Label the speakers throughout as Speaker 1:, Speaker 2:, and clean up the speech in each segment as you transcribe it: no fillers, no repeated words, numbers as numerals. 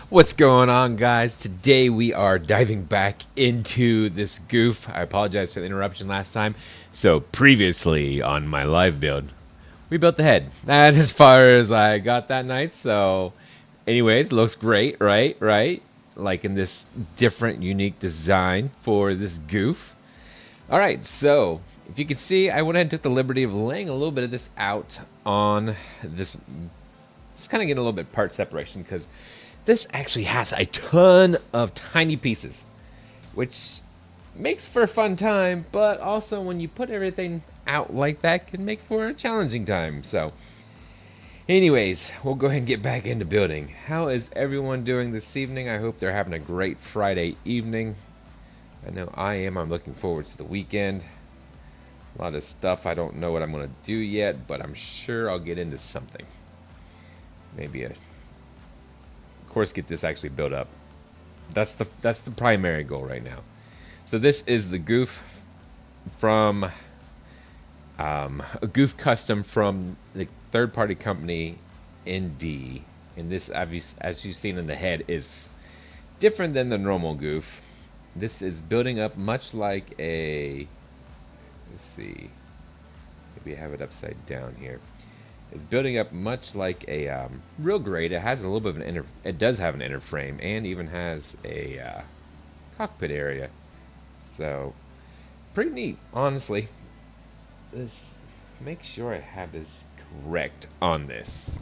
Speaker 1: What's going on, guys? Today we are diving back into this goof. I apologize for the interruption last time. So previously on my live build, we built the head. That as far as I got that night. So anyways, looks great, right? Right? Like in this different, unique design for this goof. All right, so if you can see, I went ahead and took the liberty of laying a little bit of this out on this. It's kind of getting a little bit part separation because this actually has a ton of tiny pieces, which makes for a fun time, but also when you put everything out like that can make for a challenging time. So anyways, we'll go ahead and get back into building. How is everyone doing this evening? I hope they're having a great Friday evening. I know I am. I'm looking forward to the weekend. A lot of stuff. I don't know what I'm going to do yet, but I'm sure I'll get into something. Maybe of course, get this actually built up. That's the primary goal right now. So this is the goof from a Gouf Custom from the third-party company ND, and this, as you've seen in the head, is different than the normal goof. This is building up much like a. Let's see. Maybe I have it upside down here. It's building up much like a real grade. It has a little bit of an it does have an inner frame and even has a cockpit area. So pretty neat, honestly. Let's make sure I have this correct on this.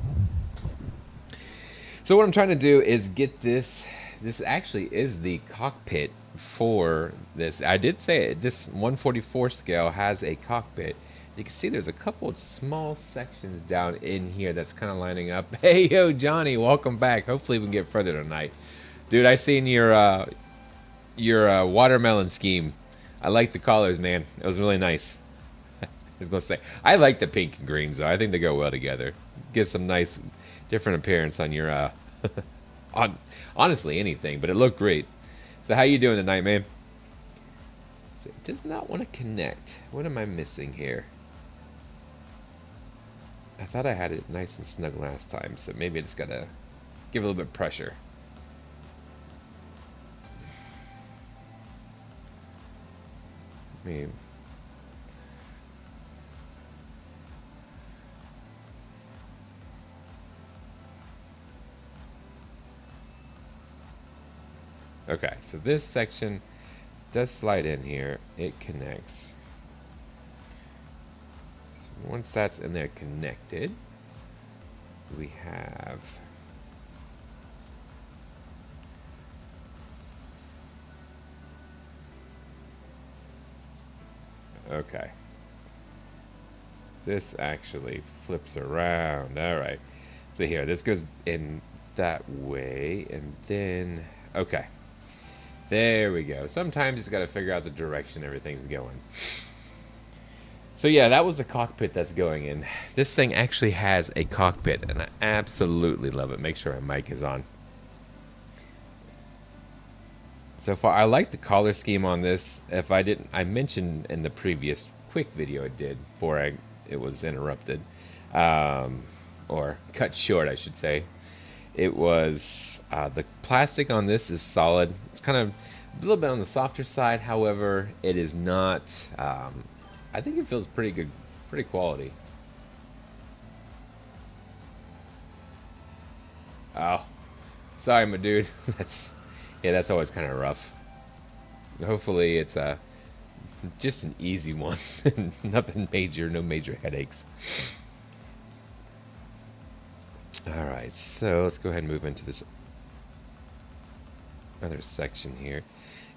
Speaker 1: So what I'm trying to do is get this. This actually is the cockpit for this. I did say it. This 144 scale has a cockpit. You can see there's a couple of small sections down in here that's kind of lining up. Hey, yo, Johnny, welcome back. Hopefully we can get further tonight. Dude, I seen your watermelon scheme. I like the colors, man. It was really nice. I was going to say, I like the pink and greens, though. I think they go well together. Gives some nice, different appearance on your, on honestly, anything. But it looked great. So how you doing tonight, man? So it does not want to connect. What am I missing here? I thought I had it nice and snug last time, so maybe I just gotta give it a little bit of pressure. I mean, okay, so this section does slide in here. It connects. Once that's in there connected, we have okay. This actually flips around. All right. So here, this goes in that way, and then okay. There we go. Sometimes you just got to figure out the direction everything's going. So yeah, that was the cockpit that's going in. This thing actually has a cockpit, and I absolutely love it. Make sure my mic is on. So far, I like the color scheme on this. If I didn't, I mentioned in the previous quick video I did before it was interrupted, or cut short, I should say. It was the plastic on this is solid. It's kind of a little bit on the softer side. However, it is not. I think it feels pretty good, pretty quality. Oh, sorry, my dude. That's always kind of rough. Hopefully, it's just an easy one. Nothing major, no major headaches. All right, so let's go ahead and move into this other section here.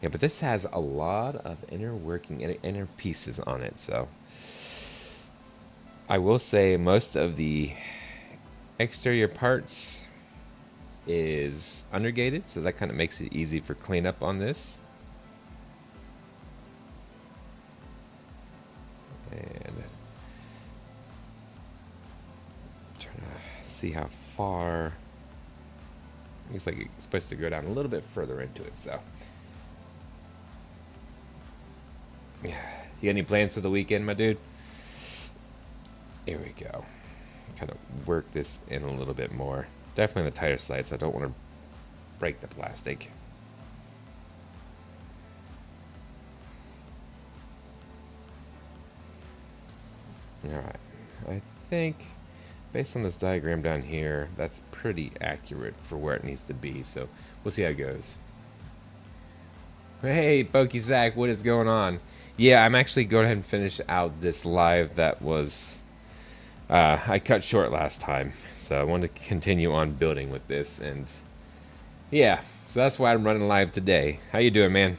Speaker 1: Yeah, but this has a lot of inner pieces on it. So I will say most of the exterior parts is undergated, so that kind of makes it easy for cleanup on this. And trying to see how far. Looks like it's supposed to go down a little bit further into it, so. Yeah. You got any plans for the weekend, my dude? Here we go. Kind of work this in a little bit more. Definitely on the tighter side, so I don't want to break the plastic. Alright, I think based on this diagram down here, that's pretty accurate for where it needs to be, so we'll see how it goes. Hey, Zach, what is going on? Yeah, I'm actually going ahead and finish out this live that was... I cut short last time, so I wanted to continue on building with this, and... yeah, so that's why I'm running live today. How you doing, man?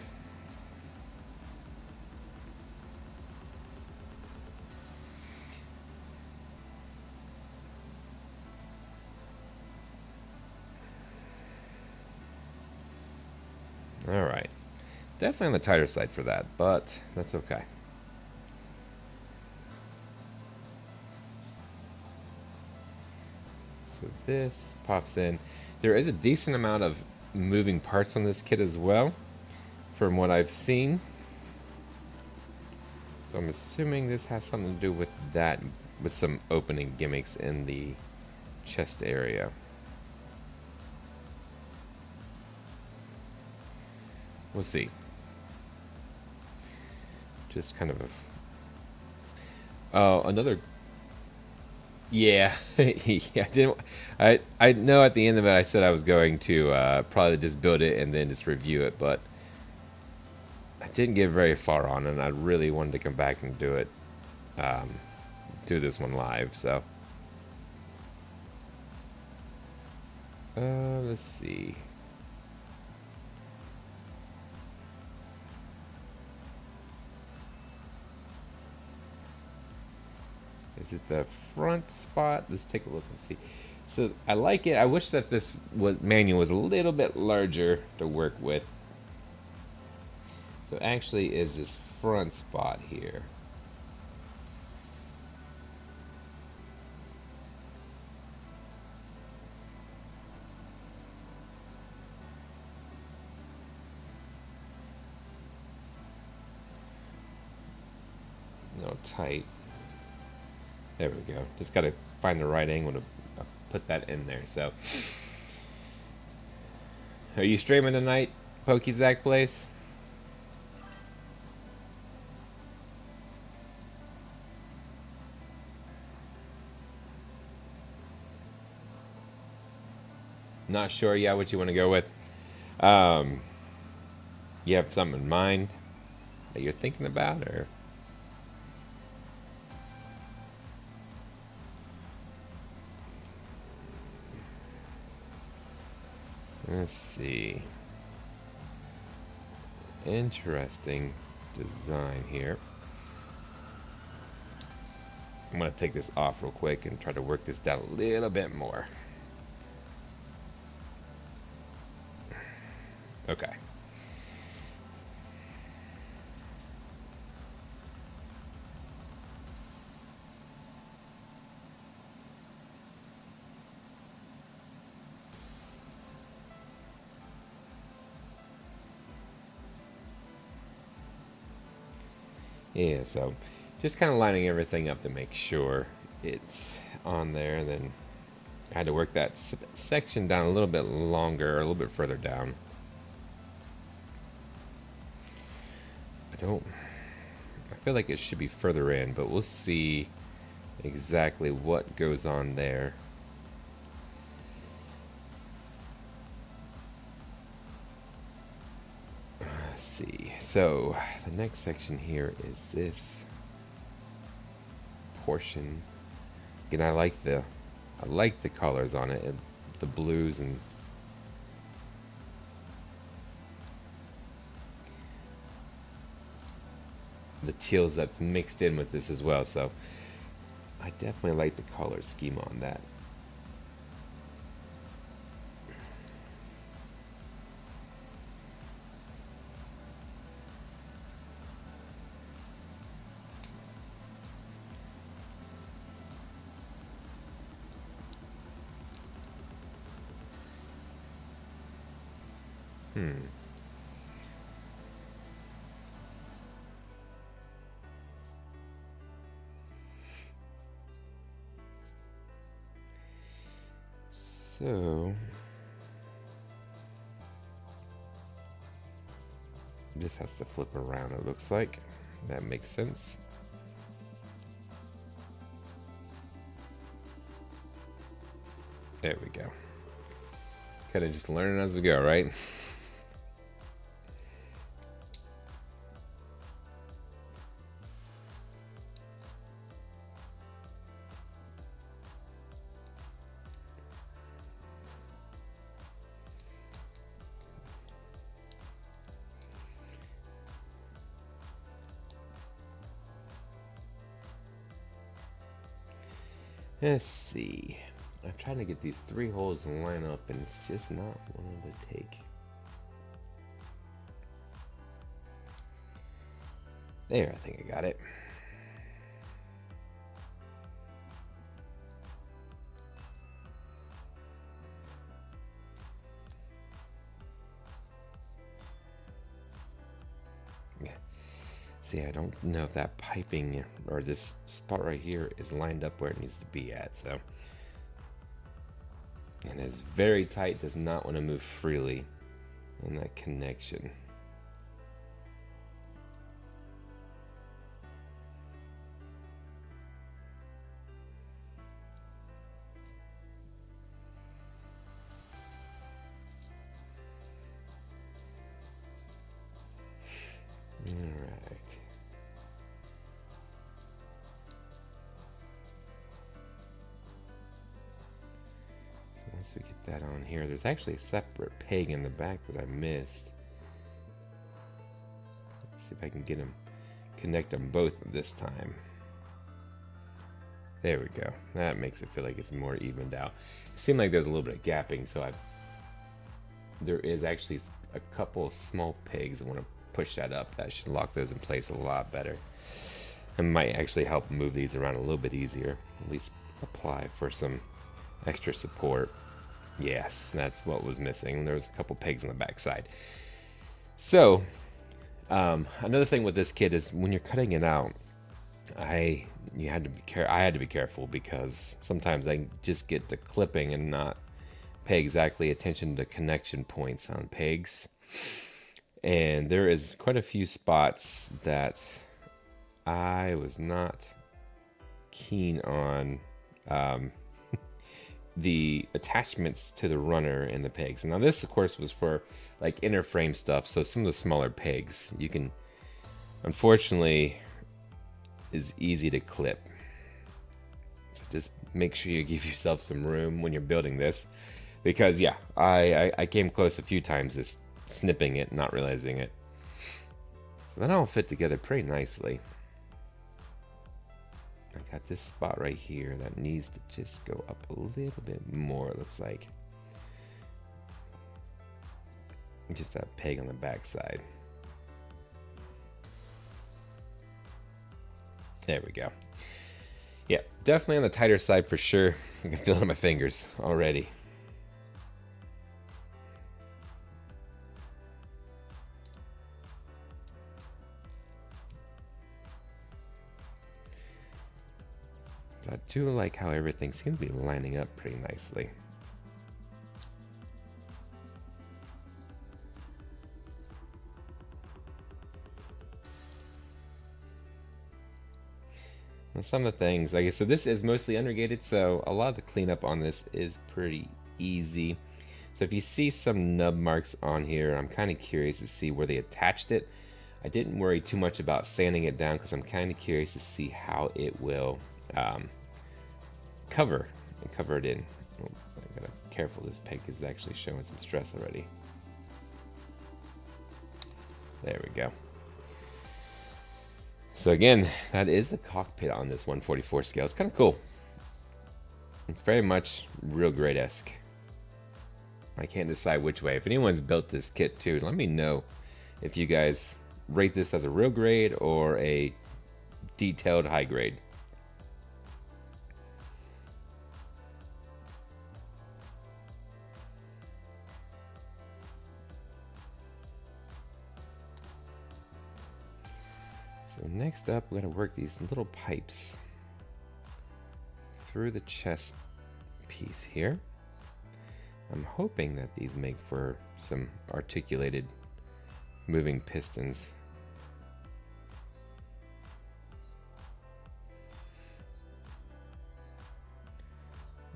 Speaker 1: Alright. Definitely on the tighter side for that, but that's okay. So this pops in. There is a decent amount of moving parts on this kit as well, from what I've seen. So I'm assuming this has something to do with that, with some opening gimmicks in the chest area. We'll see. Just kind of a... oh, another... yeah. Yeah, I know at the end of it I said I was going to probably just build it and then just review it, but I didn't get very far on it, and I really wanted to come back and do it, do this one live, so. Let's see. Is it the front spot? Let's take a look and see. So I like it. I wish that this manual was a little bit larger to work with. So actually is this front spot here. No, tight. There we go. Just got to find the right angle to put that in there. So, are you streaming tonight, Zach Place? Not sure yet what you want to go with. You have something in mind that you're thinking about, or? Let's see. Interesting design here. I'm going to take this off real quick and try to work this down a little bit more. Okay. Yeah, so just kind of lining everything up to make sure it's on there. And then I had to work that section down a little bit longer, or a little bit further down. I feel like it should be further in, but we'll see exactly what goes on there. Let's see. So the next section here is this portion. Again, I like the colors on it, the blues and the teals that's mixed in with this as well. So I definitely like the color scheme on that. So This has to flip around, it looks like. That makes sense. There we go. Kind of just learning as we go, right? Let's see. I'm trying to get these 3 holes to line up, and it's just not wanting to take. There, I think I got it. Yeah. See, I don't know if that piping or this spot right here is lined up where it needs to be at, so. And it's very tight, does not want to move freely in that connection. Alright. Once we get that on here, there's actually a separate peg in the back that I missed. Let's see if I can get them, connect them both this time. There we go. That makes it feel like it's more evened out. It seemed like there's a little bit of gapping, so there is actually a couple small pegs. I want to push that up. That should lock those in place a lot better. It might actually help move these around a little bit easier. At least apply for some extra support. Yes, that's what was missing. There was a couple pegs on the back side. So, another thing with this kit is when you're cutting it out, I had to be careful because sometimes I just get to clipping and not pay exactly attention to connection points on pegs. And there is quite a few spots that I was not keen on the attachments to the runner and the pegs. Now this of course was for like inner frame stuff, so some of the smaller pegs you can, unfortunately, is easy to clip. So just make sure you give yourself some room when you're building this, because yeah, I came close a few times to snipping it, not realizing it. So that all fit together pretty nicely. I got this spot right here that needs to just go up a little bit more, it looks like. Just that peg on the back side. There we go. Yeah, definitely on the tighter side for sure. I can feel it on my fingers already. I do like how everything seems to be lining up pretty nicely. And some of the things, like I said, this is mostly undergated, so a lot of the cleanup on this is pretty easy. So if you see some nub marks on here, I'm kind of curious to see where they attached it. I didn't worry too much about sanding it down because I'm kind of curious to see how it will cover it in. Oh, I gotta be careful, this peg is actually showing some stress already. There we go. So again, that is the cockpit on this 1/44 scale. It's kind of cool. It's very much real grade-esque. I can't decide which way. If anyone's built this kit too, let me know if you guys rate this as a real grade or a detailed high grade. So next up, we're going to work these little pipes through the chest piece here. I'm hoping that these make for some articulated moving pistons.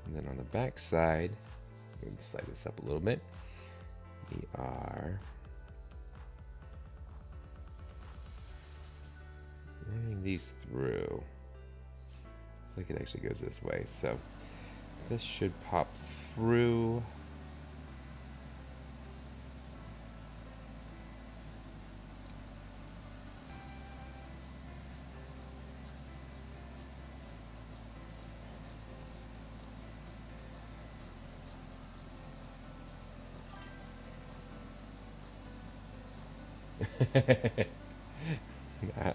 Speaker 1: And then on the back side, let me slide this up a little bit. We are running these through. Looks like it actually goes this way. So this should pop through.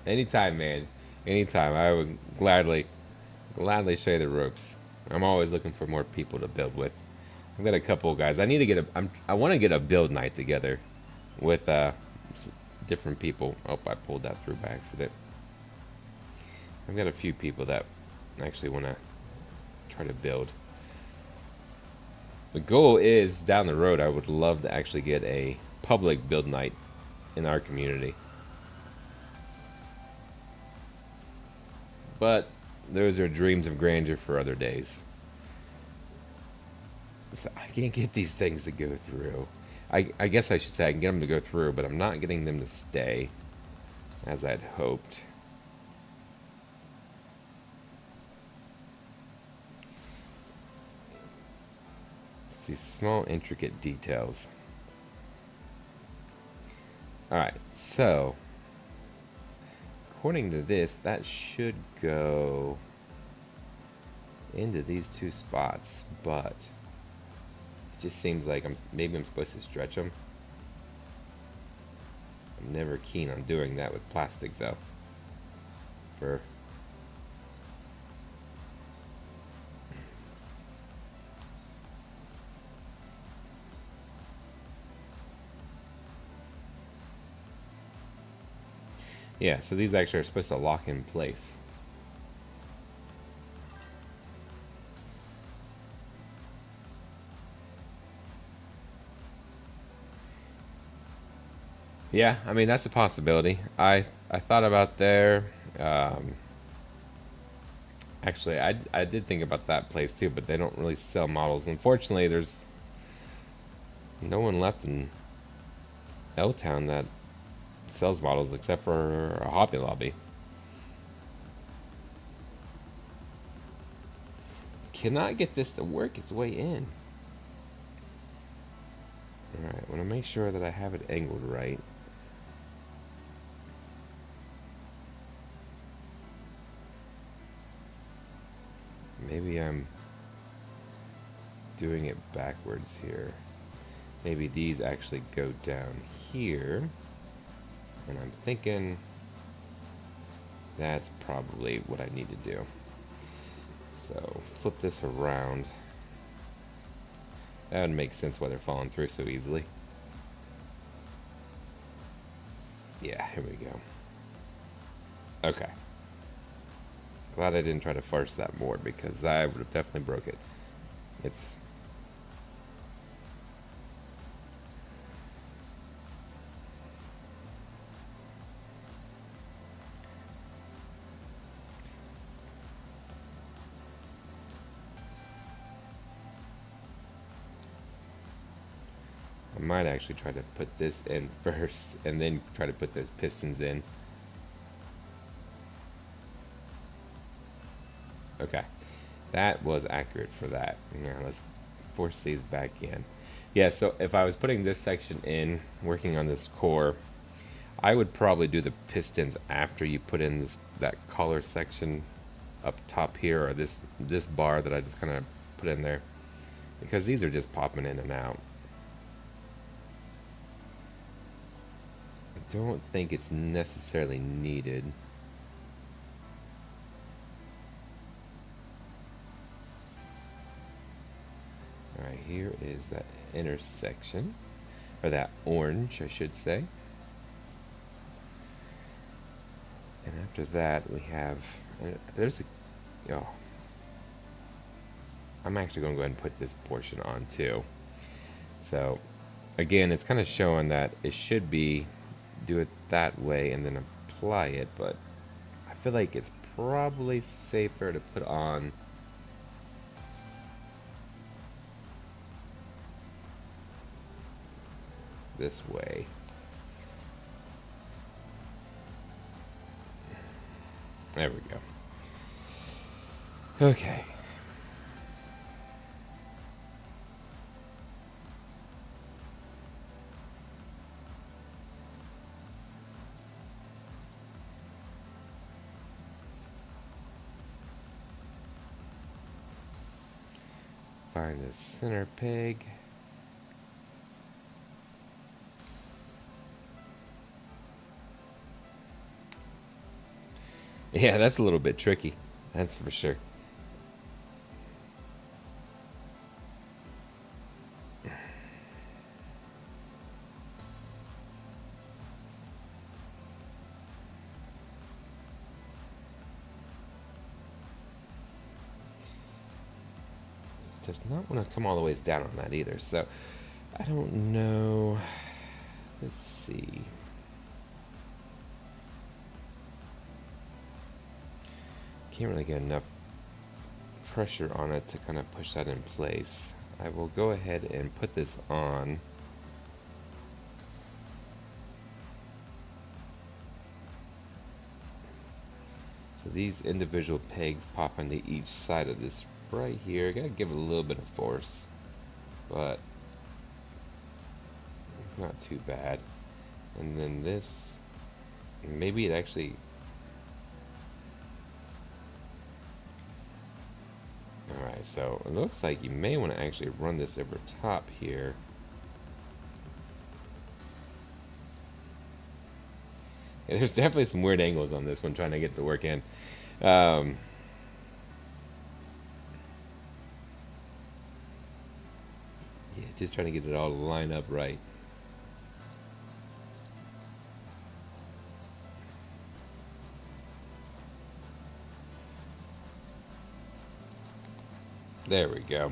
Speaker 1: Anytime, man. Anytime. I would gladly show you the ropes. I'm always looking for more people to build with. I've got a couple of guys. I need to get I want to get a build night together with different people. Oh, I pulled that through by accident. I've got a few people that actually want to try to build. The goal is down the road, I would love to actually get a public build night in our community. But those are dreams of grandeur for other days. So I can't get these things to go through. I guess I should say I can get them to go through, but I'm not getting them to stay as I'd hoped. It's these small, intricate details. Alright, so according to this, that should go into these two spots, but it just seems like maybe I'm supposed to stretch them. I'm never keen on doing that with plastic, though. Yeah, so these actually are supposed to lock in place. Yeah, I mean, that's a possibility. I thought about there. Actually, I did think about that place too, but they don't really sell models. Unfortunately, there's no one left in L-Town that sells models except for a Hobby Lobby. Cannot get this to work its way in. Alright, I want to make sure that I have it angled right. Maybe I'm doing it backwards here. Maybe these actually go down here. And I'm thinking that's probably what I need to do. So flip this around. That would make sense why they're falling through so easily. Yeah, here we go. Okay. Glad I didn't try to farce that board because I would have definitely broke it. It's I might actually try to put this in first and then try to put those pistons in. Okay, that was accurate for that. Now let's force these back in. Yeah, so if I was putting this section in, working on this core, I would probably do the pistons after you put in that collar section up top here, or this bar that I just kind of put in there, because these are just popping in and out. I don't think it's necessarily needed. Alright, here is that intersection, or that orange, I should say. And after that, we have, there's a, oh, I'm actually going to go ahead and put this portion on too. So, again, it's kind of showing that it should be do it that way and then apply it, but I feel like it's probably safer to put on this way. There we go. Okay. Find the center peg. Yeah, that's a little bit tricky. That's for sure. Does not want to come all the way down on that either, so I don't know. Let's see. Can't really get enough pressure on it to kind of push that in place. I will go ahead and put this on. So these individual pegs pop onto each side of this right here. Gotta give it a little bit of force, but it's not too bad. And then this, maybe it actually, alright, so it looks like you may want to actually run this over top here. Yeah, there's definitely some weird angles on this one trying to get the work in. Yeah, just trying to get it all lined up right. There we go.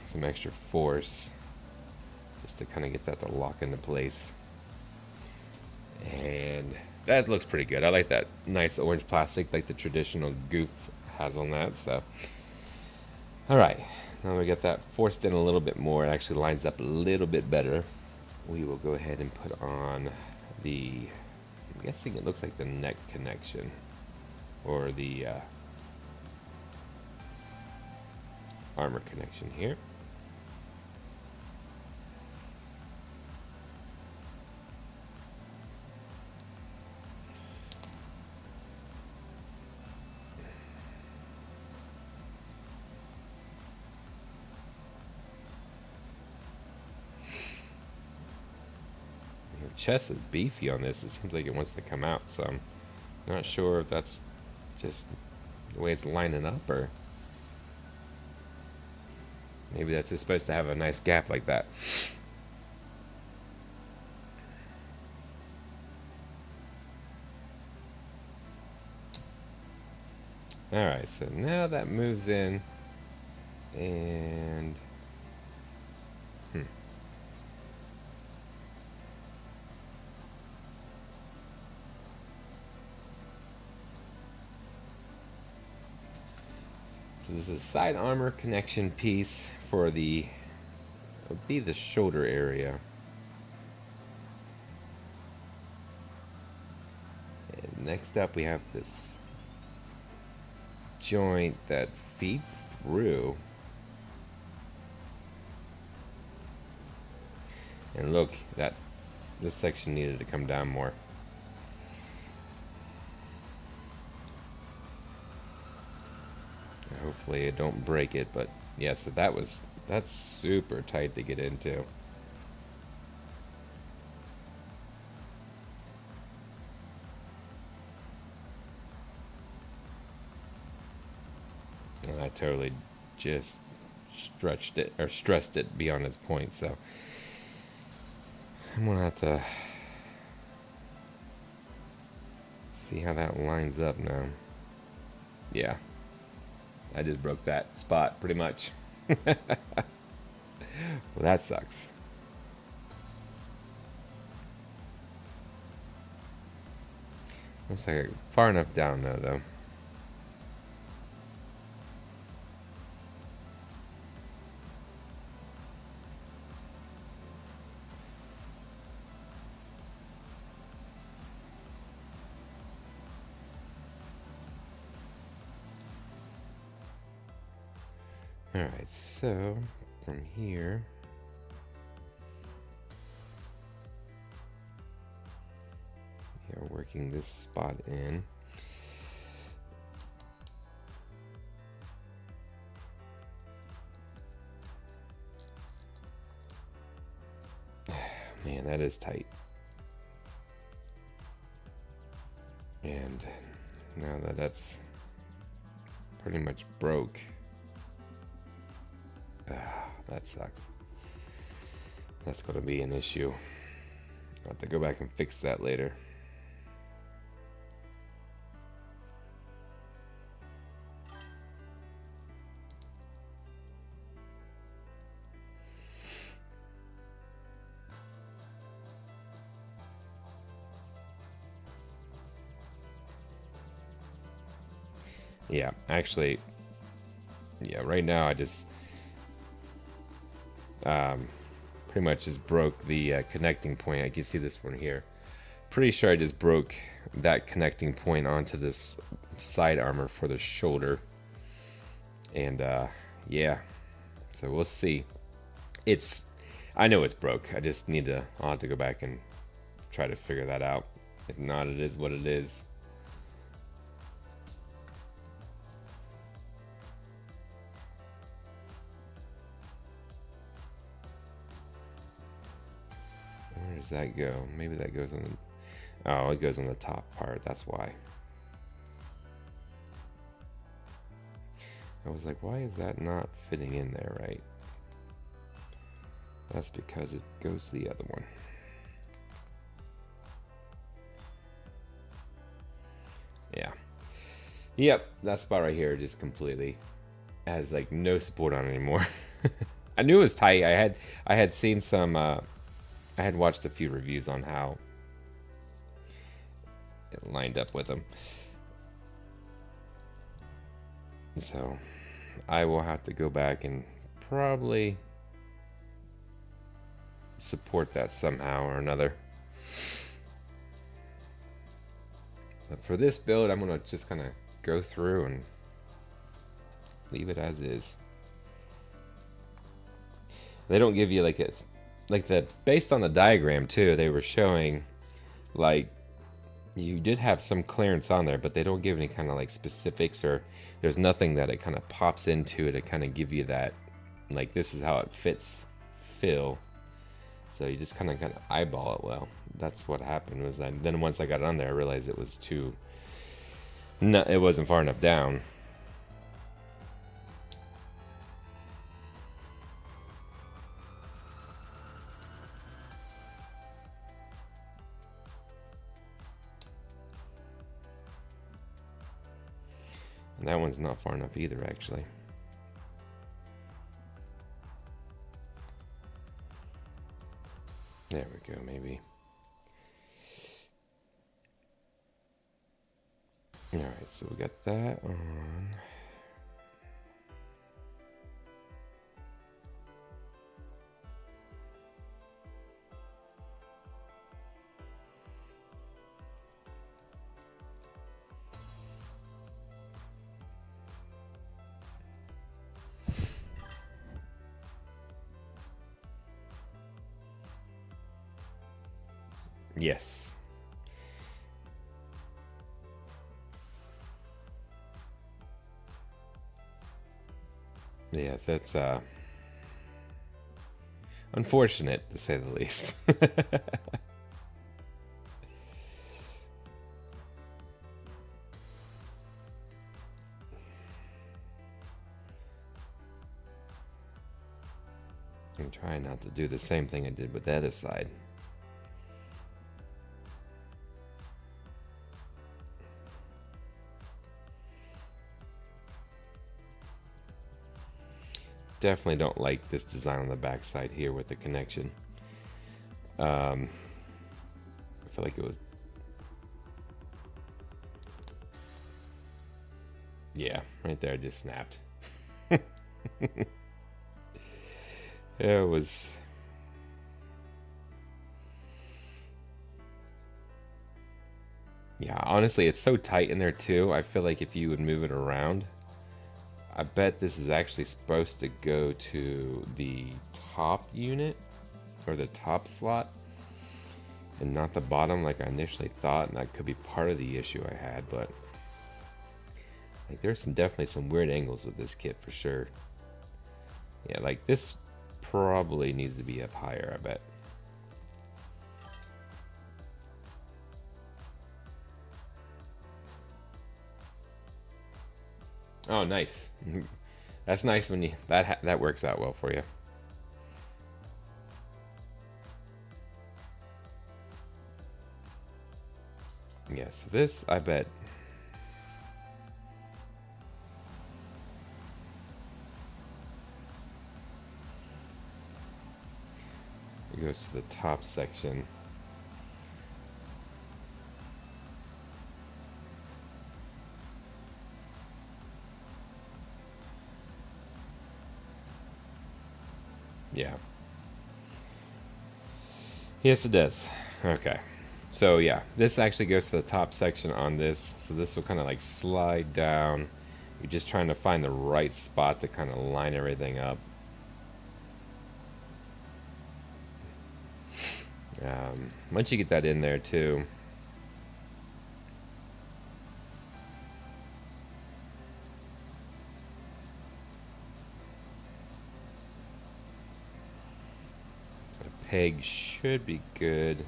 Speaker 1: Some extra force just to kind of get that to lock into place. And that looks pretty good. I like that nice orange plastic like the traditional Gouf has on that. So, all right, now we get that forced in a little bit more. It actually lines up a little bit better. We will go ahead and put on the, I'm guessing it looks like the neck connection or the armor connection here. Chest is beefy on this. It seems like it wants to come out, so I'm not sure if that's just the way it's lining up, or maybe that's just supposed to have a nice gap like that. Alright, so now that moves in, and so this is a side armor connection piece for the, it would be the shoulder area. And next up we have this joint that feeds through. And look, that this section needed to come down more. Hopefully it don't break it, but yeah, so that's super tight to get into. And I totally just stretched it or stressed it beyond its point, so I'm gonna have to see how that lines up now. Yeah, I just broke that spot pretty much. Well, that sucks. Looks like far enough down though. Alright, so from here, we are working this spot in. Man, that is tight. And now that that's pretty much broke, that sucks. That's going to be an issue. I'll have to go back and fix that later. Yeah, actually, yeah, right now I just pretty much just broke the connecting point. I can see this one here. Pretty sure I just broke that connecting point onto this side armor for the shoulder. And yeah, so we'll see. I know it's broke. I just need to, I'll have to go back and try to figure that out. If not, it is what it is. Where does that go? Maybe that goes on the... Oh, it goes on the top part. That's why. I was like, why is that not fitting in there right? That's because it goes to the other one. Yeah. Yep, that spot right here just completely has like no support on it anymore. I knew it was tight. I had seen some I had watched a few reviews on how it lined up with them. So I will have to go back and probably support that somehow or another. But for this build, I'm going to just kind of go through and leave it as is. They don't give you like it's like the based on the diagram too, they were showing like you did have some clearance on there, but they don't give any kind of like specifics, or there's nothing that it kind of pops into to kind of give you that like this is how it fits fill. So you just kind of eyeball it. Well, that's what happened. Was that then once I got on there, I realized it was too. No, it wasn't far enough down. And that one's not far enough either, actually. There we go, maybe. Alright, so we got that on. Yes. Yeah, that's unfortunate to say the least. I'm trying not to do the same thing I did with the other side. definitely don't like this design on the back side here with the connection. I feel like it was... Yeah, right there, just snapped. It was... Yeah, honestly, it's so tight in there too. I feel like if you would move it around, I bet this is actually supposed to go to the top unit or the top slot and not the bottom like I initially thought, and that could be part of the issue I had, but like there's definitely some weird angles with this kit for sure. Yeah, like this probably needs to be up higher, I bet. Oh, nice. That's nice when you that works out well for you. Yeah, so this, I bet. It goes to the top section. Yeah. Yes, it does. Okay. So yeah, this actually goes to the top section on this. So this will kind of like slide down. You're just trying to find the right spot to kind of line everything up. Once you get that in there too, a peg should be good.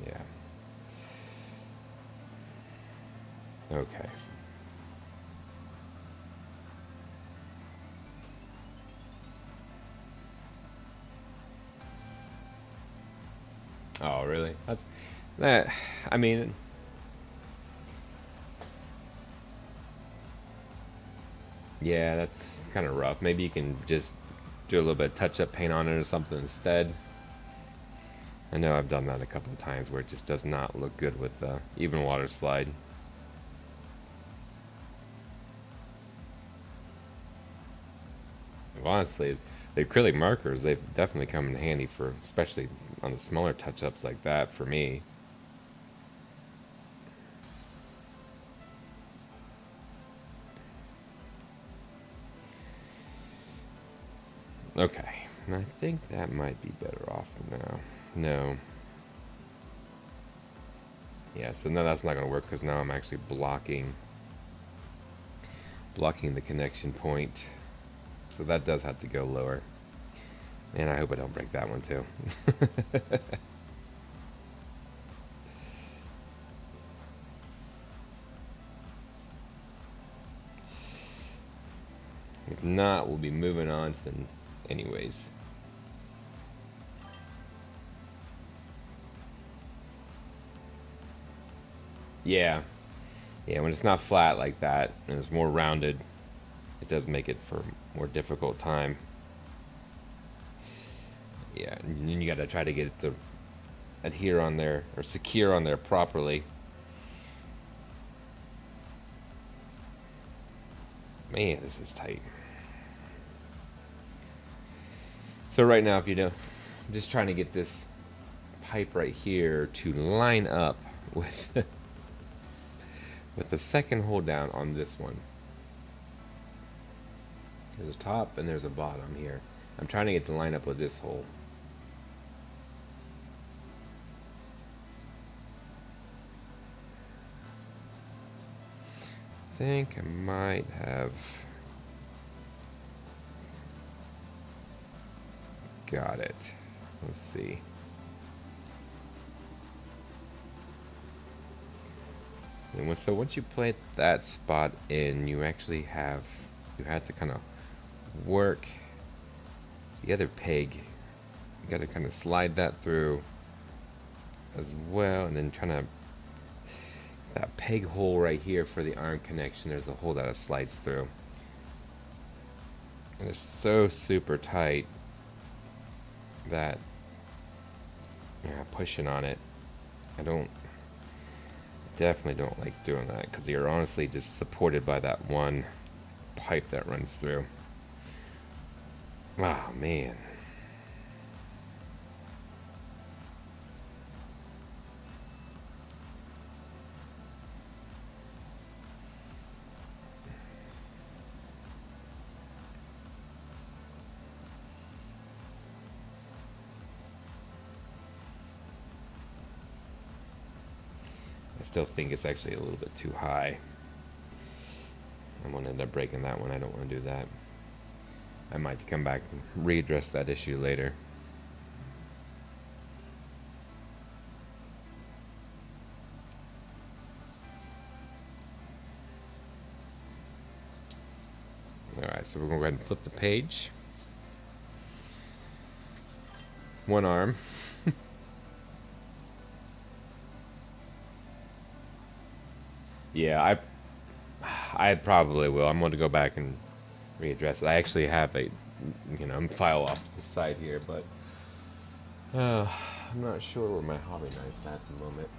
Speaker 1: Yeah. Okay. Oh, really? That's that. I mean, yeah, that's kind of rough. Maybe you can just do a little bit of touch-up paint on it or something instead. I know I've done that a couple of times where it just does not look good with the even water slide. Honestly, the acrylic markers, they've definitely come in handy for, especially on the smaller touch-ups like that for me. Okay, I think that might be better off now. No. Yeah, so no, that's not going to work because now I'm actually blocking the connection point. So that does have to go lower. Man, I hope I don't break that one too. If not, we'll be moving on to the anyways. Yeah. Yeah, when it's not flat like that and it's more rounded, it does make it for a more difficult time. Yeah, and you gotta try to get it to adhere on there or secure on there properly. Man, this is tight. So right now, if you don't, I'm just trying to get this pipe right here to line up with with the second hole down on this one. There's a top and there's a bottom here. I'm trying to get to line up with this hole. I think I might have got it. Let's see. And so once you plate that spot in, you actually have, you had to kind of work the other peg. You got to kind of slide that through as well, and then trying to that peg hole right here for the arm connection, there's a hole that it slides through. And it's so super tight that, yeah, pushing on it, definitely don't like doing that, because you're honestly just supported by that one pipe that runs through. Oh man. I still think it's actually a little bit too high. I'm going to end up breaking that one. I don't want to do that. I might come back and readdress that issue later. Alright, so we're going to go ahead and flip the page. One arm. Yeah, I probably will. I'm going to go back and readdress it. I actually have a, file off to the side here, but I'm not sure where my hobby knife's at the moment.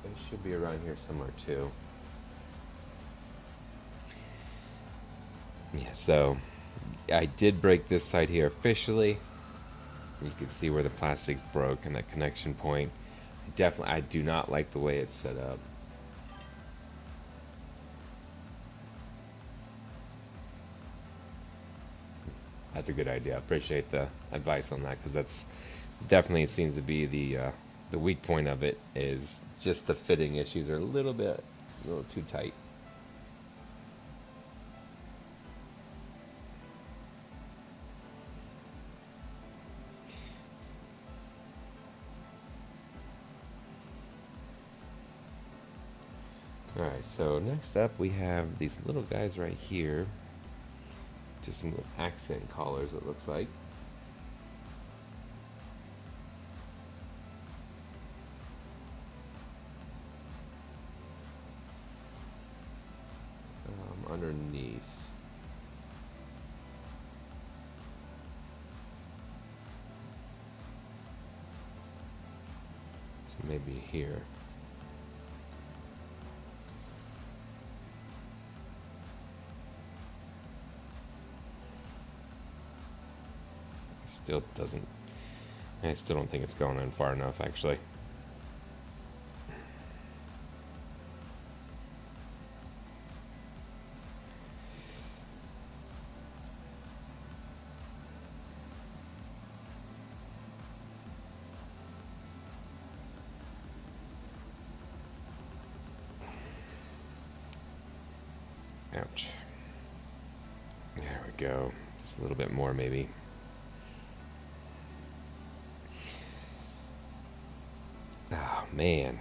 Speaker 1: It should be around here somewhere too. Yeah, so I did break this side here officially. You can see where the plastic's broke and that connection point. I do not like the way it's set up. That's a good idea. I appreciate the advice on that, because that's definitely, it seems to be the weak point of it, is just the fitting issues are a little too tight. Alright, so next up we have these little guys right here. Just some accent collars, it looks like. Underneath. So maybe here. Still doesn't. I still don't think it's going in far enough, actually. Ouch. There we go. Just a little bit more, maybe. Oh man,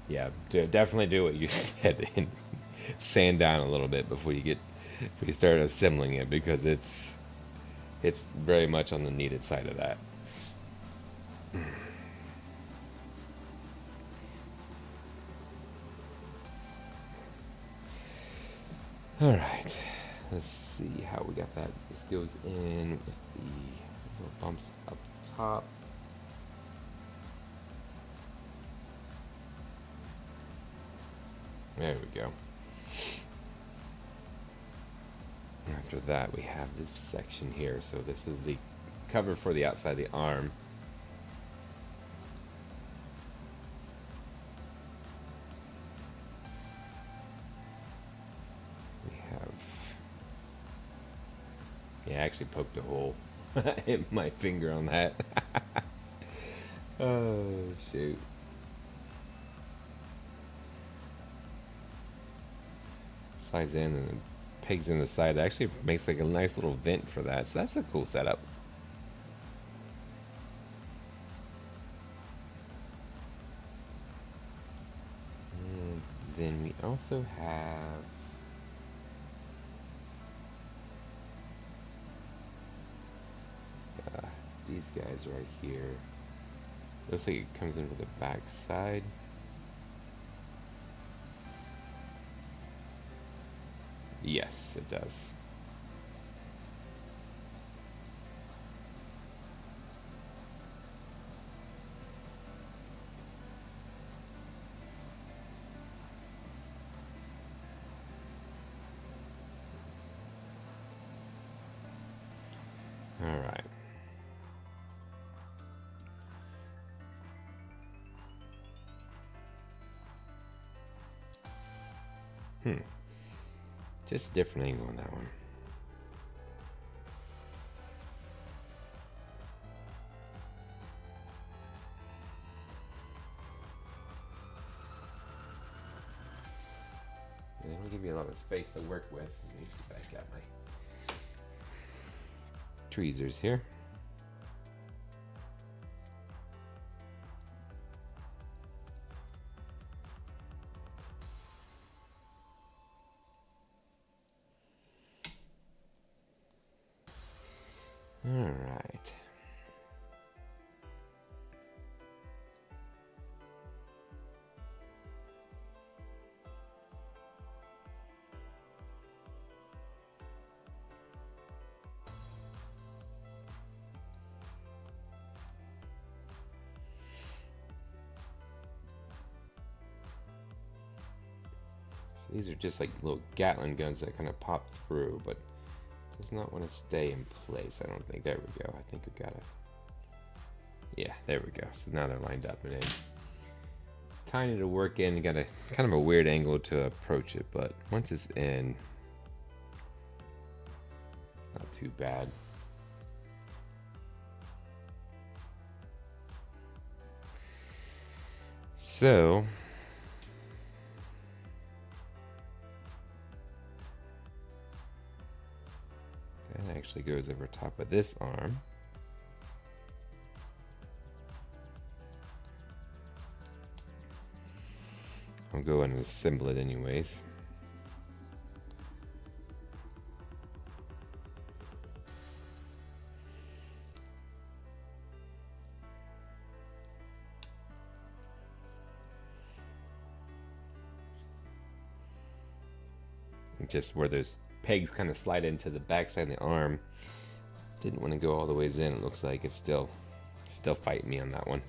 Speaker 1: yeah. Definitely do what you said and sand down a little bit before you start assembling it, because it's very much on the needed side of that. All right, let's see how we got that. This goes in with the little bumps up top. There we go. After that, we have this section here. So this is the cover for the outside of the arm. We have... Yeah, I actually poked a hole in my finger on that. Oh, shoot. Slides in and pegs in the side. It actually makes like a nice little vent for that, so that's a cool setup. And then we also have these guys right here. Looks like it comes in from the back side. Yes, it does. All right. Just a different angle on that one. They don't give me a lot of space to work with. Let me see if I got my tweezers here. All right. So these are just like little Gatling guns that kind of pop through, but does not want to stay in place, I don't think. There we go. I think we got it. Yeah, there we go. So now they're lined up and it's tiny to work in. You got a kind of a weird angle to approach it, but once it's in, it's not too bad. So that actually goes over top of this arm. I'll go and assemble it anyways. Just where those pegs kind of slide into the backside of the arm. Didn't want to go all the ways in. It looks like it's still fighting me on that one.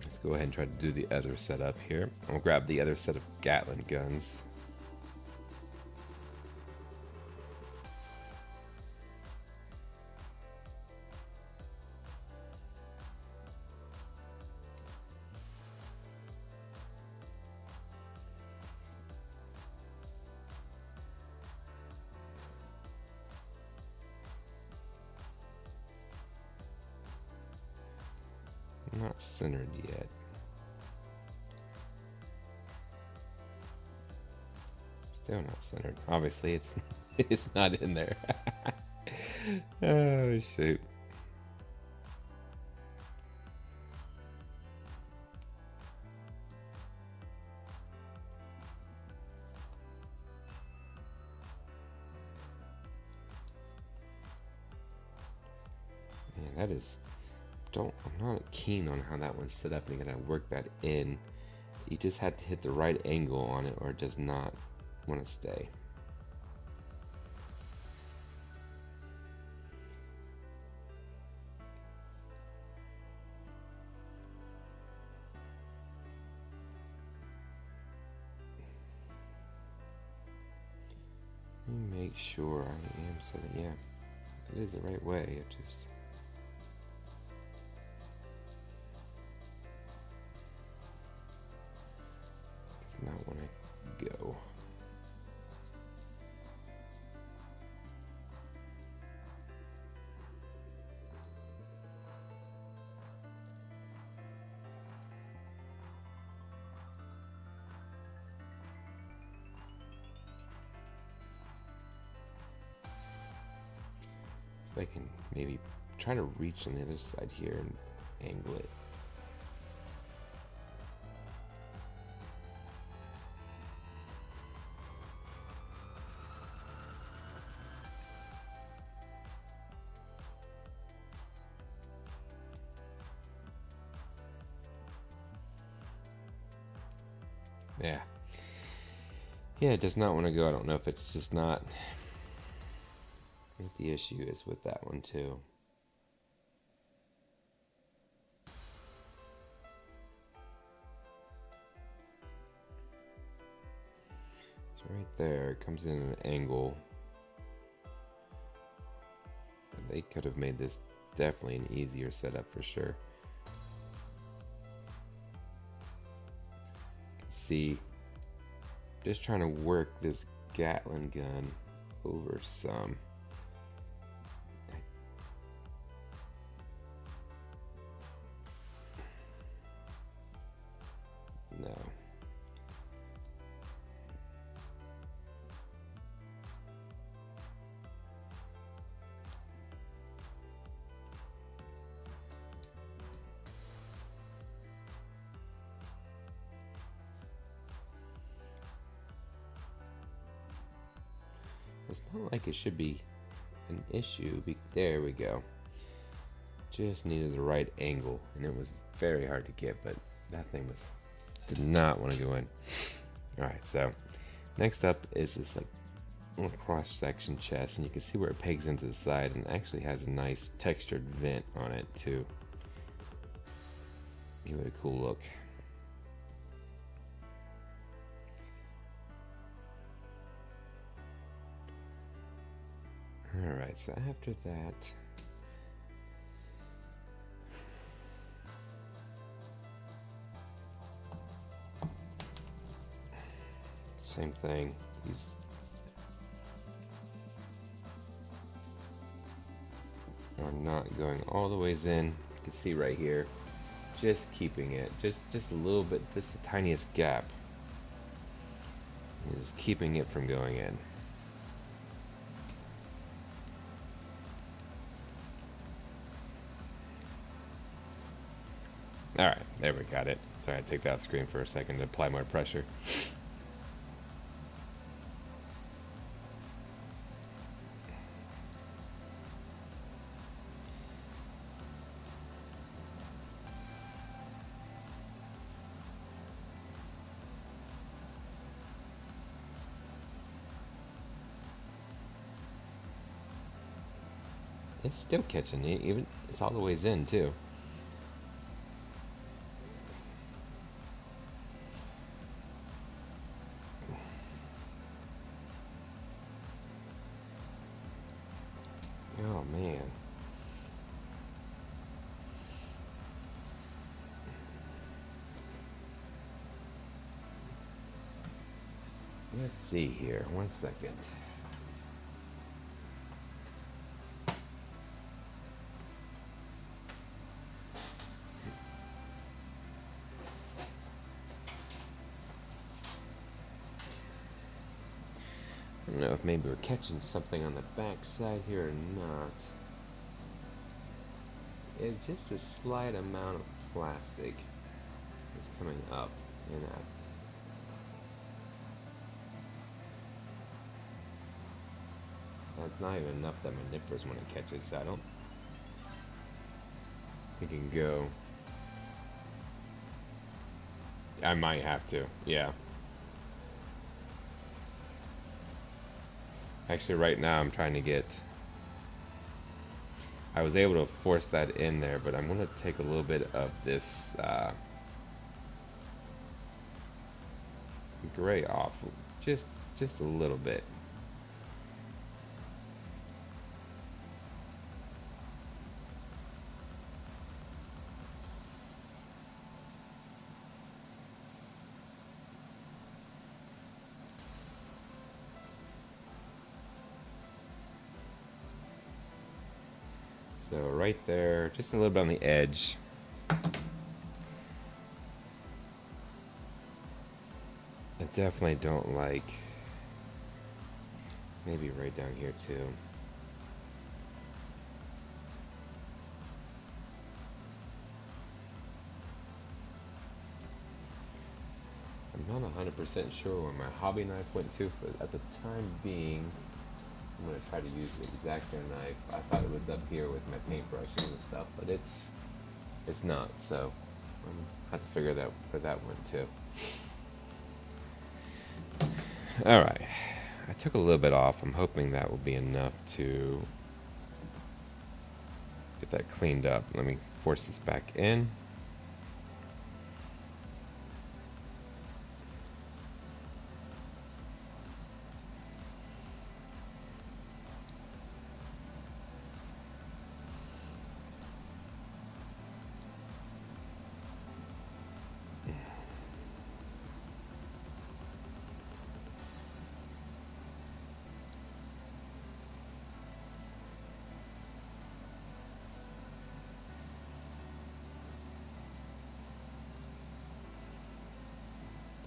Speaker 1: Let's go ahead and try to do the other setup here. I'll grab the other set of Gatling guns. Not centered yet. Still not centered. Obviously, it's it's not in there. Oh shoot! Man, that is. I'm not keen on how that one's set up, and you gotta work that in. You just have to hit the right angle on it, or it does not want to stay. Let me make sure I am setting. Yeah, it is the right way. It just. Not want to go. So I can maybe try to reach on the other side here and angle it. Yeah. Yeah, it does not want to go. I don't know if it's just not. I think the issue is with that one too. So right there, it comes in an angle. They could have made this definitely an easier setup for sure. See, just trying to work this Gatling gun over some. No. It's not like it should be an issue. There we go. Just needed the right angle, and it was very hard to get, but that thing did not want to go in. All right, so next up is this like little cross section chest, and you can see where it pegs into the side, and actually has a nice textured vent on it to give it a cool look. Alright, so after that, same thing. These are not going all the ways in. You can see right here, just keeping it just a little bit, just the tiniest gap, and just keeping it from going in. Alright, there we got it. Sorry, I had to take that off screen for a second to apply more pressure. It's still catching it, even it's all the ways in too. Oh man. Let's see here, 1 second. I don't know if maybe we're catching something on the back side here or not. It's just a slight amount of plastic is coming up and out. That's not even enough that my nippers want to catch it, so I don't think it can go. I might have to, yeah. Actually, right now I'm trying to get... I was able to force that in there, but I'm going to take a little bit of this gray off. Just a little bit. So right there, just a little bit on the edge. I definitely don't like, maybe right down here too. I'm not 100% sure where my hobby knife went to, but at the time being, I'm going to try to use the exact same knife. I thought it was up here with my paintbrushes and stuff, but it's not, so I'm going to have to figure out where that went to. Alright. I took a little bit off. I'm hoping that will be enough to get that cleaned up. Let me force this back in.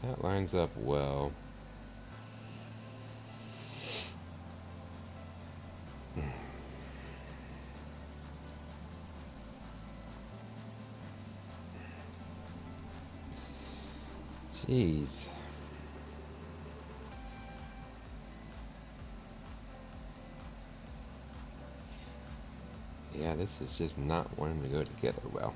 Speaker 1: That lines up well. Jeez. Yeah, this is just not wanting to go together well.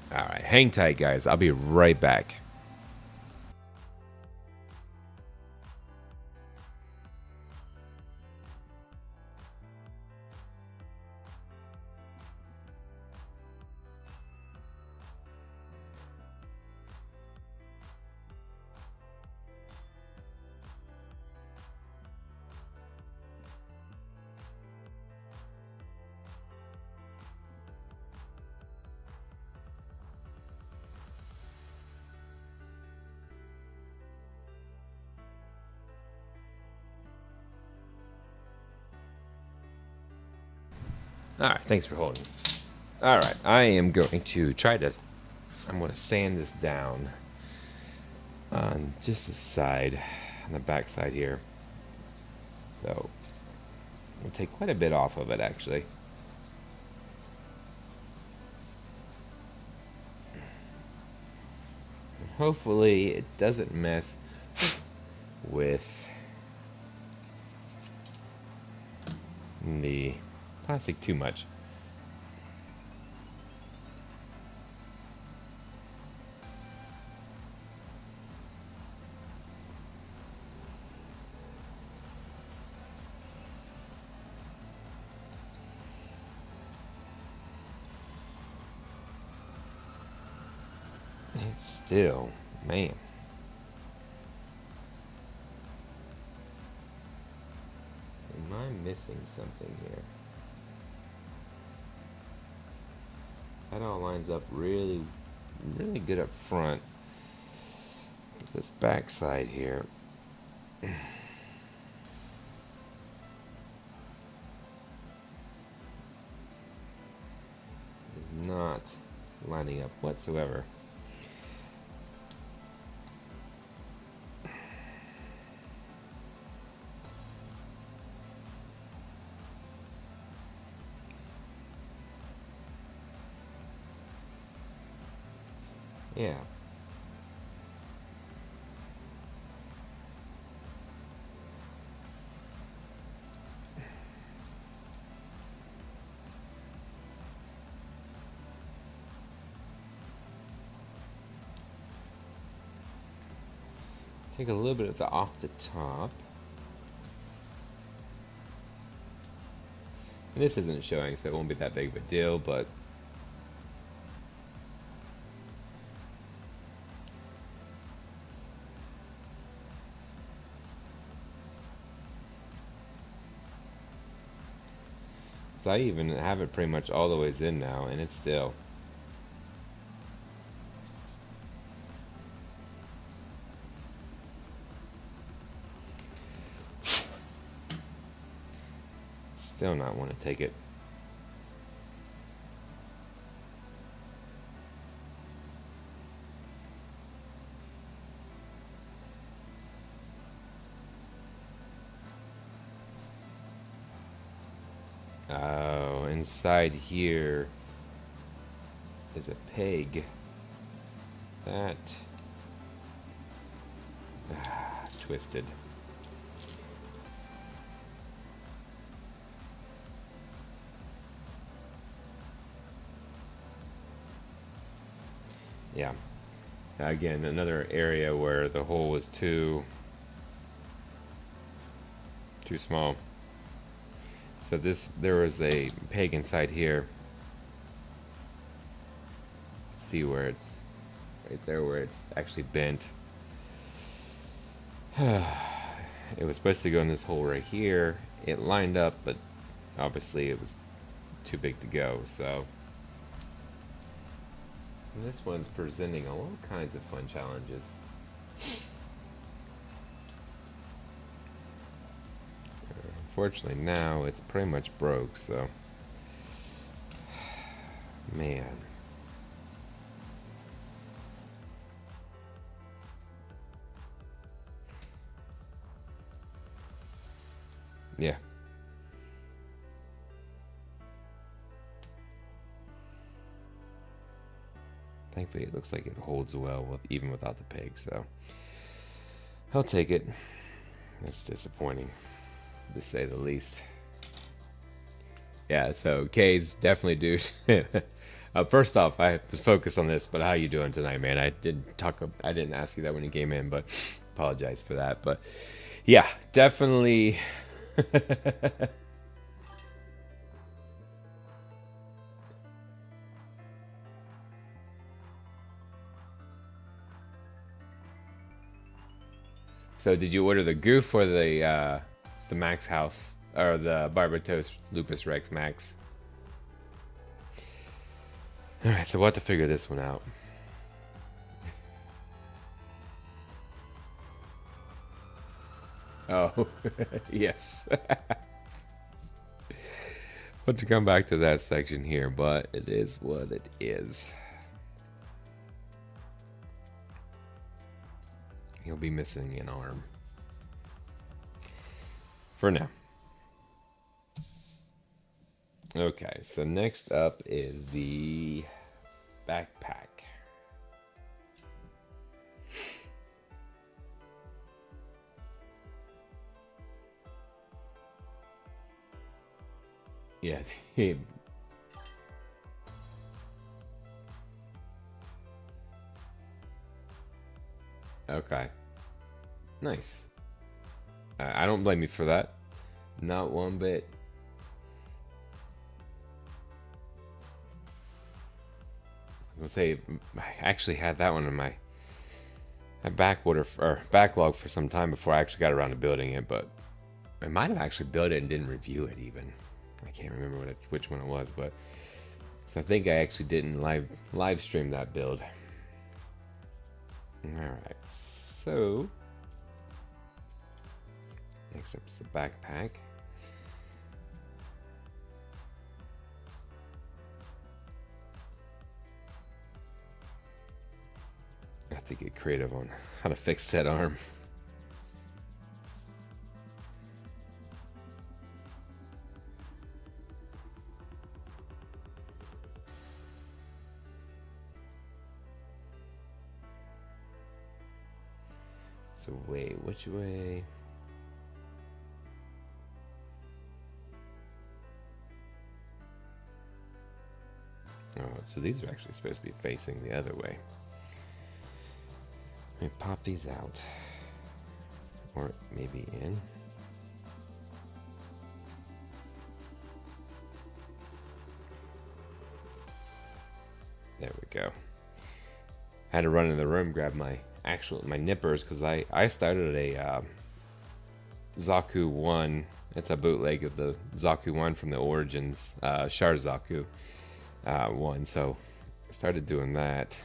Speaker 1: Alright, hang tight, guys. I'll be right back. Alright, thanks for holding. Alright, I am going to try to... I'm going to sand this down on just the side, on the back side here. So, we'll take quite a bit off of it, actually. And hopefully, it doesn't mess with the plastic too much. It's still, man. Am I missing something here? That all lines up really, really good up front. But this back side here. Is not lining up whatsoever. Yeah. Take a little bit of the off the top. And this isn't showing, so it won't be that big of a deal, but I even have it pretty much all the ways in now, and it's still. Still not want to take it. Oh, inside here is a peg. that. Twisted. Yeah. Again, another area where the hole was too small. So there was a peg inside here. See where it's right there, where it's actually bent. It was supposed to go in this hole right here. It lined up, but obviously it was too big to go. So and this one's presenting all kinds of fun challenges. Unfortunately, now it's pretty much broke. So, man. Yeah. Thankfully, it looks like it holds well even without the peg, so I'll take it. That's disappointing, to say the least. Yeah, so K's definitely dude. First off, I was focused on this, but how you doing tonight, man? I didn't ask you that when you came in, but apologize for that. But yeah, definitely. So did you order the Gouf or the Max House or the Barbatos Lupus Rex Max? All right, so we'll have to figure this one out. Oh, yes. We'll have to come back to that section here, but it is what it is. He'll be missing an arm. For now. Okay, so next up is the backpack. Yeah. Okay. Nice. I don't blame you for that. Not one bit. I was gonna say, I actually had that one in my backlog for some time before I actually got around to building it, but I might have actually built it and didn't review it even. I can't remember which one it was, but so I think I actually didn't live stream that build. Alright, so next up is the backpack. I have to get creative on how to fix that arm. So wait, which way? Oh, so these are actually supposed to be facing the other way. Let me pop these out. Or maybe in. There we go. I had to run in the room, grab my nippers, because I started a Zaku 1. It's a bootleg of the Zaku 1 from the Origins, Char Zaku 1. So I started doing that.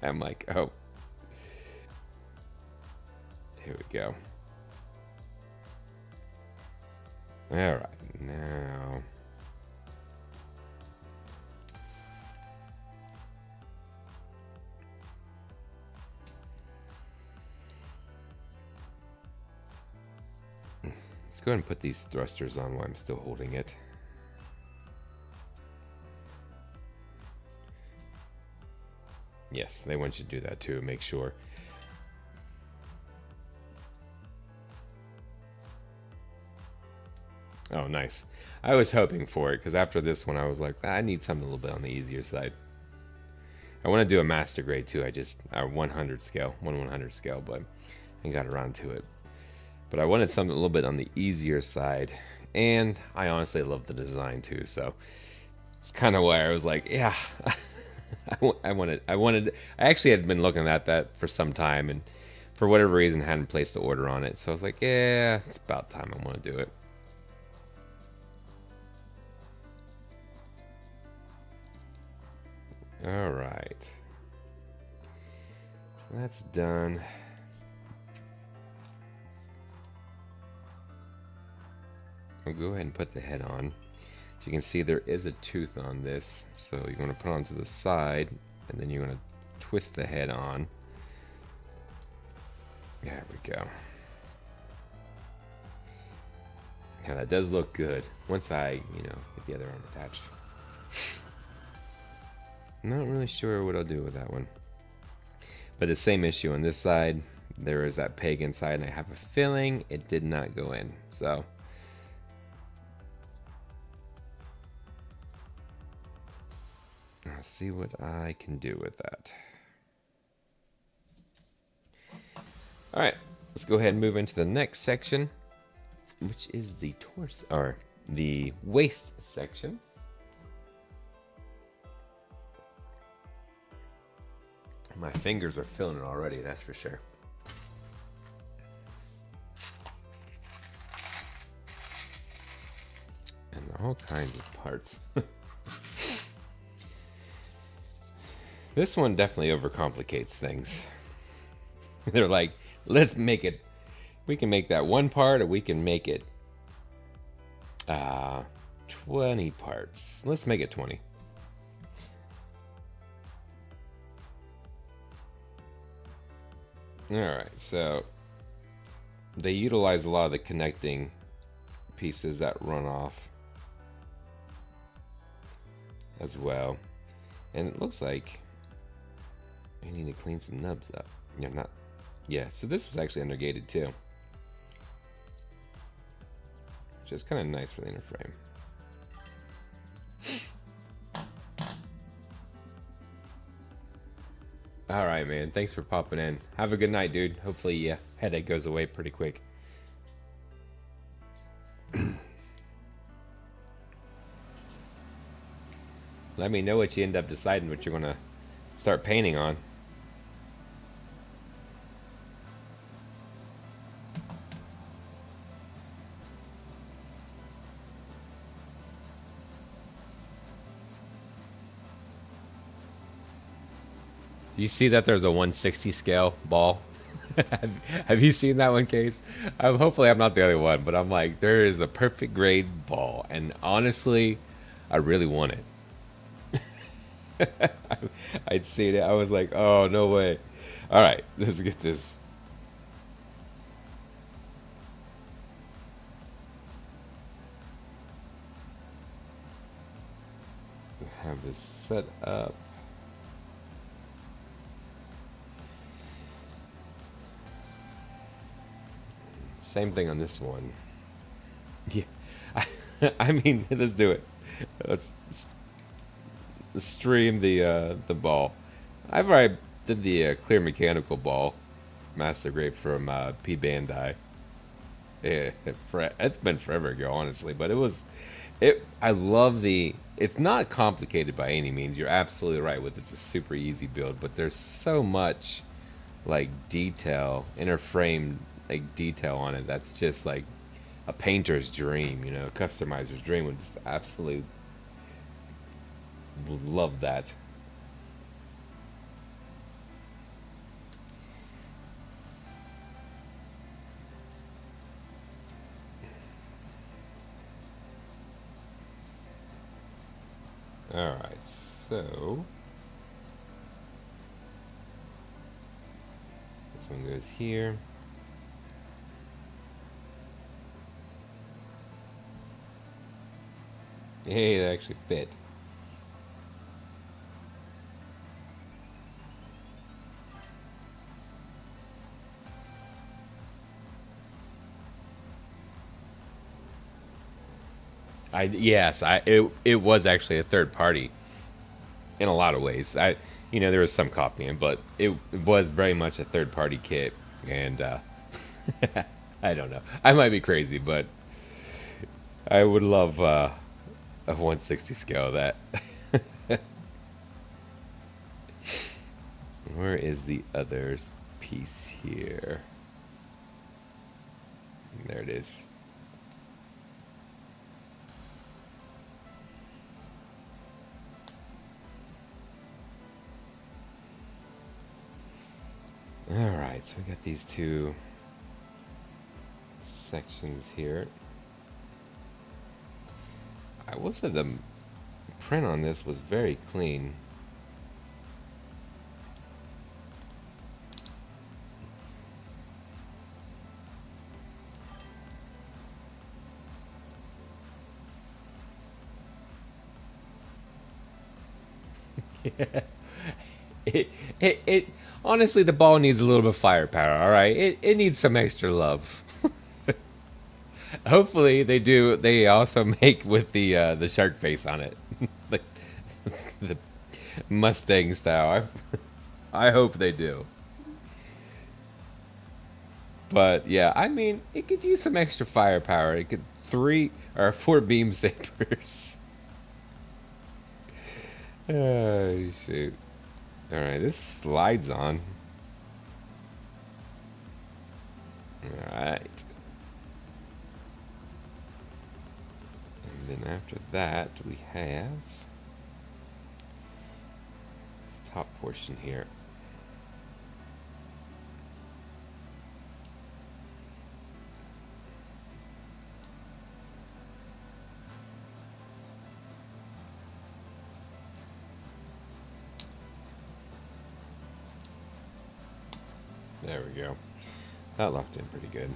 Speaker 1: I'm like, oh. Here we go. Alright, now. Let's go ahead and put these thrusters on while I'm still holding it. Yes, they want you to do that too. Make sure. Oh, nice. I was hoping for it because after this one, I was like, I need something a little bit on the easier side. I want to do a master grade too. I just a 100 scale, 1/100 scale, but I got around to it. But I wanted something a little bit on the easier side, and I honestly love the design too. So it's kind of why I was like, yeah, I wanted. I actually had been looking at that for some time, and for whatever reason, hadn't placed the order on it. So I was like, yeah, it's about time I want to do it. All right, so that's done. I'll go ahead and put the head on. So you can see there is a tooth on this. So you're going to put it onto the side, and then you're going to twist the head on. There we go. Now that does look good once I, get the other arm attached. Not really sure what I'll do with that one. But the same issue on this side. There is that peg inside, and I have a feeling it did not go in. So I'll see what I can do with that. All right, let's go ahead and move into the next section, which is the torso, or the waist section. My fingers are feeling it already, that's for sure. And all kinds of parts. This one definitely overcomplicates things. They're like, let's make it, we can make that one part, or we can make it 20 parts. Let's make it 20. Alright, so they utilize a lot of the connecting pieces that run off as well. And it looks like I need to clean some nubs up. Yeah, so this was actually undergated too. Which is kind of nice for the inner frame. Alright, man. Thanks for popping in. Have a good night, dude. Hopefully your headache goes away pretty quick. Let me know what you end up deciding what you're going to start painting on. Do you see that there's a 160 scale ball? Have you seen that one, Case? Hopefully I'm not the only one, but I'm like, there is a perfect grade ball, and honestly, I really want it. I'd seen it. I was like, oh, no way. All right, let's get this. Have this set up. Same thing on this one. Yeah, I mean, let's do it. Let's stream the ball. I've already did the clear mechanical ball, master grade from P Bandai. Yeah, it's been forever ago, honestly, but I love the. It's not complicated by any means. You're absolutely right with it's a super easy build, but there's so much like detail, inner frame like detail on it that's just like a painter's dream, a customizer's dream. Would just absolutely love that. All right, so this one goes here. Hey, that actually fit. It was actually a third party in a lot of ways. There was some copying, but it was very much a third party kit, and I don't know. I might be crazy, but I would love a 160 scale of that. Where is the other piece here? There it is. Alright, so we got these two sections here. I will say the print on this was very clean. Yeah. It honestly, the ball needs a little bit of firepower. All right, it needs some extra love. Hopefully they do. They also make with the shark face on it, like the Mustang style. I hope they do. But yeah, I mean, it could use some extra firepower. It could 3 or 4 beam sabers. Oh shoot! All right, this slides on. All right. And then after that, we have this top portion here. There we go. That locked in pretty good.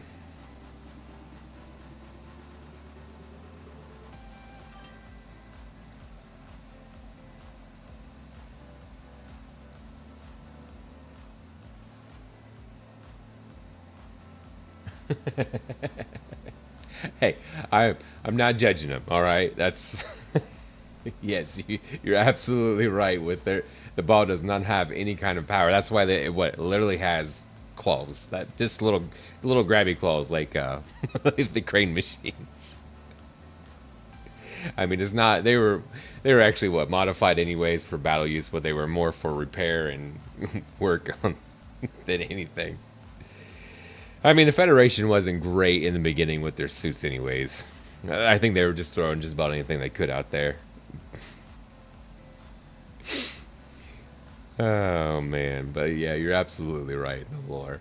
Speaker 1: Hey, I'm not judging them. All right, that's yes, you're absolutely right. With the ball does not have any kind of power. That's why it literally has claws. That just little grabby claws like like the crane machines. I mean, it's not. They were actually modified anyways for battle use, but they were more for repair and work on than anything. I mean, the Federation wasn't great in the beginning with their suits, anyways. I think they were just throwing just about anything they could out there. Oh man, but yeah, you're absolutely right. The lore.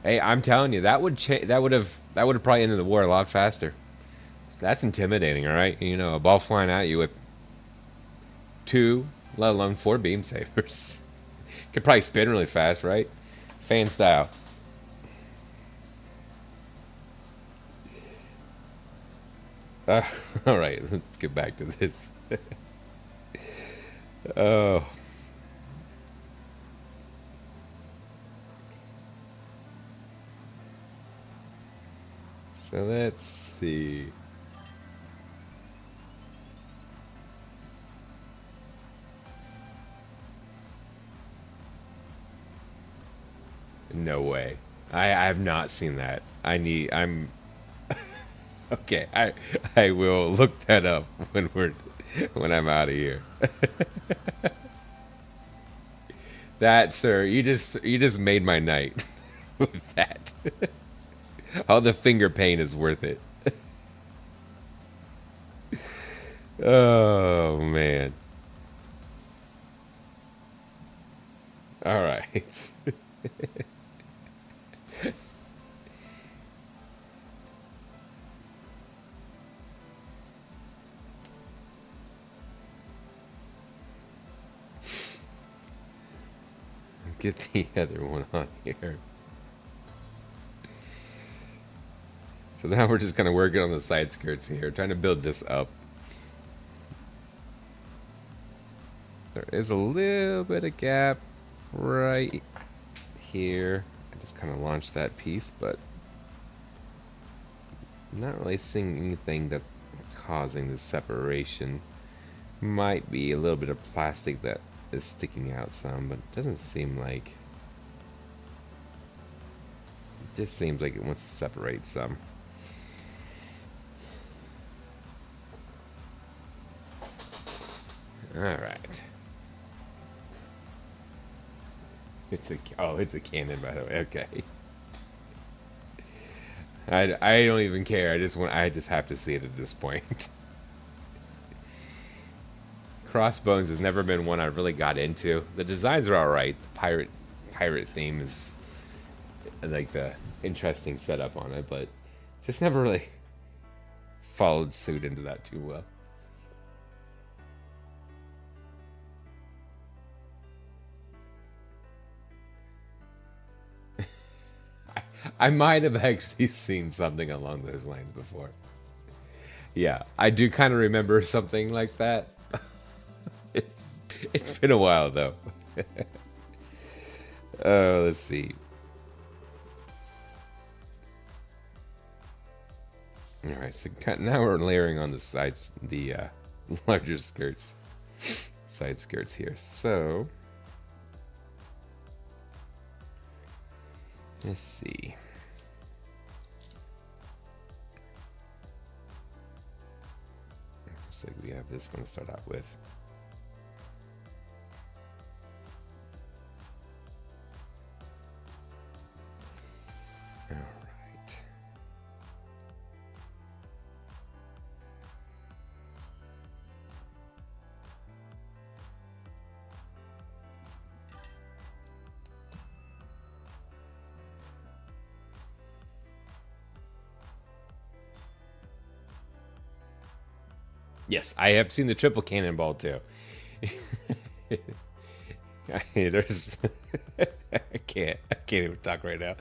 Speaker 1: Hey, I'm telling you, that would have probably ended the war a lot faster. That's intimidating, all right? A ball flying at you with 2, let alone 4 beam sabers. Could probably spin really fast, right? Fan style. Uh, all right, let's get back to this. Oh. So let's see. No way. I have not seen that. I'm okay. I will look that up when I'm out of here. That, sir, you just made my night with that. All the finger pain is worth it. Oh man. All right. Get the other one on here. So now we're just kind of working on the side skirts here, trying to build this up. there is a little bit of gap right here. I just kind of launched that piece, but I'm not really seeing anything that's causing the separation. Might be a little bit of plastic that is sticking out some, but it doesn't seem like... It just seems like it wants to separate some. Alright. It's a cannon, by the way. Okay. I don't even care. I just have to see it at this point. Crossbones has never been one I've really got into. The designs are alright. The pirate theme is like the interesting setup on it, but just never really followed suit into that too well. I might have actually seen something along those lines before. Yeah, I do kind of remember something like that. It's been a while though. Oh, let's see. All right, so now we're layering on the sides, the larger skirts, side skirts here. So let's see. Looks like we have this one to start out with. All right. Yes, I have seen the triple cannonball too. There's I can't even talk right now.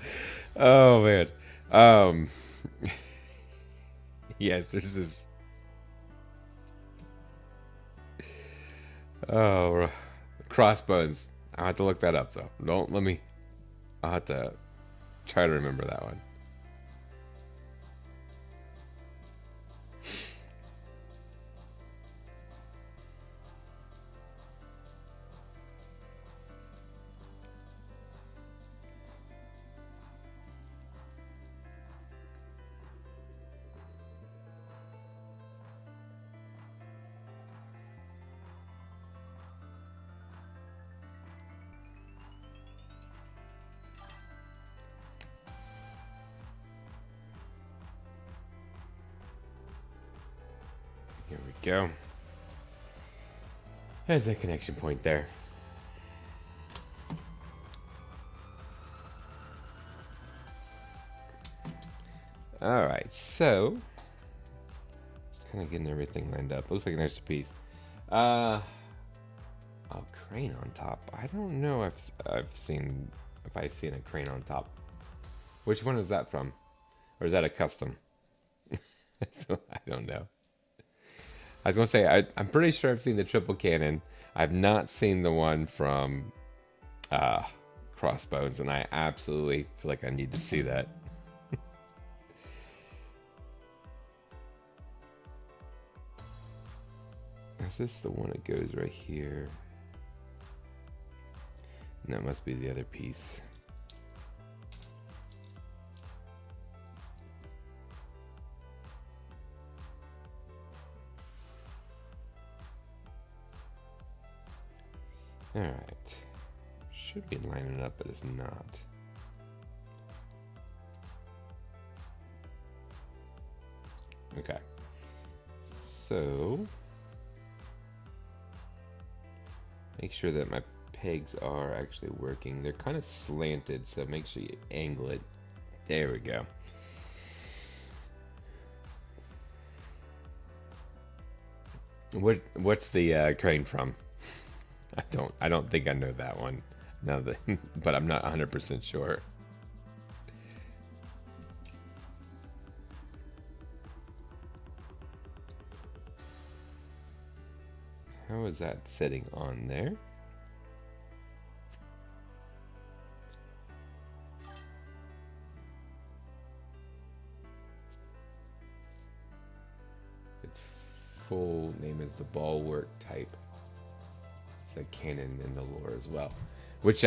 Speaker 1: Oh man. Yes, there's this. Oh, crossbones. I'll have to look that up though. Don't let me. I'll have to try to remember that one. Here we go. There's a connection point there. All right, so just kind of getting everything lined up. Looks like an extra piece. Oh, crane on top. I don't know if I've seen a crane on top. Which one is that from? Or is that a custom? So, I don't know. I was gonna say I'm pretty sure I've seen the triple cannon. I've not seen the one from Crossbones, and I absolutely feel like I need to see that. Is this the one that goes right here? And that must be the other piece. All right. Should be lining up, but it's not. Okay. So make sure that my pegs are actually working. They're kind of slanted, so make sure you angle it. There we go. What's the crane from? I don't think I know that one. No, but I'm not 100% sure. How is that sitting on there? Its full name is the Bulwark type. It's a canon in the lore as well. Which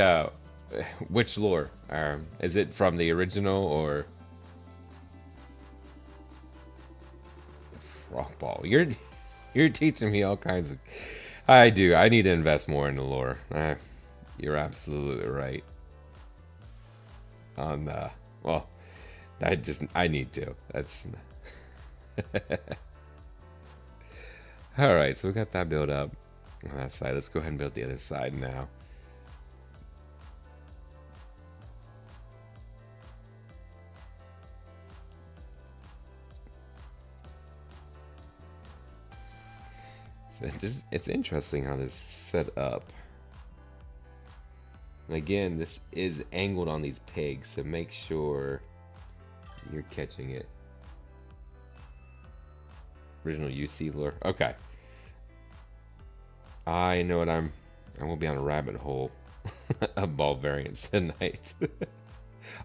Speaker 1: lore? Is it from the original or Frog Ball? You're teaching me all kinds of. I do. I need to invest more in the lore. You're absolutely right. On the well, I need to. That's all right. So we got that built up on that side. Let's go ahead and build the other side now. So it's interesting how this is set up. And again, this is angled on these pegs, so make sure you're catching it. Original UC lure. Okay. I know what I will be on a rabbit hole of ball variants tonight.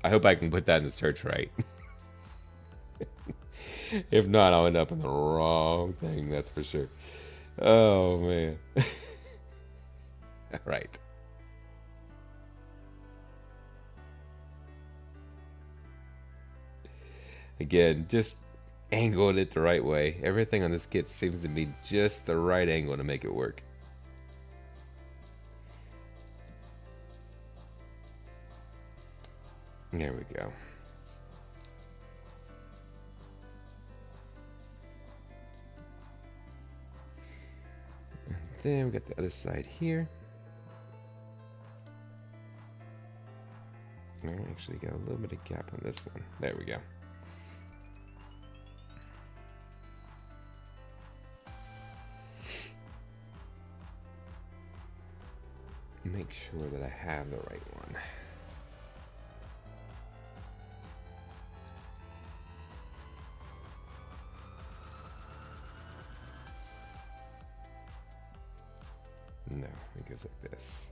Speaker 1: I hope I can put that in the search right. If not, I'll end up in the wrong thing, that's for sure. Oh, man. All right. Again, just angled it the right way. Everything on this kit seems to be just the right angle to make it work. There we go. And then we got the other side here. I actually got a little bit of gap on this one. There we go. Make sure that I have the right one. No, it goes like this.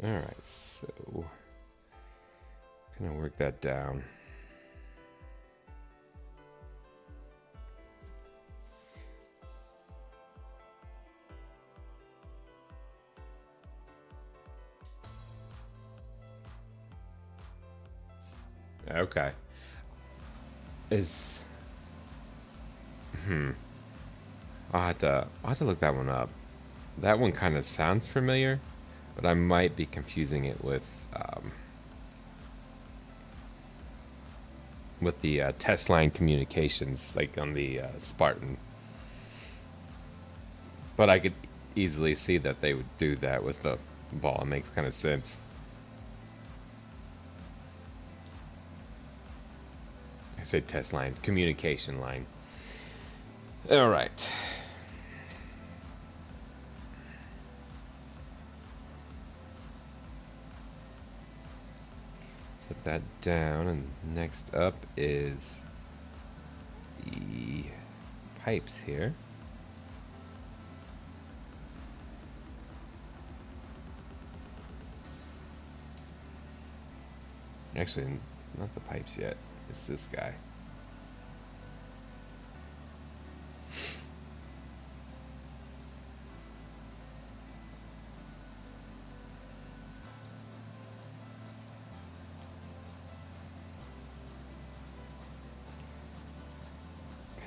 Speaker 1: All right, so kind of work that down. Okay. I'll have to look that one up. That one kind of sounds familiar, but I might be confusing it with the test line communications, like on the Spartan. But I could easily see that they would do that with the ball. It makes kind of sense. I say test line, communication line. All right. Set that down, and next up is the pipes here. Actually, not the pipes yet. It's this guy.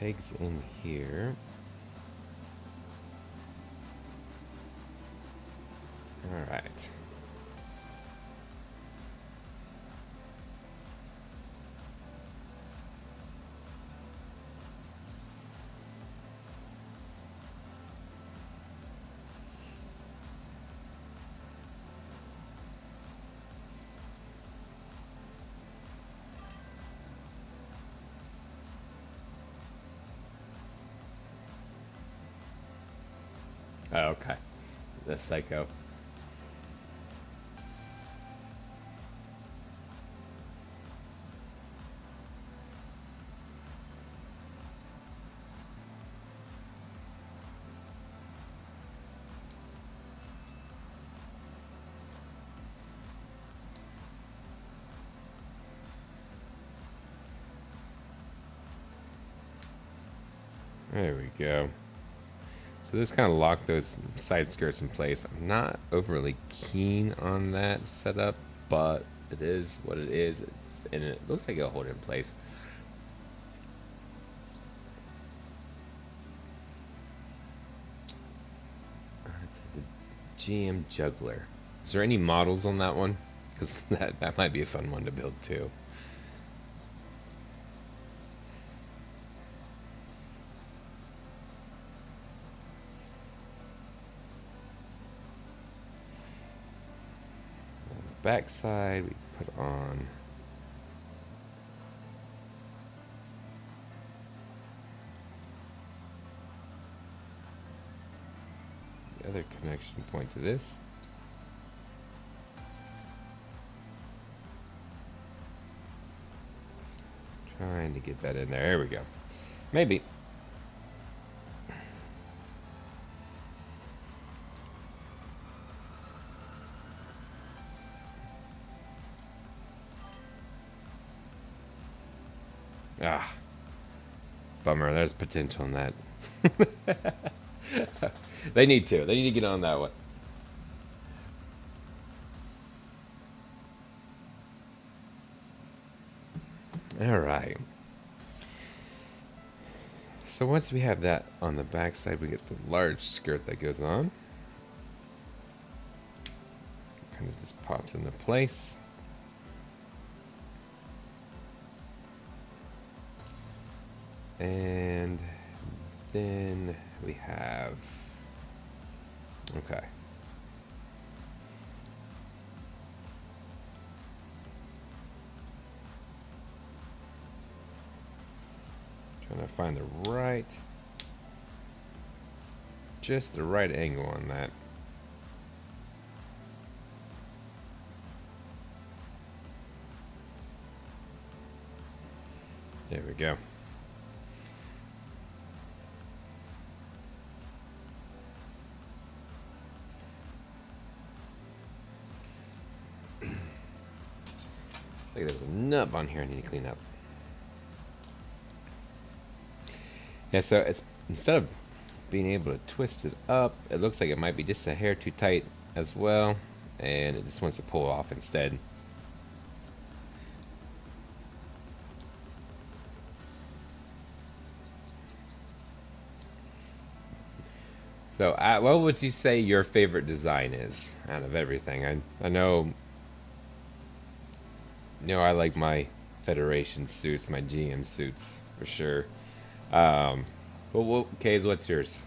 Speaker 1: Pegs in here. All right. Oh, okay. The Psycho. There we go. So this kind of locked those side skirts in place. I'm not overly keen on that setup, but it is what it is. And it looks like it'll hold it in place. The GM Juggler. Is there any models on that one? Because that might be a fun one to build too. Backside we put on the other connection point to this. Trying to get that in there. There we go. Maybe. Ah, bummer. There's potential in that. They need to. They need to get on that one. All right. So once we have that on the back side, we get the large skirt that goes on. Kind of just pops into place. And then we have, okay. Trying to find the right, just the right angle on that. There we go. Like there's a nub on here I need to clean up. Yeah, so it's, instead of being able to twist it up, it looks like it might be just a hair too tight as well, and it just wants to pull off instead. So, what would you say your favorite design is out of everything? I know, I like my Federation suits, my GM suits for sure. But Kaze, what's yours?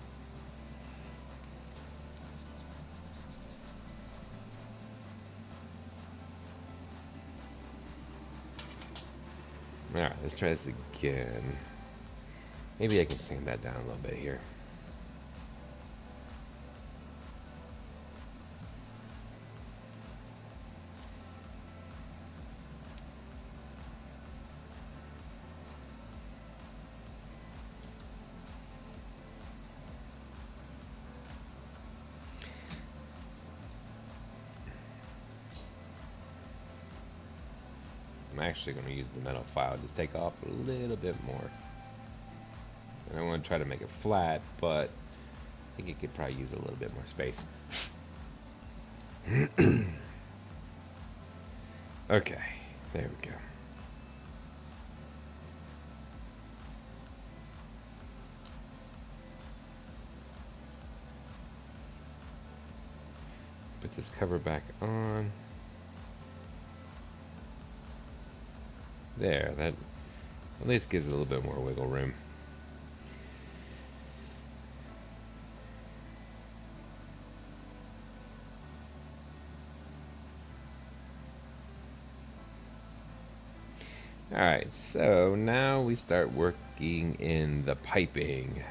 Speaker 1: All right, let's try this again. Maybe I can sand that down a little bit here. I'm actually going to use the metal file to take off a little bit more. And I want to try to make it flat, but I think it could probably use a little bit more space. Okay, there we go. Put this cover back on. There, that at least gives it a little bit more wiggle room. Alright, so now we start working in the piping.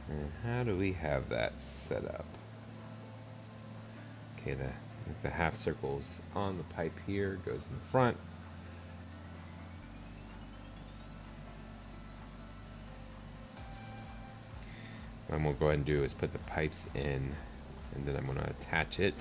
Speaker 1: And how do we have that set up? Okay, the half circle's on the pipe here, goes in the front. What I'm going to go ahead and do is put the pipes in, and then I'm going to attach it.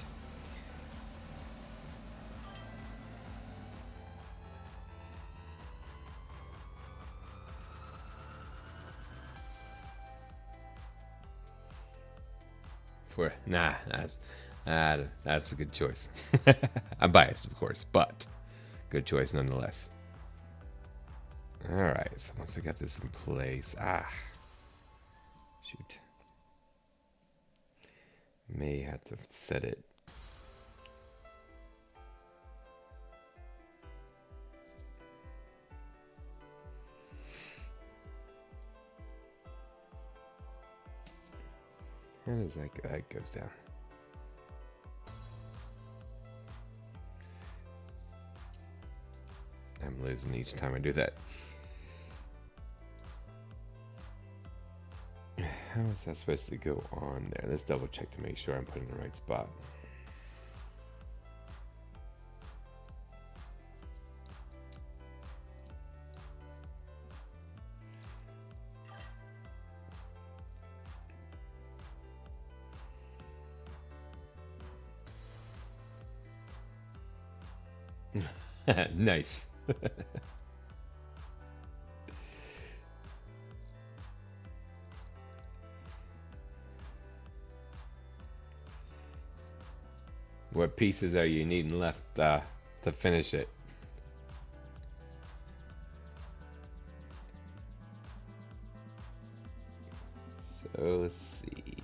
Speaker 1: That's a good choice. I'm biased, of course, but good choice nonetheless. All right, so once we got this in place, shoot, may have to set it. How does that go? That goes down. I'm losing each time I do that. How is that supposed to go on there? Let's double check to make sure I'm putting the right spot. Nice. What pieces are you needing left to finish it? So let's see.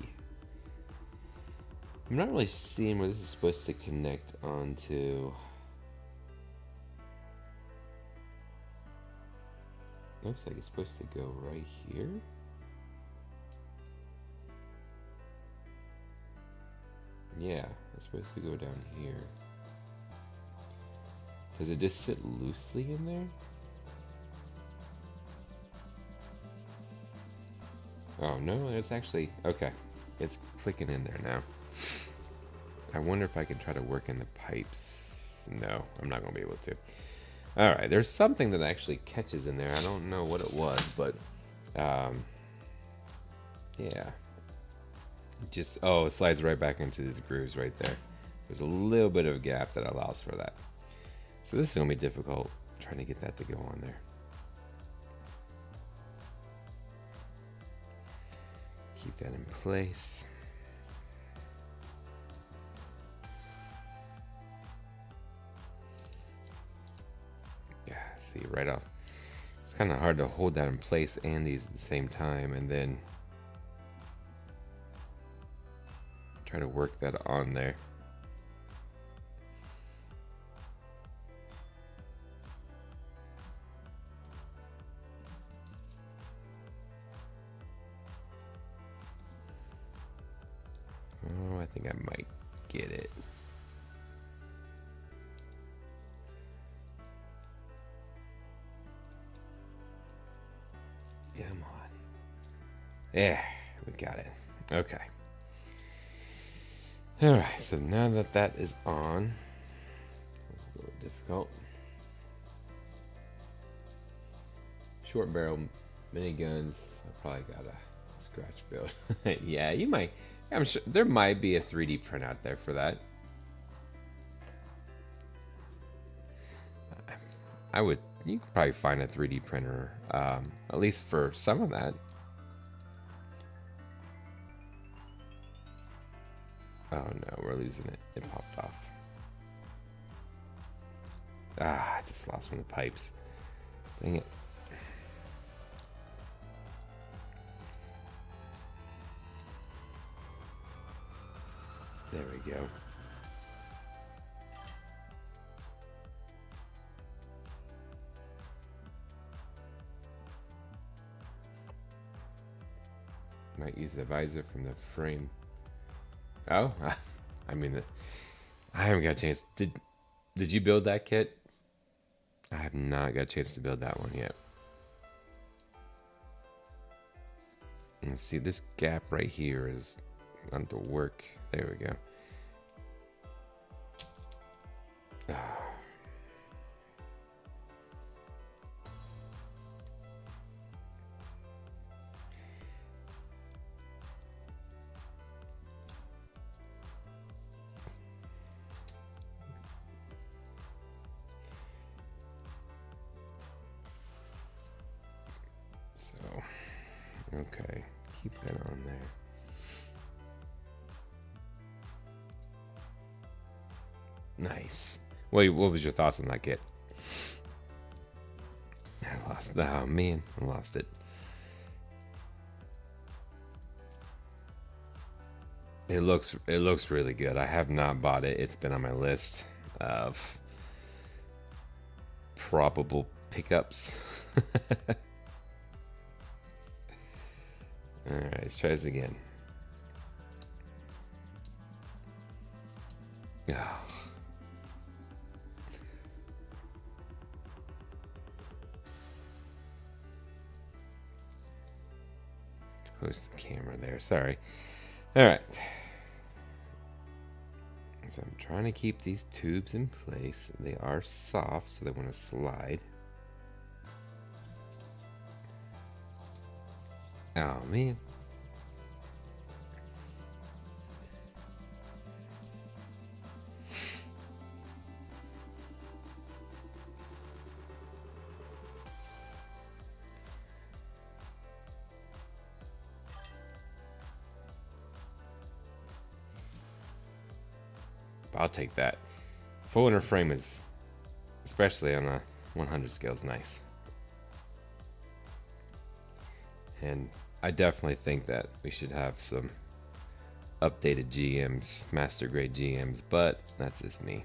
Speaker 1: I'm not really seeing where this is supposed to connect onto. Looks like it's supposed to go right here. Yeah, it's supposed to go down here. Does it just sit loosely in there? Oh no, it's actually, okay. It's clicking in there now. I wonder if I can try to work in the pipes. No, I'm not going to be able to. Alright, there's something that actually catches in there. I don't know what it was, but yeah. Just, oh, it slides right back into these grooves right there. There's a little bit of a gap that allows for that. So this is going to be difficult trying to get that to go on there. Keep that in place. Yeah, see right off. It's kind of hard to hold that in place and these at the same time and then try to work that on there. Oh, I think I might get it. Come on. Yeah, we got it. Okay. Alright, so now that that is on, it's a little difficult. Short barrel miniguns, I probably got a scratch build. Yeah, you might. I'm sure there might be a 3D print out there for that. I would. You could probably find a 3D printer, at least for some of that. Oh no, we're losing it. It popped off. I just lost one of the pipes. Dang it. There we go. Might use the visor from the frame. Oh, I mean, I haven't got a chance. Did you build that kit? I have not got a chance to build that one yet. Let's see, this gap right here is on the work. There we go. So, okay, keep that on there. Nice. Wait, what was your thoughts on that kit? I lost. Oh man, I lost it. It looks really good. I have not bought it. It's been on my list of probable pickups. All right, let's try this again. Oh. Close the camera there. Sorry. All right. So I'm trying to keep these tubes in place. They are soft, so they want to slide. Oh, man. I'll take that. Full inner frame is, especially on a 100 scale, is nice. And I definitely think that we should have some updated GMs, master grade GMs, but that's just me.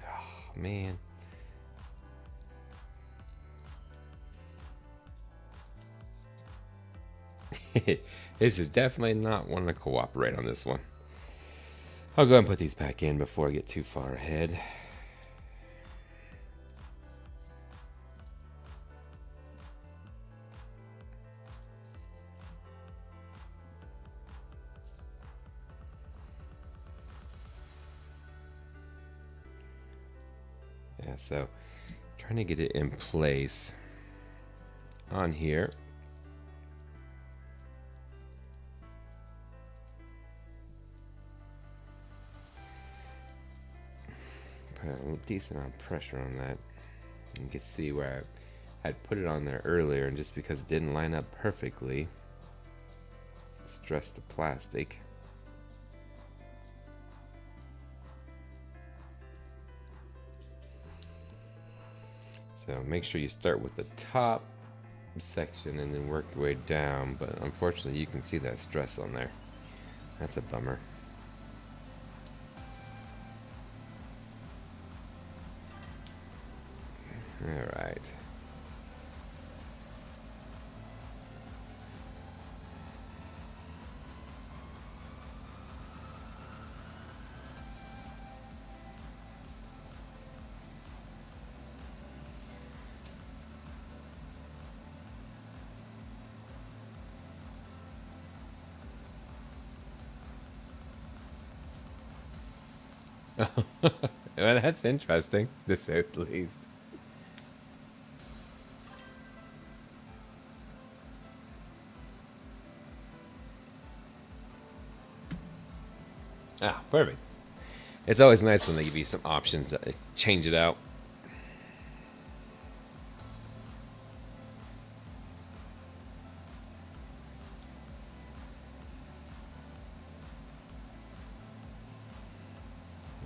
Speaker 1: Oh, man. This is definitely not one to cooperate on this one. I'll go ahead and put these back in before I get too far ahead. Yeah, so trying to get it in place on here. Put a decent amount of pressure on that. You can see where I had put it on there earlier, and just because it didn't line up perfectly, stressed the plastic. So make sure you start with the top section and then work your way down, but unfortunately you can see that stress on there. That's a bummer. All right. Well, that's interesting, to say the least. Ah, perfect. It's always nice when they give you some options to change it out.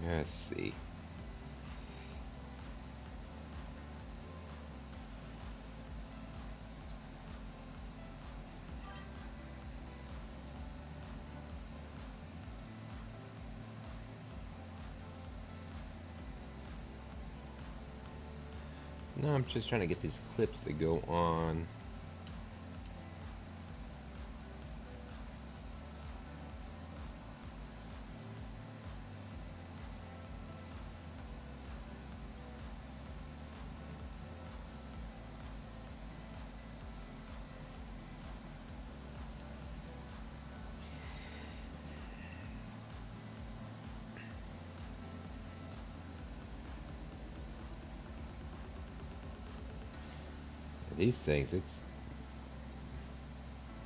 Speaker 1: Let's see. No, I'm just trying to get these clips to go on. These things, it's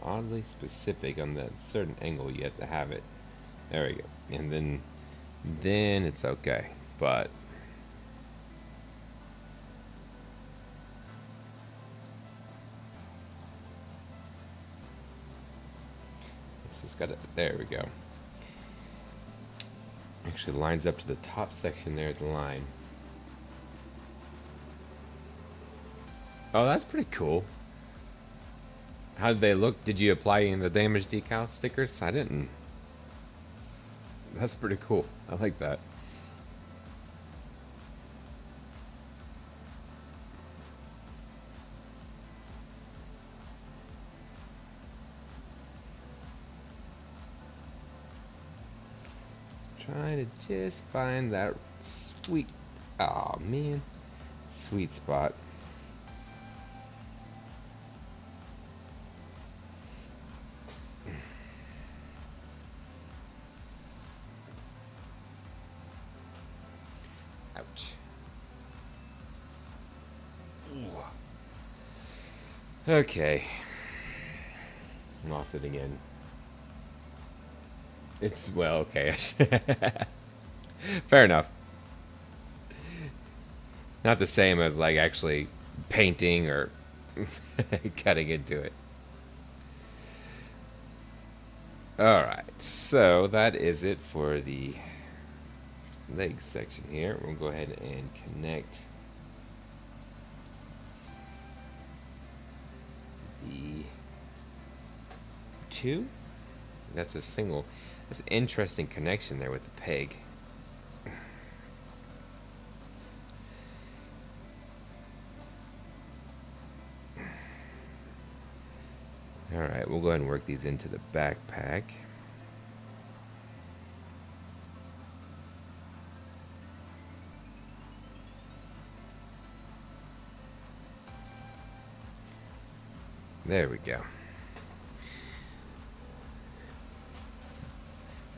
Speaker 1: oddly specific on that certain angle you have to have it. There we go. And then it's okay. But it's just got it. There we go. Actually lines up to the top section there at the line. Oh, that's pretty cool. How did they look? Did you apply in the damage decal stickers? I didn't. That's pretty cool. I like that. Trying to just find that sweet, oh man, sweet spot. Ouch. Ooh. Okay. Lost it again. It's, well, okay. Fair enough. Not the same as like actually painting or cutting into it. Alright, so that is it for the leg section here. We'll go ahead and connect the two. That's a single. That's an interesting connection there with the peg. Alright, we'll go ahead and work these into the backpack. There we go.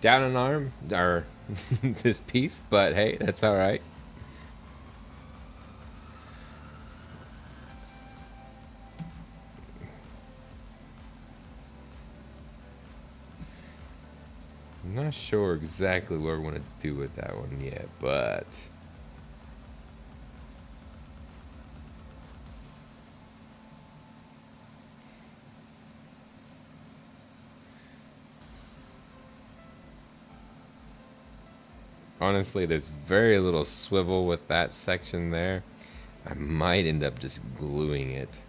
Speaker 1: Down an arm, or this piece, but hey, that's alright. I'm not sure exactly what we want to do with that one yet, but honestly, there's very little swivel with that section there. I might end up just gluing it.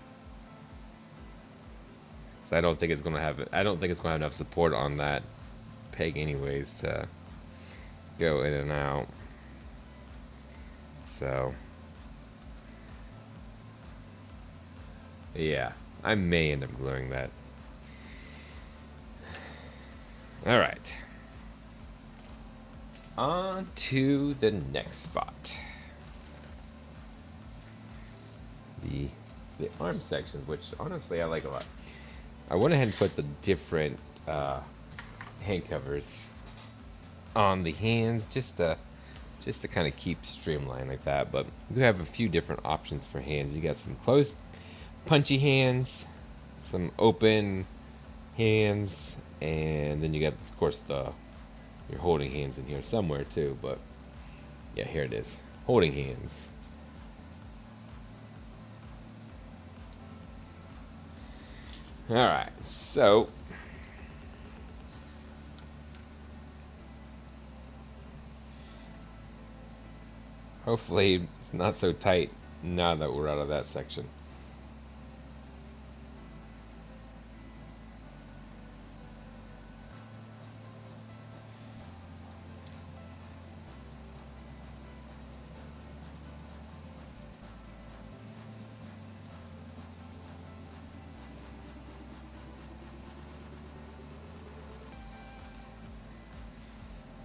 Speaker 1: So I don't think it's gonna have enough support on that peg anyways to go in and out. So yeah, I may end up gluing that. Alright. On to the next spot. The arm sections, which honestly I like a lot. I went ahead and put the different hand covers on the hands just to kind of keep streamlined like that. But we have a few different options for hands. You got some closed punchy hands, some open hands, and then you got, of course, your holding hands in here somewhere too. But yeah, here it is, holding hands. All right, so hopefully it's not so tight now that we're out of that section.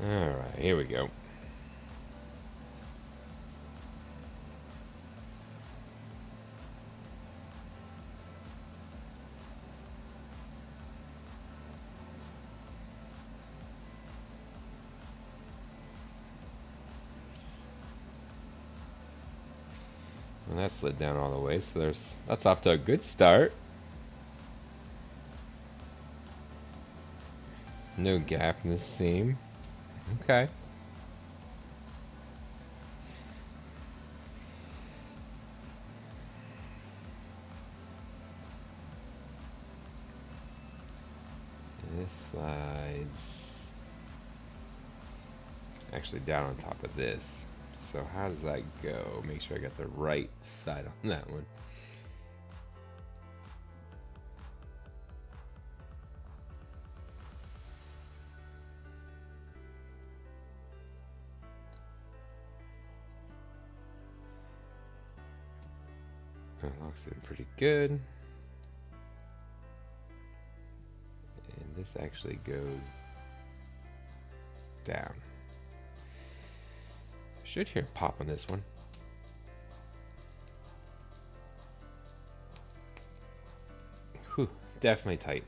Speaker 1: All right, here we go. And that slid down all the way, so that's off to a good start. No gap in this seam. Okay. This slides actually down on top of this. So how does that go? Make sure I got the right side on that one. That locks in pretty good. And this actually goes down. Should hear pop on this one. Whew, definitely tight.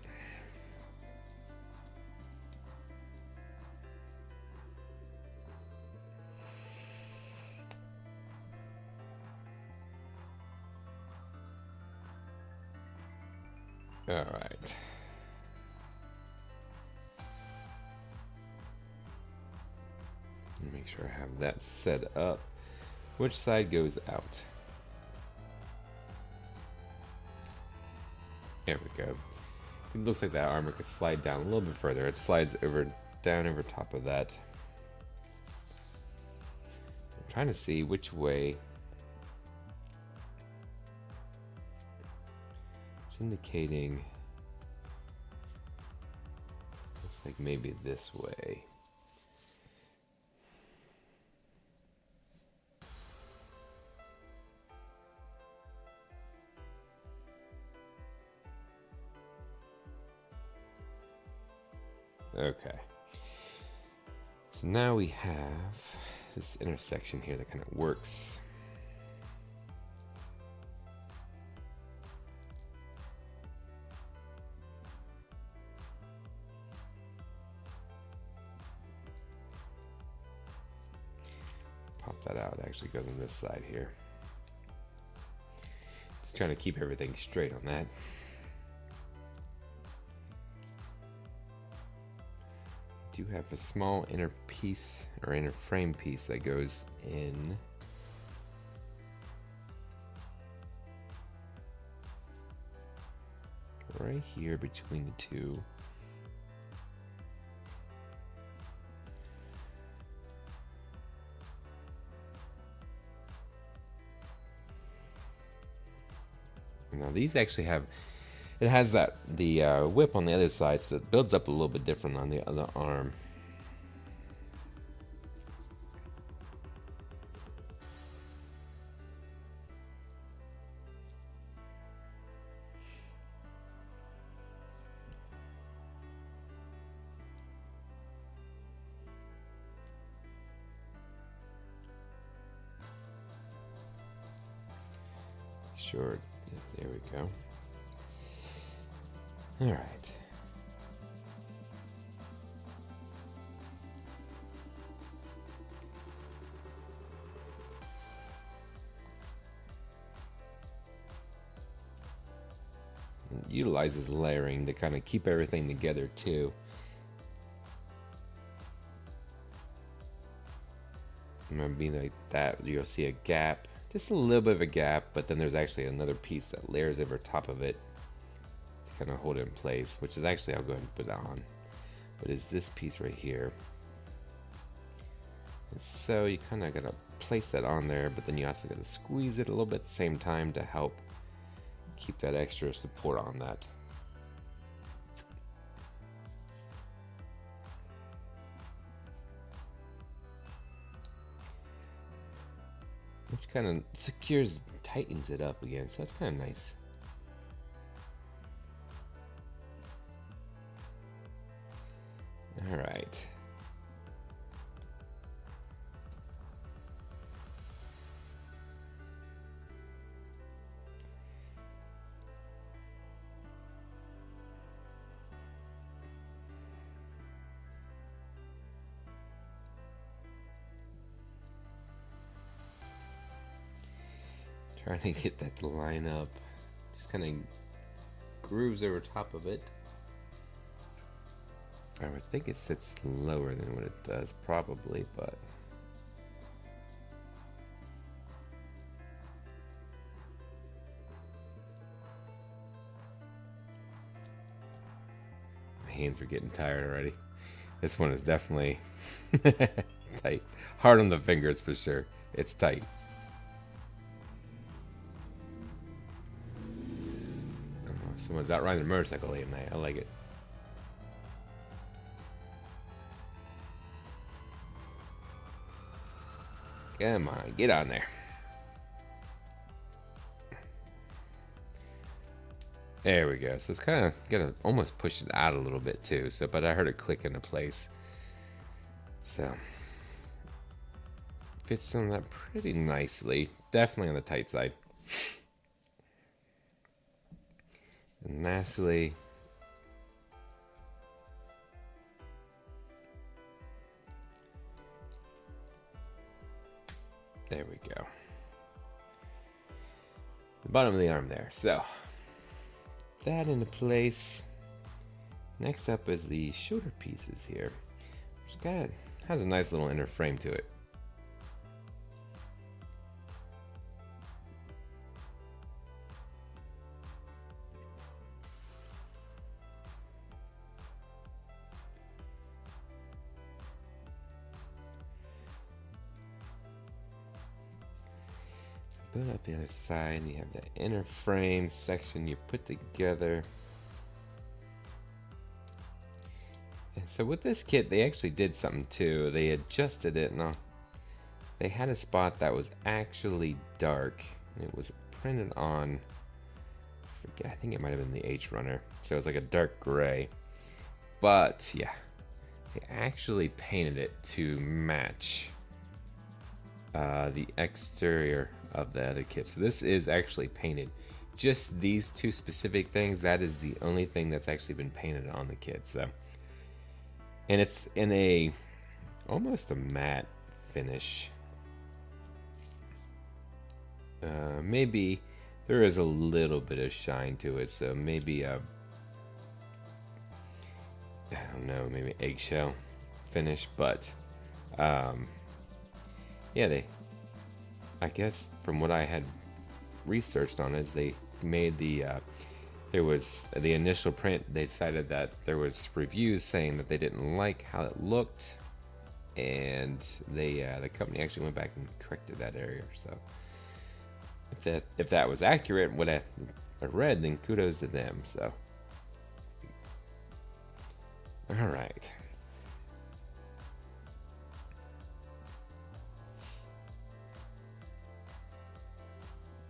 Speaker 1: All right. Make sure I have that set up. Which side goes out? There we go. It looks like that armor could slide down a little bit further. It slides down over top of that. I'm trying to see which way. It's indicating. Looks like maybe this way. Okay, so now we have this intersection here that kind of works. Pop that out, it actually goes on this side here. Just trying to keep everything straight on that. Do have a small inner piece or inner frame piece that goes in. Right here between the two. Now these actually have, it has the whip on the other side, so it builds up a little bit different on the other arm. Sure, there we go. All right. It utilizes layering to kind of keep everything together too. And I'm being like that, you'll see a gap, just a little bit of a gap, but then there's actually another piece that layers over top of it. Kind of hold it in place, which is actually, I'll go ahead and put that on, but it's this piece right here. And so you kind of gotta place that on there, but then you also gotta squeeze it a little bit at the same time to help keep that extra support on that. Which kind of secures, tightens it up again, so that's kind of nice. All right. Trying to get that to line up. Just kind of grooves over top of it. I would think it sits lower than what it does, probably, but... My hands are getting tired already. This one is definitely tight. Hard on the fingers for sure. It's tight. Someone's out riding a motorcycle late at night. I like it. Come on, get on there. There we go. So it's kind of gonna almost push it out a little bit too. So, but I heard it click into place. So fits on that pretty nicely. Definitely on the tight side. And lastly, there we go. The bottom of the arm there. So that into place. Next up is the shoulder pieces here. Which has a nice little inner frame to it. Put up the other side, you have the inner frame section you put together. And so with this kit, they actually did something too. They adjusted it. Now, they had a spot that was actually dark. And it was printed on, I think it might have been the H runner. So it was like a dark gray. But yeah, they actually painted it to match the exterior of the other kit. So this is actually painted. Just these two specific things, that is the only thing that's actually been painted on the kit. So, and it's in a almost a matte finish. Maybe there is a little bit of shine to it, so maybe a, I don't know, maybe eggshell finish, but yeah, I guess from what I had researched on is they made there was the initial print, they decided that there was reviews saying that they didn't like how it looked, and the company actually went back and corrected that area. So if that was accurate, what I read, then kudos to them. So all right.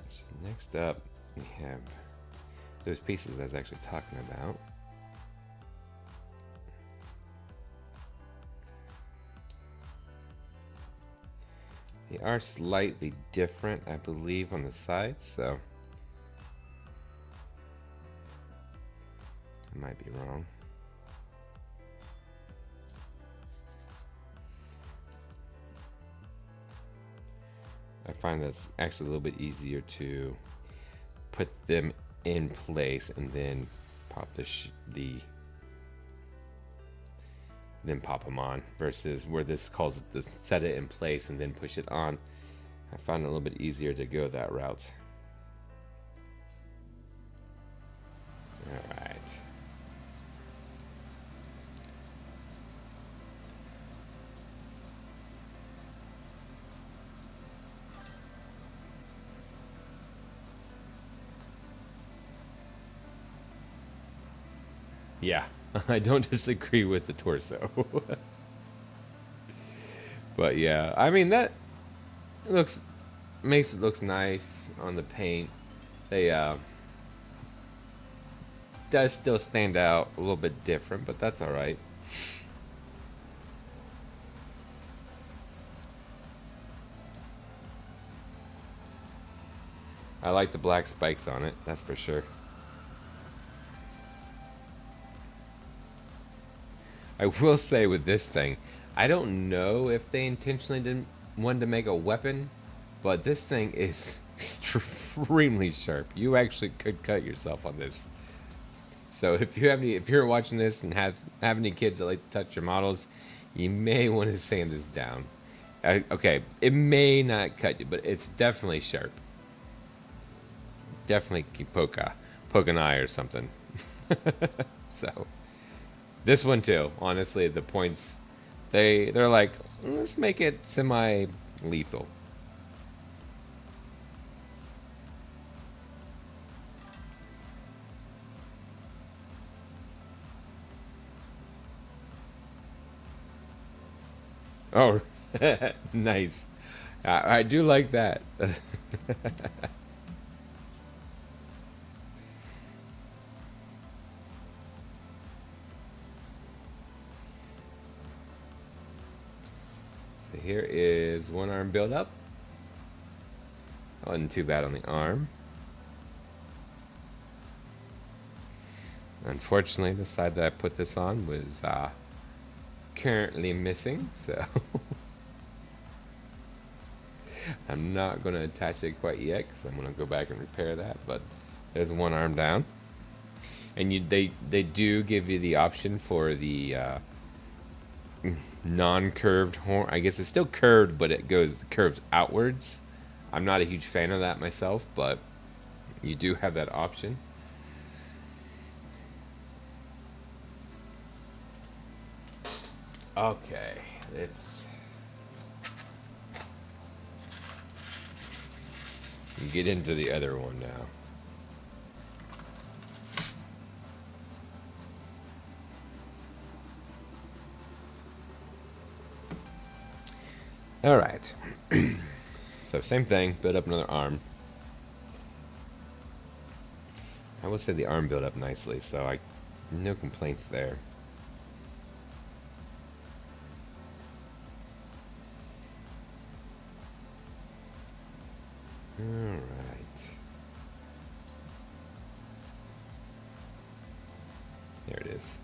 Speaker 1: So next up, we have those pieces I was actually talking about. They are slightly different, I believe, on the sides, so I might be wrong. I find that's actually a little bit easier to put them in place and then pop then pop them on, versus where this calls it to set it in place and then push it on. I find it a little bit easier to go that route. All right. Yeah, I don't disagree with the torso. But yeah, I mean, that makes it look nice on the paint. They does still stand out a little bit different, but that's all right. I like the black spikes on it, that's for sure. I will say with this thing, I don't know if they intentionally didn't want to make a weapon, but this thing is extremely sharp. You actually could cut yourself on this. So if you have any, if you're watching this and have any kids that like to touch your models, you may want to sand this down. Okay, it may not cut you, but it's definitely sharp. Definitely poke an eye or something. So this one too. Honestly, the points they're like, let's make it semi lethal. Oh, nice. I do like that. So here is one arm build up. Wasn't too bad on the arm. Unfortunately, the side that I put this on was currently missing, so I'm not going to attach it quite yet because I'm going to go back and repair that. But there's one arm down, and they do give you the option for the non-curved horn. I guess it's still curved, but it curves outwards. I'm not a huge fan of that myself, but you do have that option. Okay, let's get into the other one now. All right. So same thing, build up another arm. I will say the arm built up nicely, so no complaints there. All right. There it is.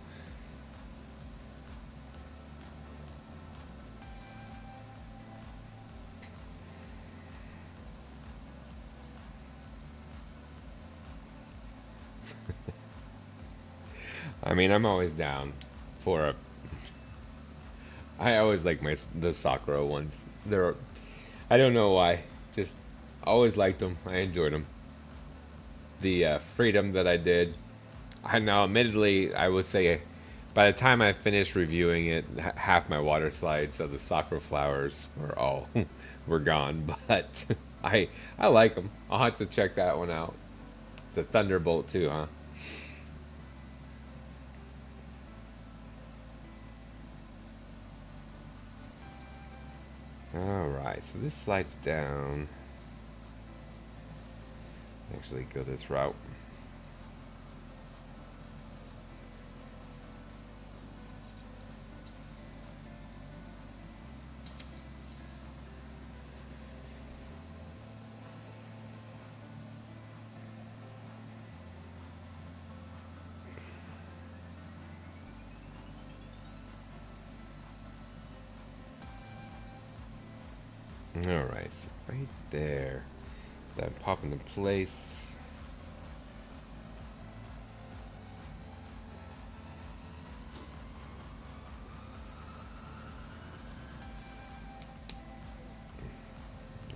Speaker 1: I mean, I'm always down for a. I always like the Sakura ones. I don't know why. Just always liked them. I enjoyed them. The freedom that I did. I now, admittedly, I would say, by the time I finished reviewing it, half my water slides of the Sakura flowers were all were gone. But I like them. I'll have to check that one out. It's a Thunderbolt too, huh? Alright, so this slides down. Actually go this route. Alright, so right there. That pop into place.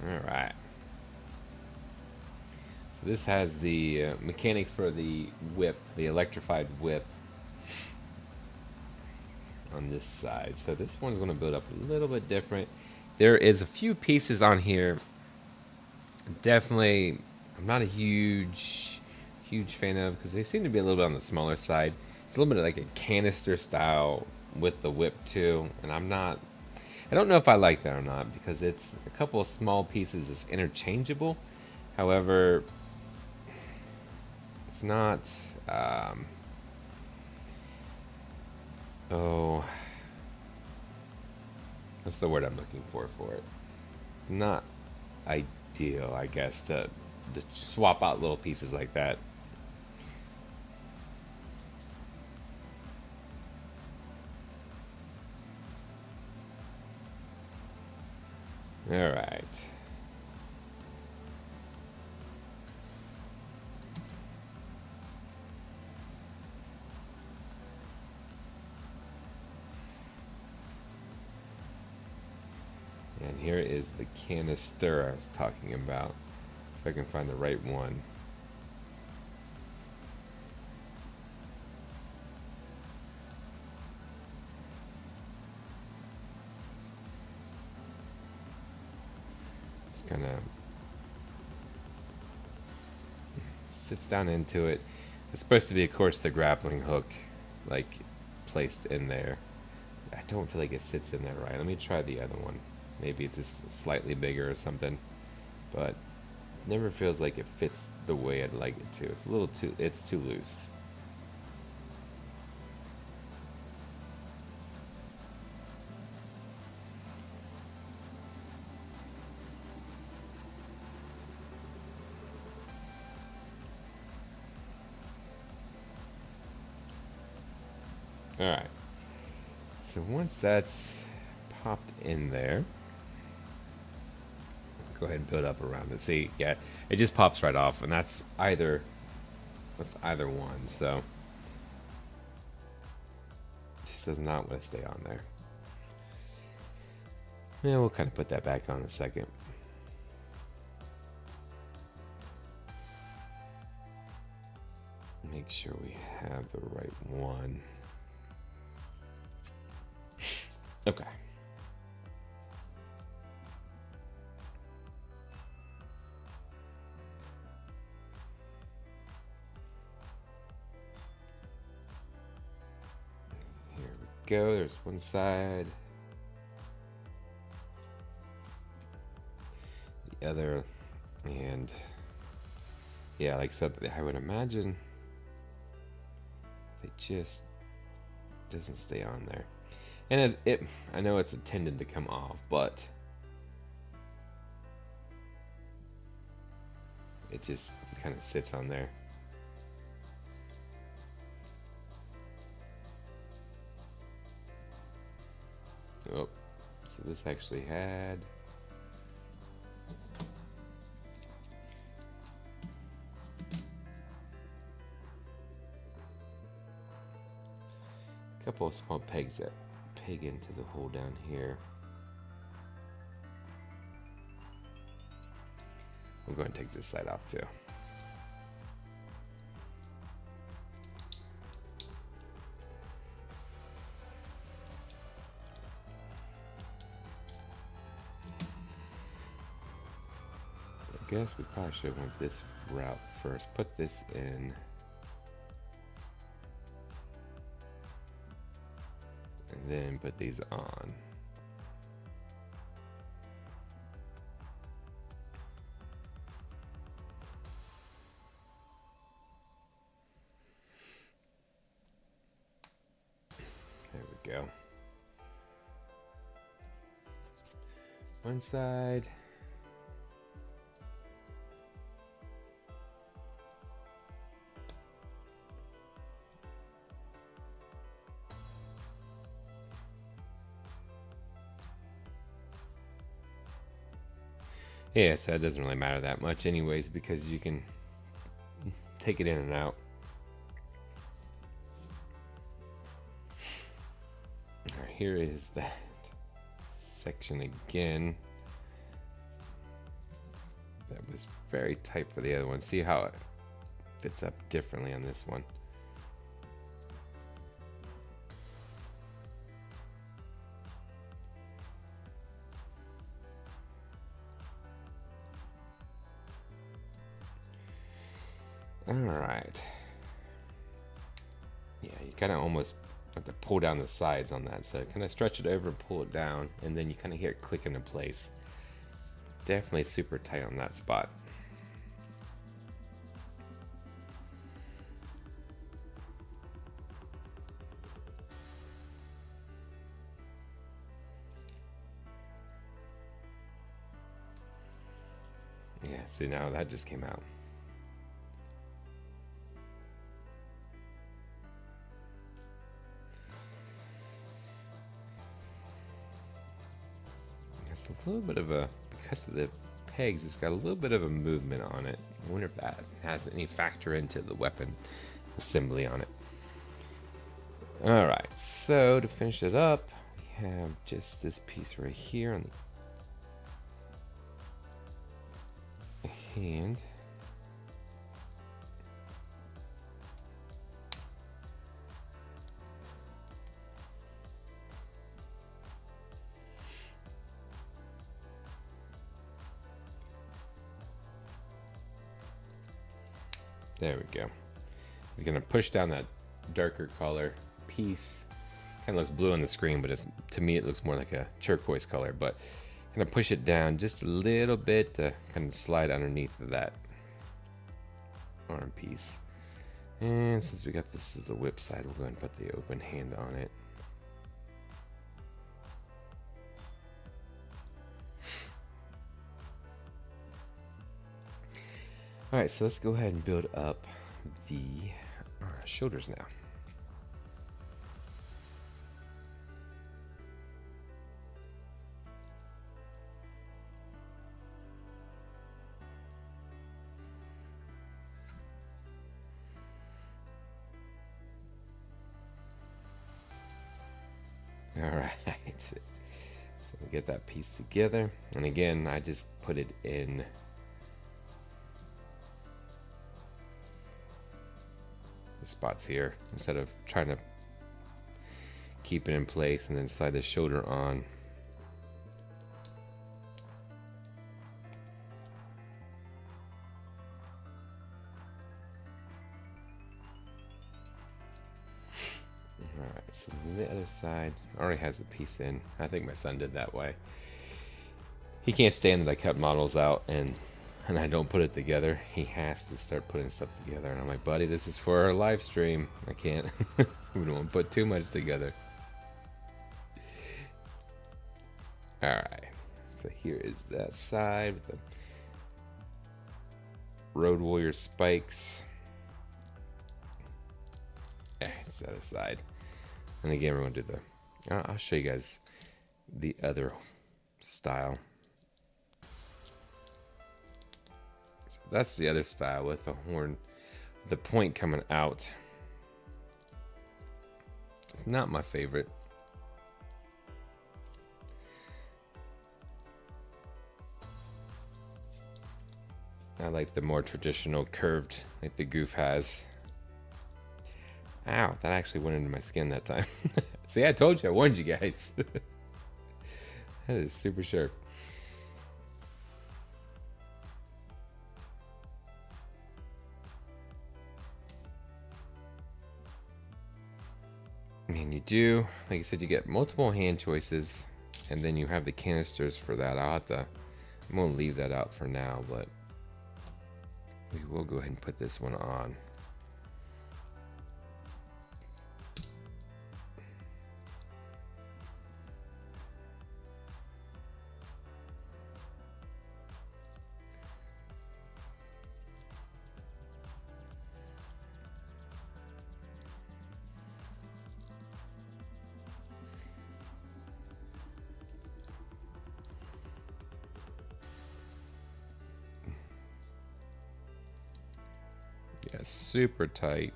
Speaker 1: Alright. So this has the mechanics for the whip, the electrified whip on this side. So this one's going to build up a little bit different. There is a few pieces on here. Definitely, I'm not a huge fan of because they seem to be a little bit on the smaller side. It's a little bit like a canister style with the whip too, and I don't know if I like that or not because it's a couple of small pieces. It's interchangeable. However, it's not. What's the word I'm looking for it? Not ideal, I guess, to swap out little pieces like that. All right. And here is the canister I was talking about. If I can find the right one. Just kind of sits down into it. It's supposed to be, of course, the grappling hook, like, placed in there. I don't feel like it sits in there right. Let me try the other one. Maybe it's just slightly bigger or something, but it never feels like it fits the way I'd like it to. It's a little too, it's too loose. Alright, so once that's popped in there, go ahead and build up around it. See, yeah, it just pops right off, and that's either one, so it just does not want to stay on there. Yeah, we'll kind of put that back on in a second. Make sure we have the right one. Okay. Here we go. There's one side. The other. And yeah, like I said, I would imagine it just doesn't stay on there. And I know it's intended to come off, but it just kind of sits on there. Oh, so this actually had a couple of small pegs that peg into the hole down here. I'm going to take this side off too. So I guess we probably should have went this route first. Put this in. And then put these on. There we go. One side. Yeah, so it doesn't really matter that much anyways, because you can take it in and out. Alright, here is that section again. That was very tight for the other one. See how it fits up differently on this one. Alright. Yeah, you kind of almost have to pull down the sides on that. So kind of stretch it over and pull it down, and then you kind of hear it click into place. Definitely super tight on that spot. Yeah, see, now that just came out. It's a little bit of a, because of the pegs, it's got a little bit of a movement on it. I wonder if that has any factor into the weapon assembly on it. Alright, so to finish it up, we have just this piece right here on And there we go. We're gonna push down that darker color piece. Kind of looks blue on the screen, but to me it looks more like a turquoise color. But I'm gonna push it down just a little bit to kind of slide underneath of that arm piece. And since we got this as the whip side, we'll go ahead and put the open hand on it. All right, so let's go ahead and build up the shoulders now. All right, so we get that piece together, and again, I just put it in the spots here instead of trying to keep it in place and then slide the shoulder on. Alright, so the other side already has the piece in. I think my son did that way. He can't stand that I cut models out and I don't put it together. He has to start putting stuff together. And I'm like, buddy, this is for our live stream. I can't. We don't want to put too much together. Alright, so here is that side with the Road Warrior spikes. It's the other side. And again, we're going to do the... I'll show you guys the other style. So that's the other style with the horn, the point coming out. It's not my favorite. I like the more traditional curved, like the Gouf has. Ow, that actually went into my skin that time. See, I told you, I warned you guys. That is super sharp. And you do, like I said, you get multiple hand choices, and then you have the canisters for that. I'm gonna leave that out for now, but we will go ahead and put this one on. Yeah, super tight.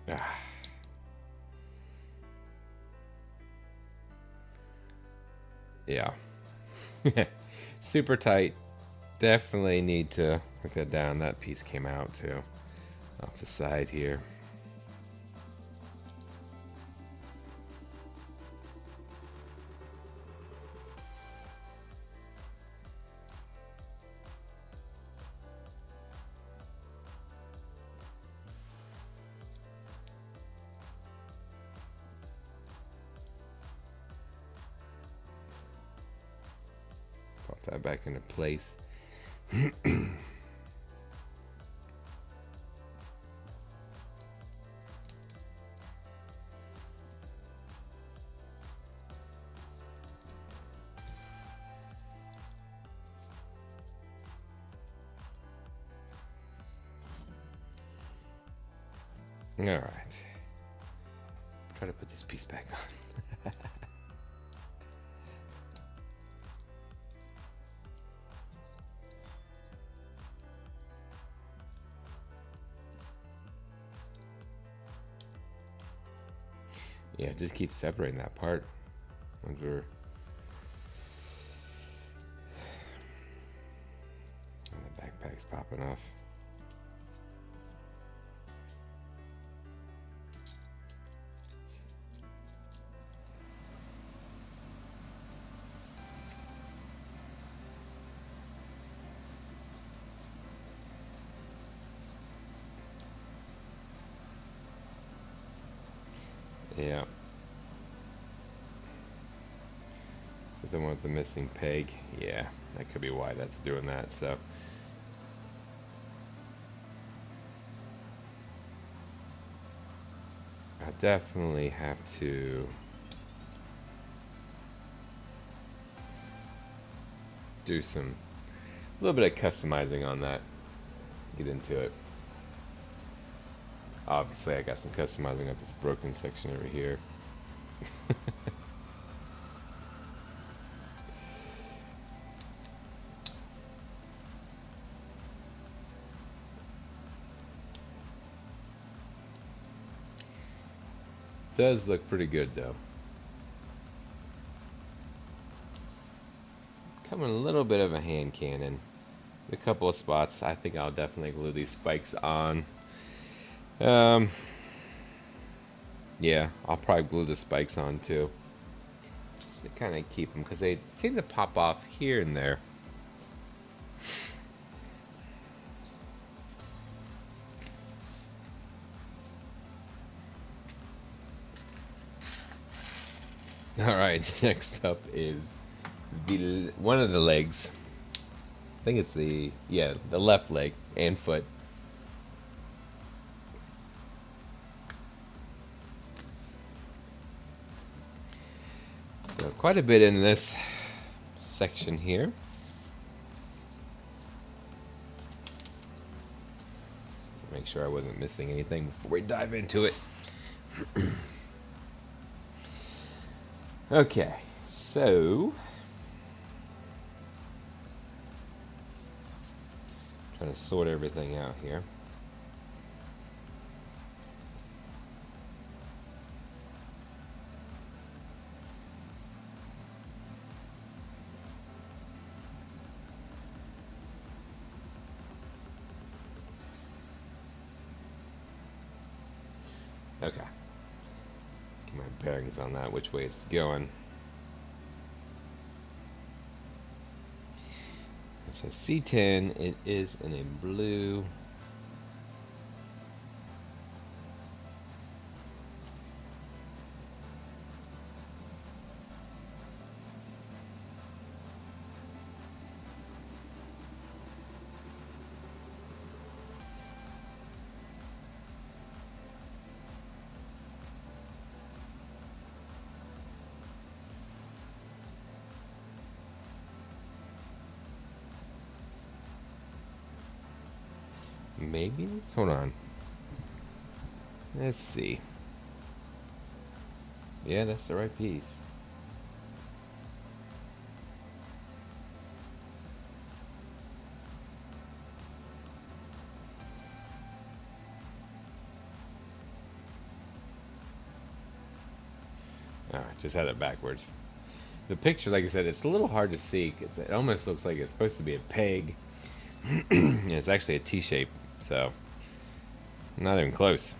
Speaker 1: Ah. Yeah. Super tight. Definitely need to work that down. That piece came out too, off the side here. Pop that back into place. All right. Try to put this piece back on. Yeah, just keep separating that part. Once we're popping off. Yeah. So the one with the missing peg. Yeah, that could be why that's doing that. So. I definitely have to do a little bit of customizing on that. Get into it. Obviously, I got some customizing at this broken section over here. Does look pretty good though. Coming a little bit of a hand cannon. A couple of spots. I think I'll definitely glue these spikes on. Yeah, I'll probably glue the spikes on too. Just to kind of keep them, because they seem to pop off here and there. All right, next up is one of the legs. I think it's the left leg and foot. So quite a bit in this section here. Make sure I wasn't missing anything before we dive into it. Okay, so trying to sort everything out here. Okay. Get my bearings on that, which way it's going. So C10, it is in a blue. Maybe? Hold on. Let's see. Yeah, that's the right piece. Alright, just had it backwards. The picture, like I said, it's a little hard to see because it almost looks like it's supposed to be a peg. And it's actually a T-shape, so not even close.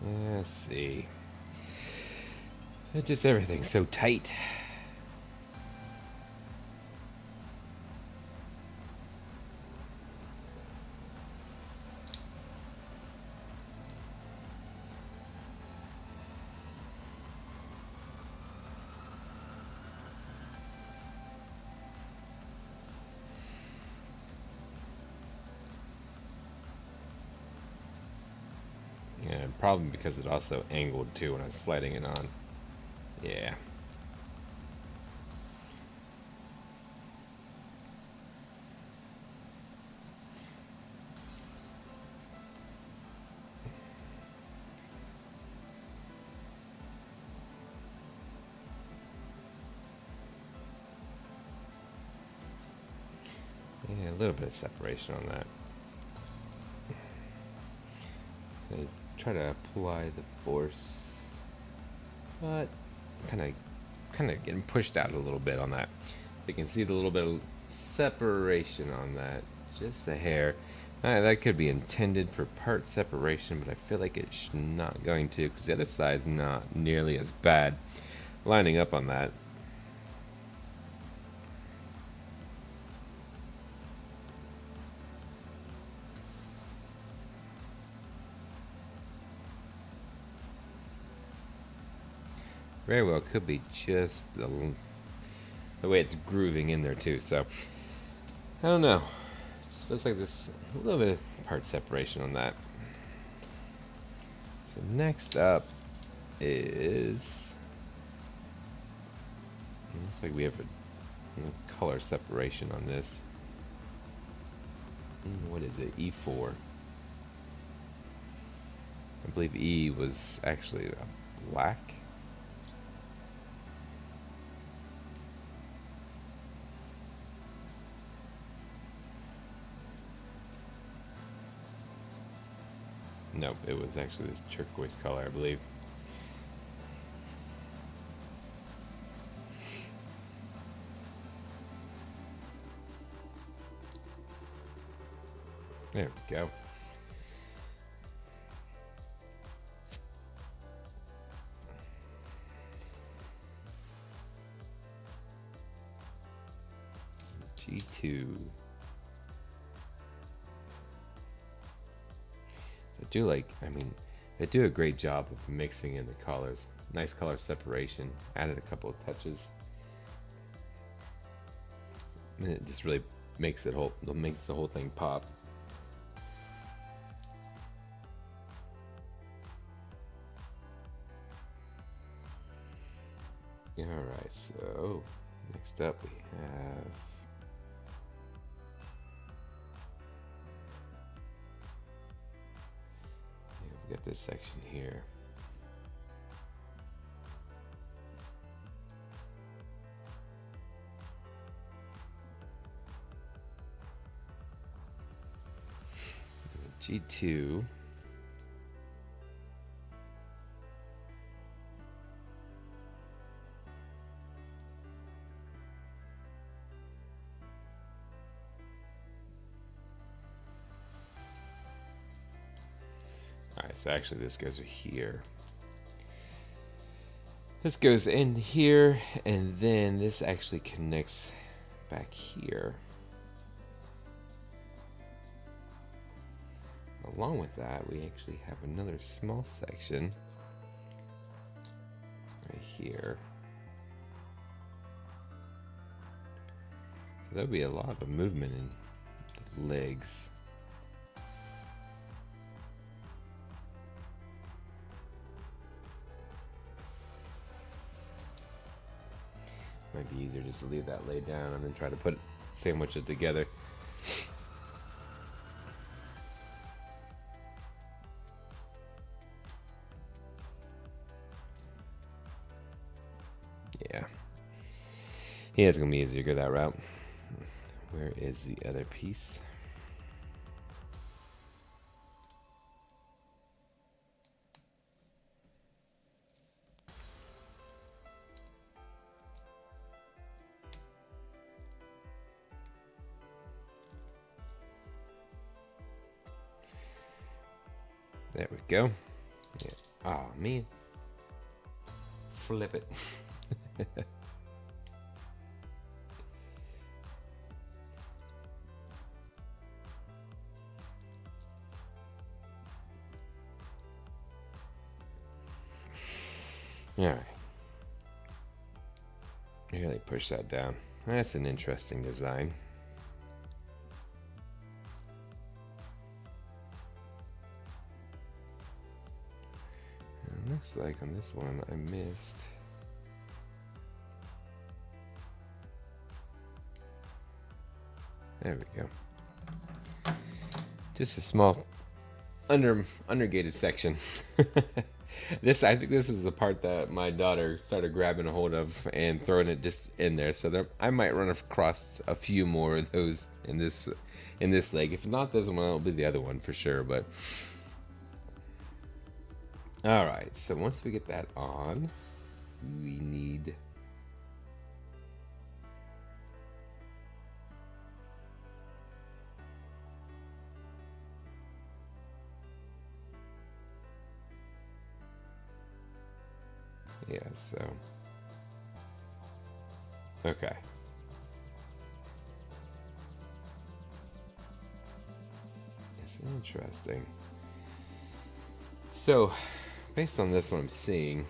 Speaker 1: Let's see. Just everything's so tight. Probably because it also angled too when I was sliding it on. Yeah. Yeah, a little bit of separation on that. I try to apply the force, but kind of getting pushed out a little bit on that. So you can see the little bit of separation on that, just a hair. That could be intended for part separation, but I feel like it's not going to, because the other side's not nearly as bad. Lining up on that. Very well could be just the way it's grooving in there too. So I don't know. Just looks like there's a little bit of part separation on that. So next up is, looks like we have a color separation on this. What is it? E4. I believe E was actually a black. Nope, it was actually this turquoise color, I believe. There we go. G2. They do a great job of mixing in the colors. Nice color separation. Added a couple of touches. And it just really makes the whole thing pop. Alright, so next up we have we got this section here. G2. Alright, so actually this goes here. This goes in here, and then this actually connects back here. Along with that, we actually have another small section right here. So there'll be a lot of movement in the legs. Might be easier just to leave that laid down and then try to sandwich it together. Yeah, it's gonna be easier to go that route. Where is the other piece? There we go. Yeah. Oh man. Flip it. Alright. Really push that down. That's an interesting design. looks like on this one I missed. There we go. Just a small undergated section. I think this was the part that my daughter started grabbing a hold of and throwing it just in there. So I might run across a few more of those in this leg. If not this one, it'll be the other one for sure. But all right. So once we get that on, we need. Yeah, so. Okay. It's interesting. So, based on this, what I'm seeing,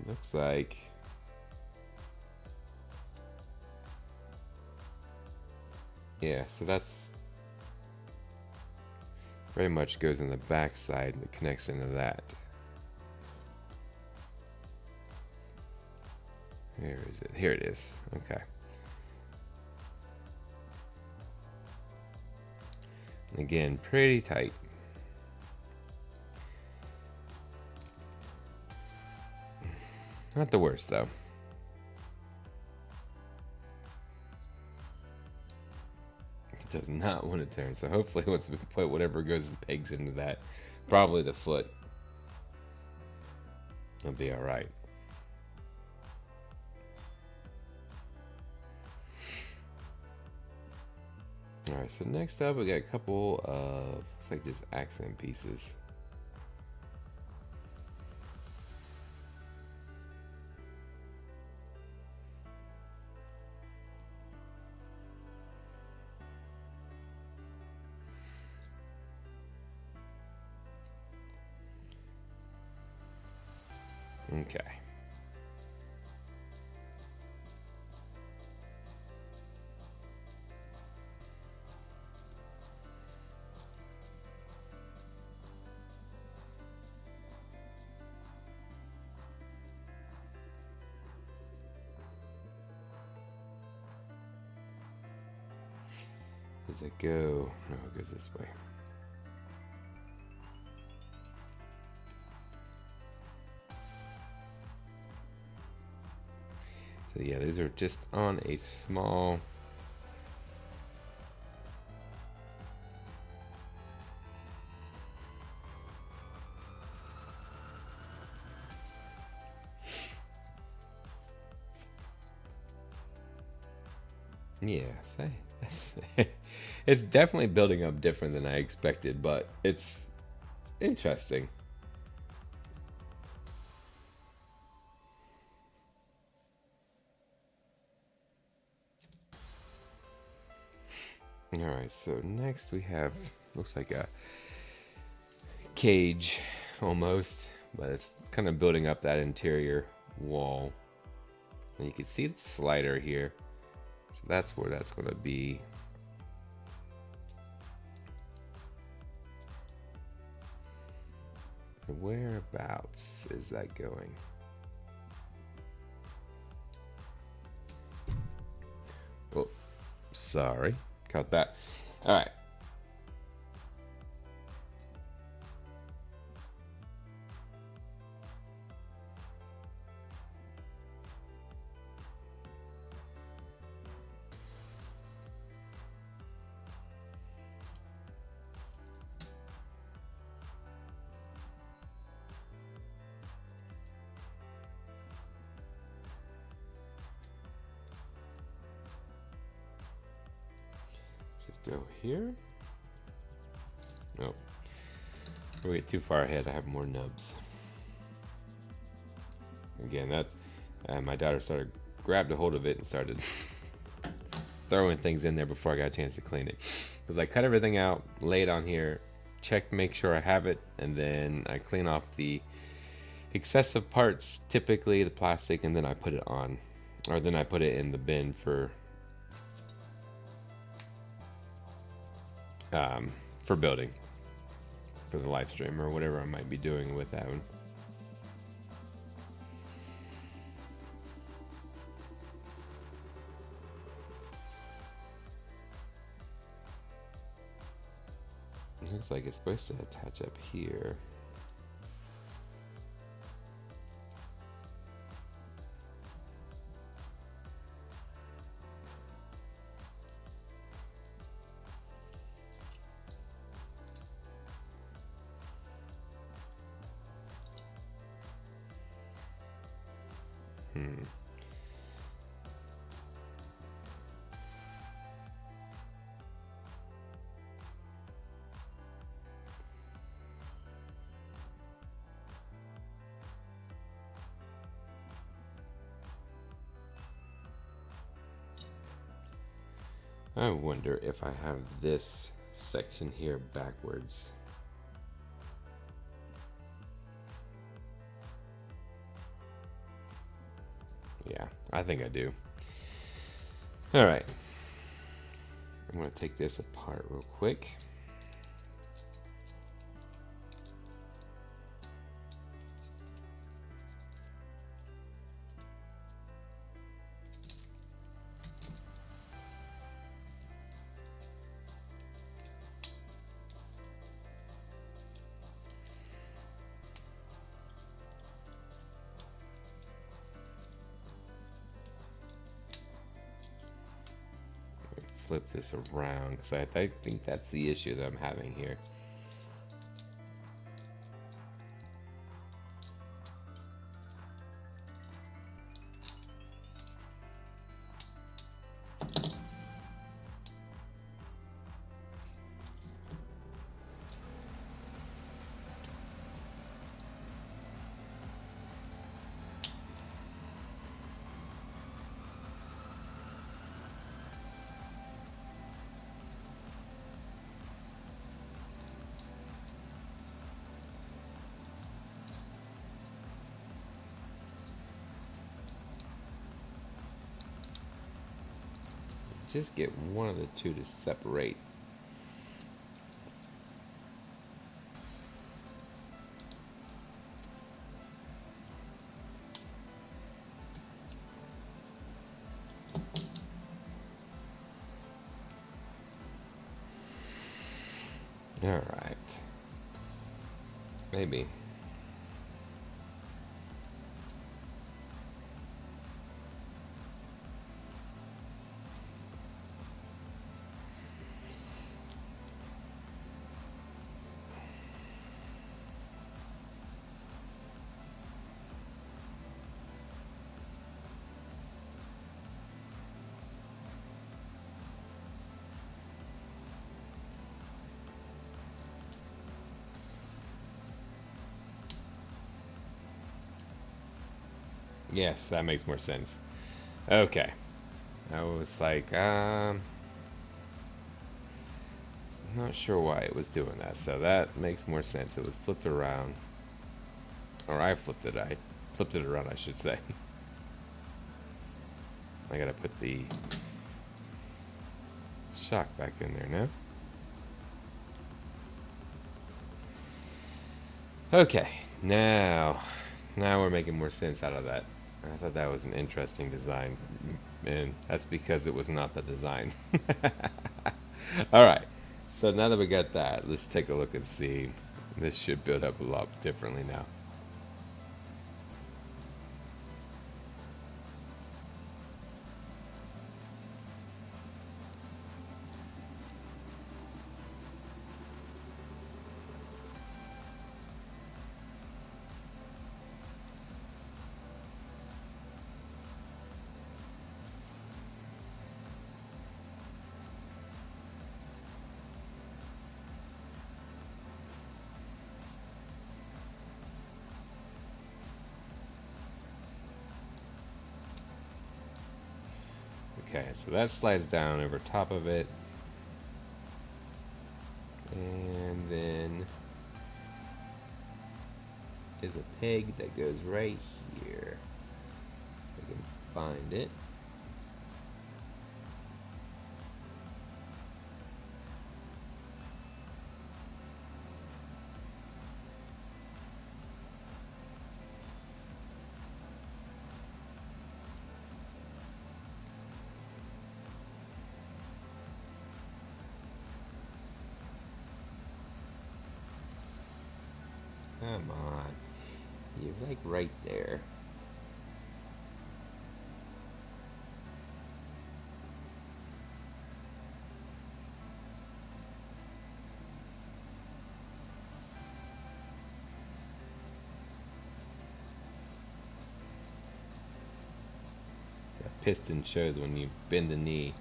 Speaker 1: looks like. Yeah, so that's very much goes in the back side and it connects into that. Where is it? Here it is. Okay. Again, pretty tight. Not the worst, though. It does not want to turn, so hopefully once we put whatever goes the pegs into that, probably the foot, it'll be alright. Alright, so next up we got a couple of, looks like just accent pieces. Okay. Does it go? No, it goes this way. So yeah, these are just on a small. Yeah, it's definitely building up different than I expected, but it's interesting. All right, so next we have, looks like a cage almost, but it's kind of building up that interior wall. And you can see the slider here. So that's where that's going to be. Whereabouts is that going? Oh, sorry. Cut that. All right. Go here. Oh, if we get too far ahead, I have more nubs. Again, that's my daughter grabbed a hold of it and started throwing things in there before I got a chance to clean it. Because I cut everything out, lay it on here, check, make sure I have it, and then I clean off the excessive parts, typically the plastic, and then I put it on, or then I put it in the bin for building. for the live stream or whatever I might be doing with that one. It looks like it's supposed to attach up here. I wonder if I have this section here backwards. Yeah, I think I do. All right. I'm going to take this apart real quick. Flip this around because I think that's the issue that I'm having here. Just get one of the two to separate. All right. Maybe. Yes, that makes more sense. Okay. I was like, not sure why it was doing that, so that makes more sense. It was flipped around. Or I flipped it around, I should say. I gotta put the shock back in there now. Okay, now we're making more sense out of that. I thought that was an interesting design, and that's because it was not the design. Alright, so now that we got that, let's take a look and see. This should build up a lot differently now. Okay, so that slides down over top of it. And then there's a peg that goes right here. If I can find it. Come on. You're like right there. That piston shows when you bend the knee.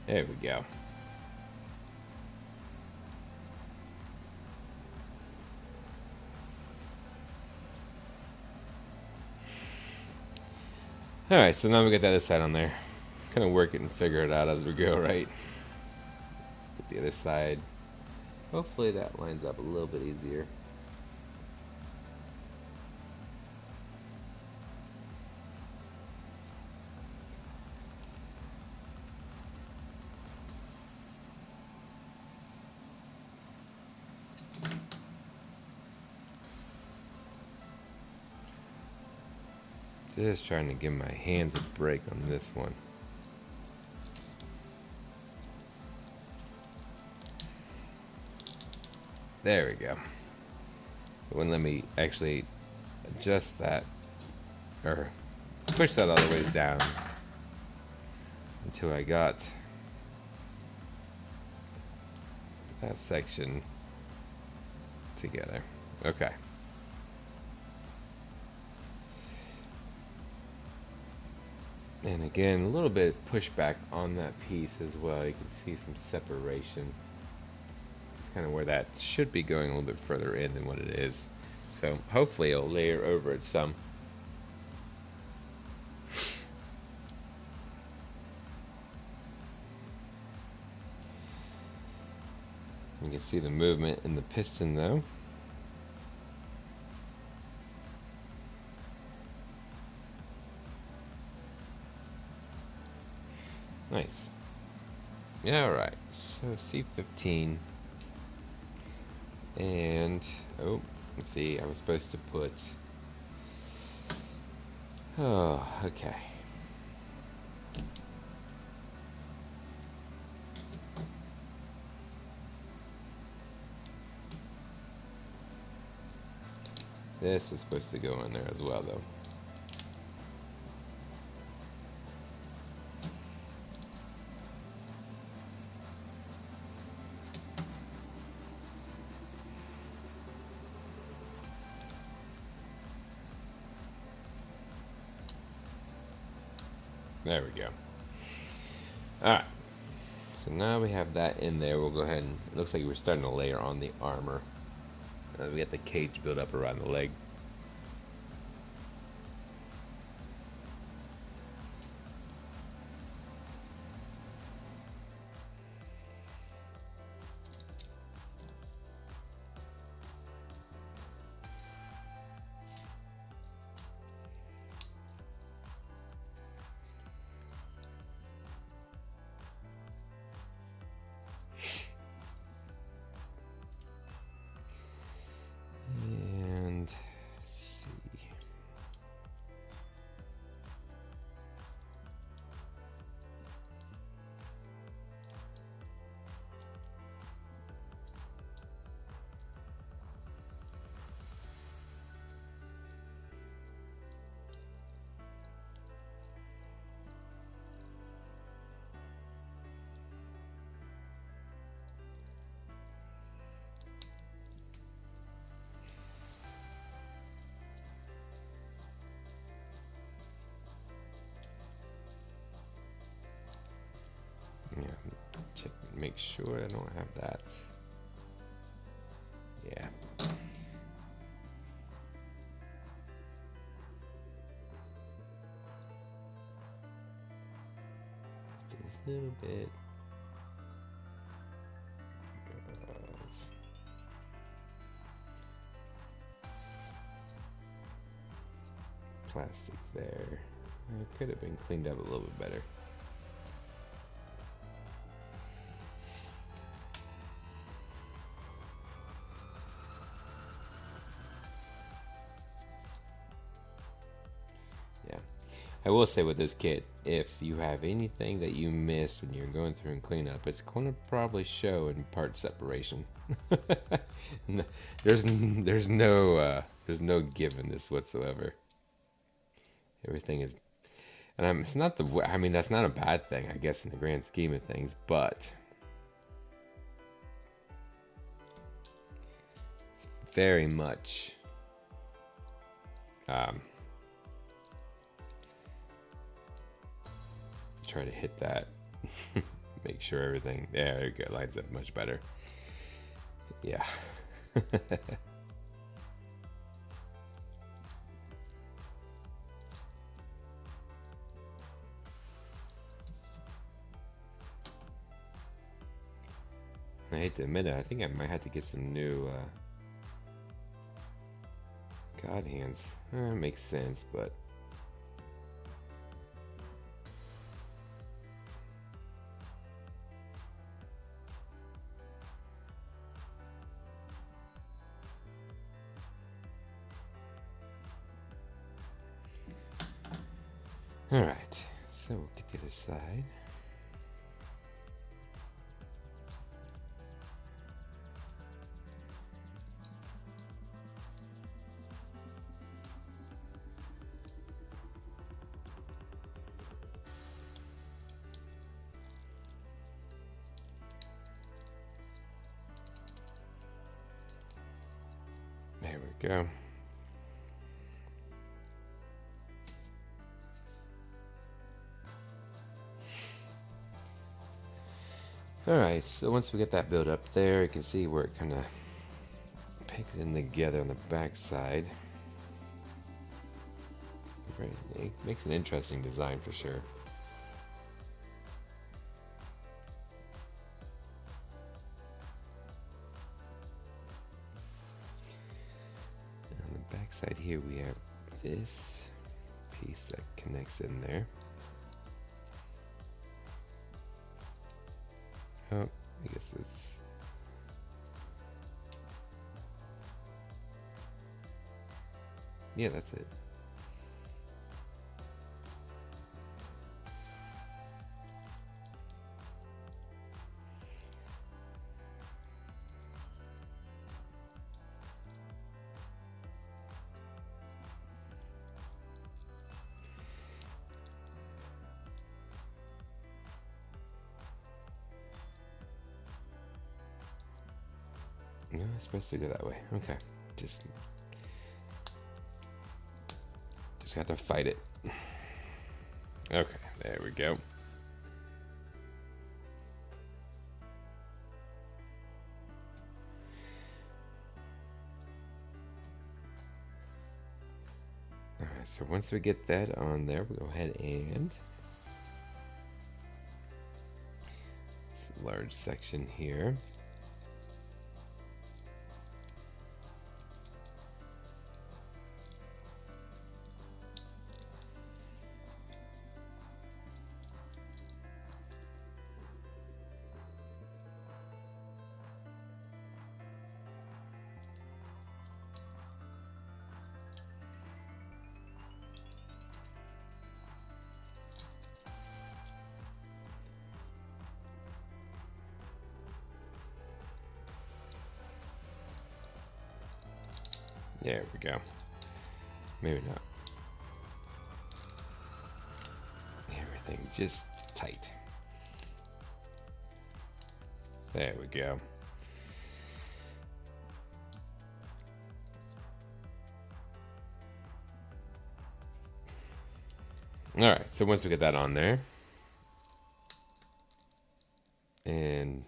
Speaker 1: There we go. Alright, so now we get the other side on there. Kind of work it and figure it out as we go, right? Get the other side. Hopefully that lines up a little bit easier. Just trying to give my hands a break on this one. There we go. It wouldn't let me actually adjust that or push that all the ways down until I got that section together. Okay. And again, a little bit of pushback on that piece as well. You can see some separation. Just kind of where that should be going a little bit further in than what it is. So hopefully it'll layer over it some. You can see the movement in the piston though. Nice. Yeah, alright. So C15. And, oh, let's see. I was supposed to put... Oh, okay. This was supposed to go in there as well, though. There we go. Alright. So now we have that in there. We'll go ahead and... It looks like we're starting to layer on the armor. We got the cage built up around the leg. Yeah, check, make sure I don't have that. Yeah. Just a little bit of plastic there. It could have been cleaned up a little bit better. I will say with this kit, if you have anything that you missed when you're going through and clean up, it's going to probably show in part separation. No, there's no given this whatsoever. Everything is, and it's not the. I mean, that's not a bad thing, I guess, in the grand scheme of things, but it's very much. Try to hit that. Make sure everything there you go, lines up much better. Yeah. I hate to admit it, I think I might have to get some new God hands. Makes sense, but alright, so we'll get the other side. There we go. Alright, so once we get that built up there, you can see where it kind of pegs in together on the back side. It makes an interesting design for sure. On the back side here we have this piece that connects in there. Oh, I guess it's... yeah, that's it. No, it's supposed to go that way. Okay, just got to fight it. Okay, there we go. Alright, so once we get that on there, we'll go ahead and this large section here. There we go. Maybe not. Everything just tight. There we go. Alright, so once we get that on there and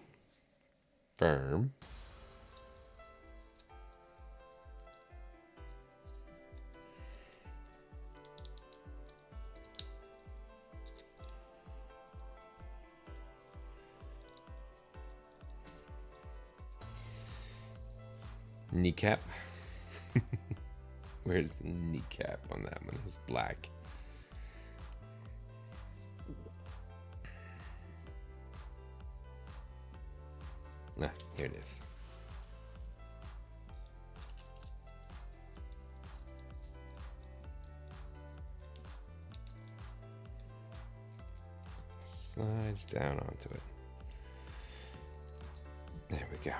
Speaker 1: firm, kneecap. Where's the kneecap on that one? It was black. Ah, here it is. slides down onto it. There we go.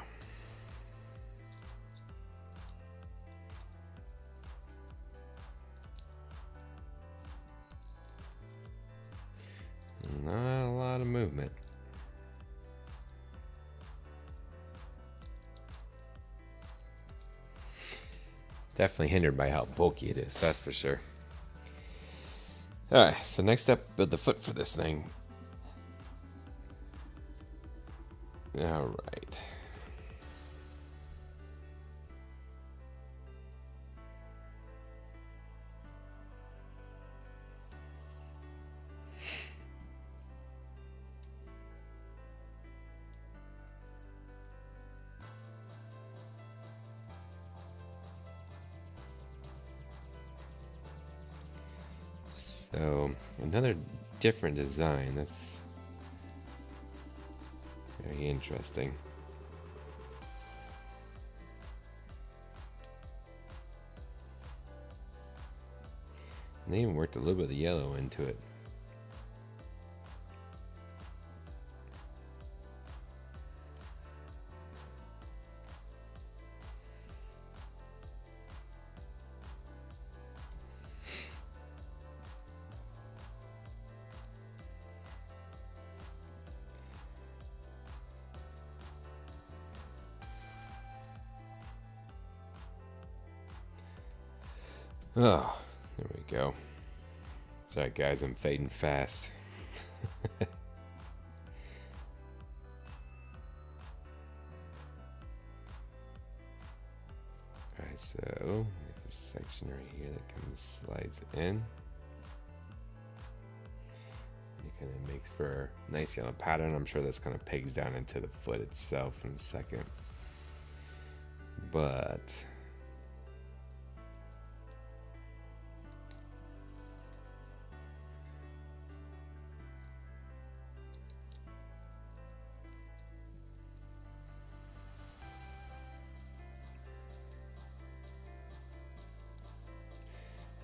Speaker 1: Not a lot of movement. Definitely hindered by how bulky it is, that's for sure. Alright, so next up, build the foot for this thing. Alright. So, another different design. That's very interesting. And they even worked a little bit of the yellow into it. Oh, there we go. Sorry guys, I'm fading fast. Alright, so we have this section right here that slides in. It kind of makes for a nice yellow pattern. I'm sure that's kind of pegs down into the foot itself in a second. But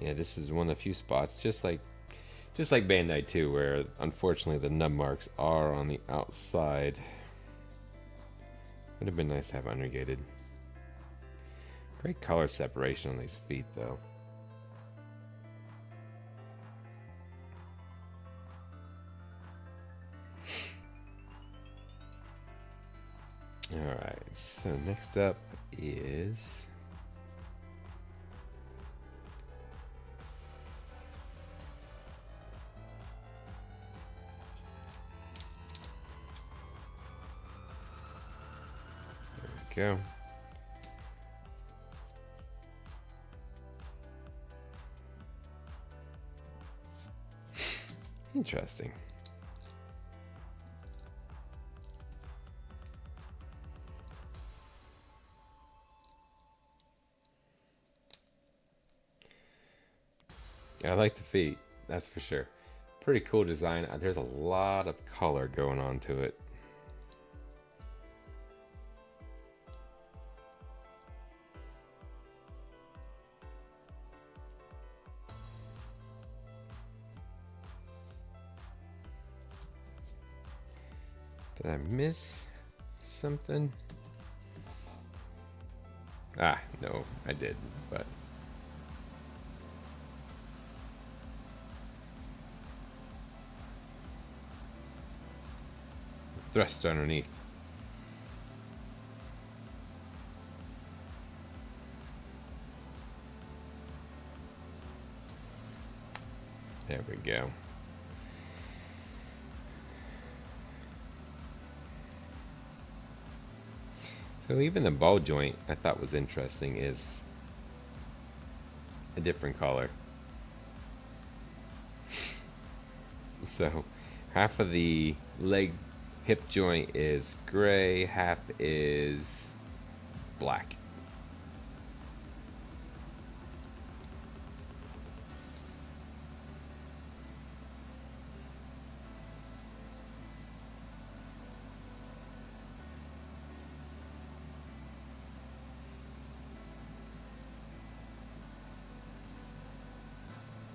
Speaker 1: yeah, this is one of the few spots, just like Bandai 2, where unfortunately the nub marks are on the outside. Would have been nice to have unregated. Great color separation on these feet, though. Alright, so next up is go. Interesting. Yeah, I like the feet, that's for sure. Pretty cool design. There's a lot of color going on to it. Did I miss something? Ah, no, I did, but thrust underneath. There we go. So even the ball joint I thought was interesting is a different color. So half of the leg hip joint is gray, half is black.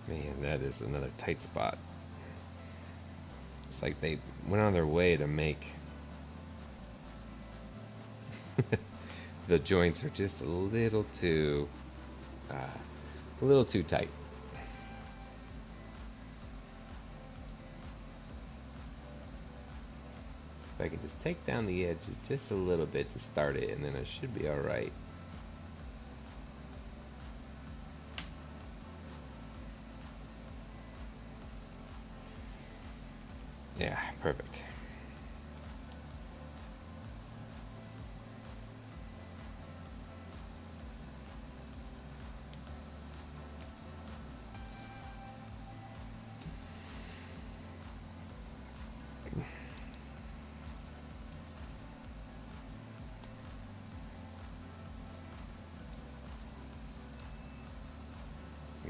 Speaker 1: Man, that is another tight spot. It's like they went on their way to make the joints are just a little too tight. If I can just take down the edges just a little bit to start it, and then it should be all right. Yeah, perfect.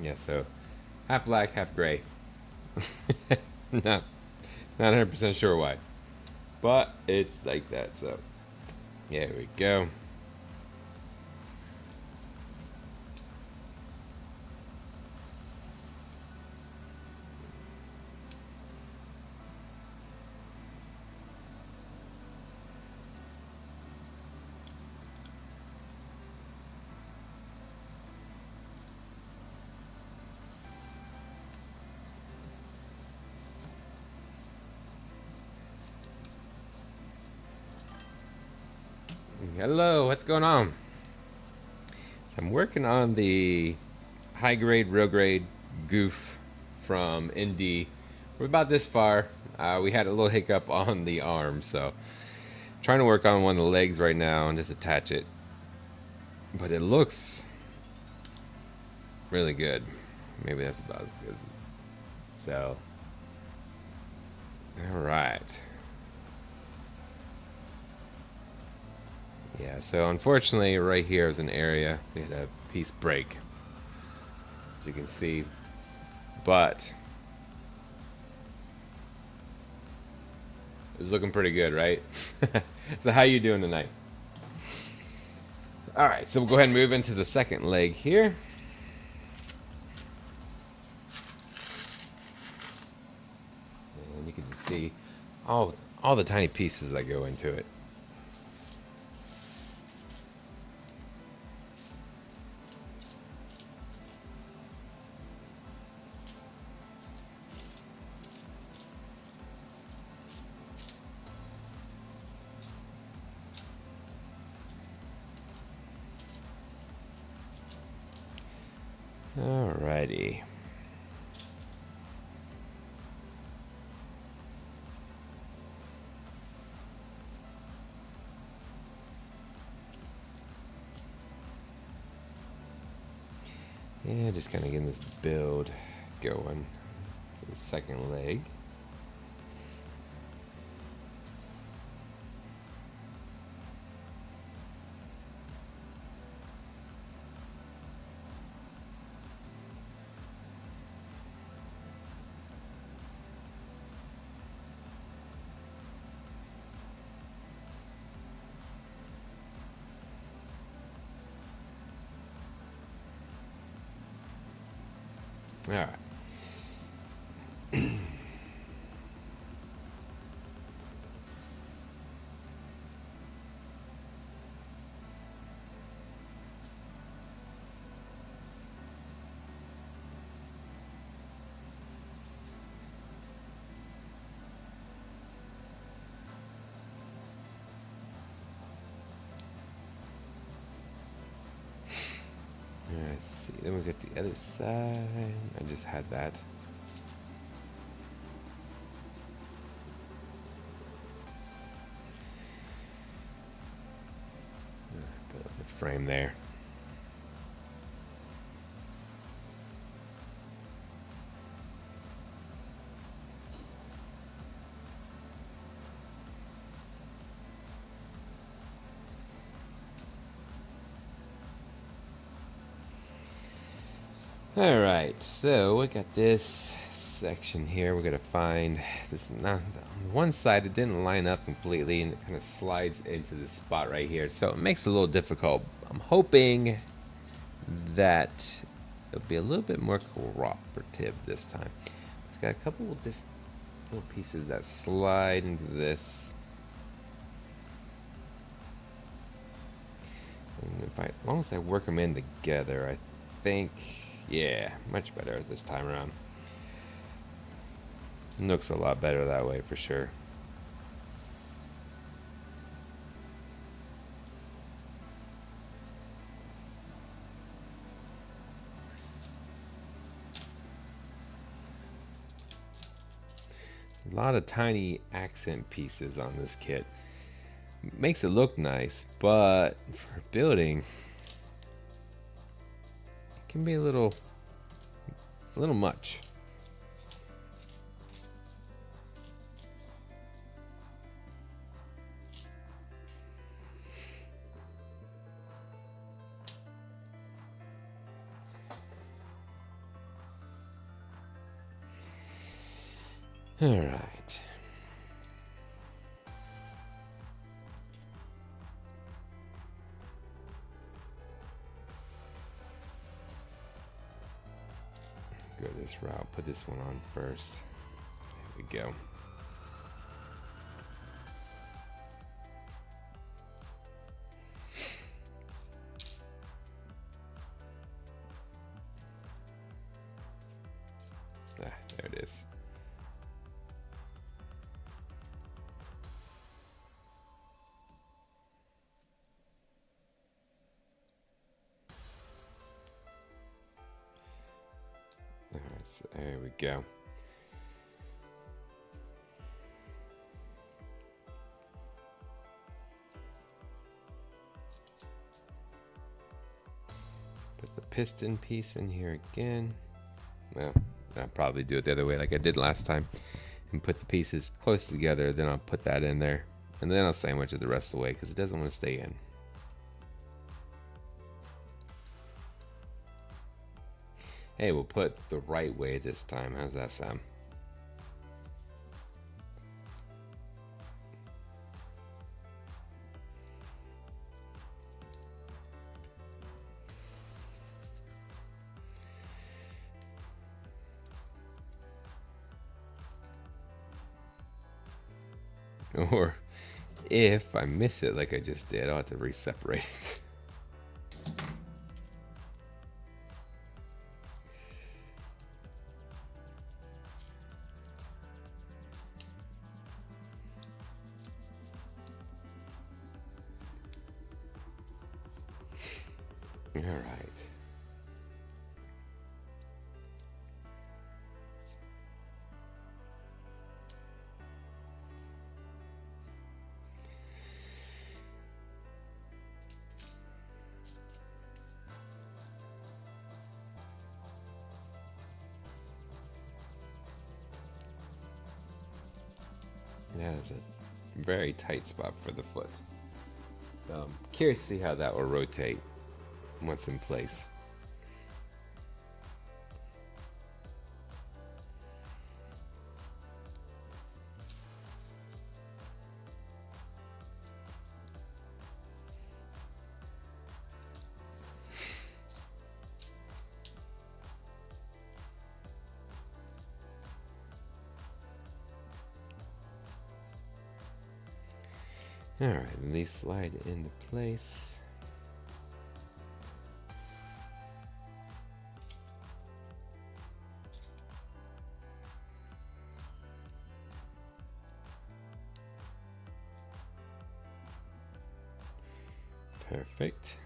Speaker 1: Yeah, so half black, half gray. not 100% sure why, but it's like that. So there we go. Hello, what's going on? So I'm working on the high grade, real grade Gouf from ND. We're about this far. We had a little hiccup on the arm, so I'm trying to work on one of the legs right now and just attach it. But it looks really good. Maybe that's about as good. So, all right. Yeah, so unfortunately right here is an area we had a piece break, as you can see, but it was looking pretty good, right? So how you doing tonight? All right, so we'll go ahead and move into the second leg here. And you can just see all the tiny pieces that go into it. Alrighty. Yeah, just kind of getting this build going for the second leg. All right. Let's see. Then we get the other side. I just had that. Put the frame there. All right, so we got this section here. We're gonna find this. Now, on one side, it didn't line up completely, and it kind of slides into this spot right here. So it makes it a little difficult. I'm hoping that it'll be a little bit more cooperative this time. It's got a couple of just little pieces that slide into this. And as long as I work them in together, I think, yeah, much better this time around. It looks a lot better that way for sure. A lot of tiny accent pieces on this kit. Makes it look nice, but for building, it can be a little much. All right. Go this route. Put this one on first. There we go. Ah, there it is. So there we go. Put the piston piece in here again. Well, I'll probably do it the other way like I did last time. And put the pieces close together, then I'll put that in there. And then I'll sandwich it the rest of the way because it doesn't want to stay in. Hey, we'll put the right way this time. How's that sound? Or if I miss it like I just did, I'll have to re-separate it. All right. That is a very tight spot for the foot. So I'm curious to see how that will rotate once in place. All right, and these slide into place. Perfect.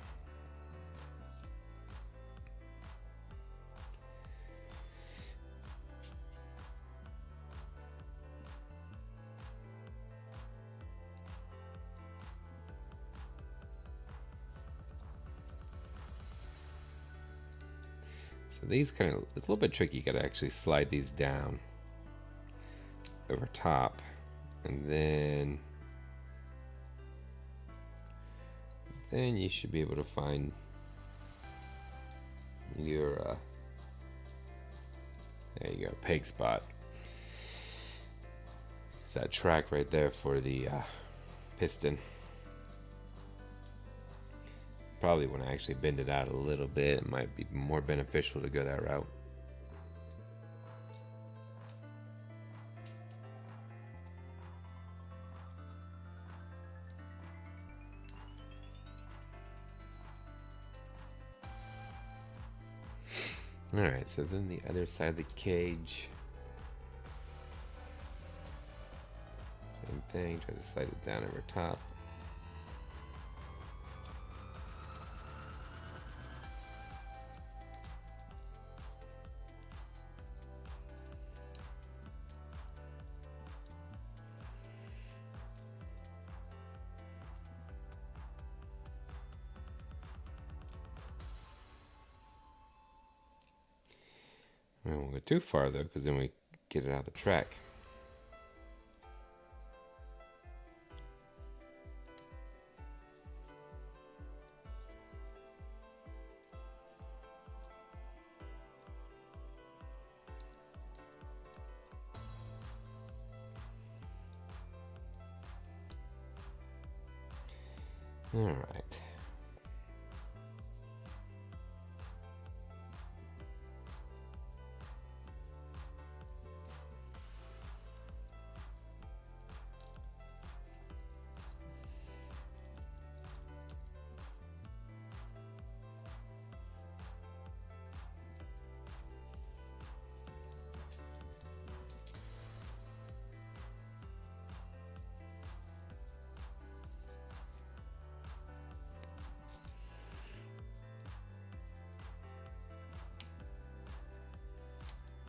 Speaker 1: So these kind of, it's a little bit tricky. You gotta actually slide these down over top, and then you should be able to find your there you go, peg spot. It's that track right there for the piston. Probably when I actually bend it out a little bit, it might be more beneficial to go that route. Alright, so then the other side of the cage. Same thing, try to slide it down over top. We won't go too far though, because then we get it out of the track. All right.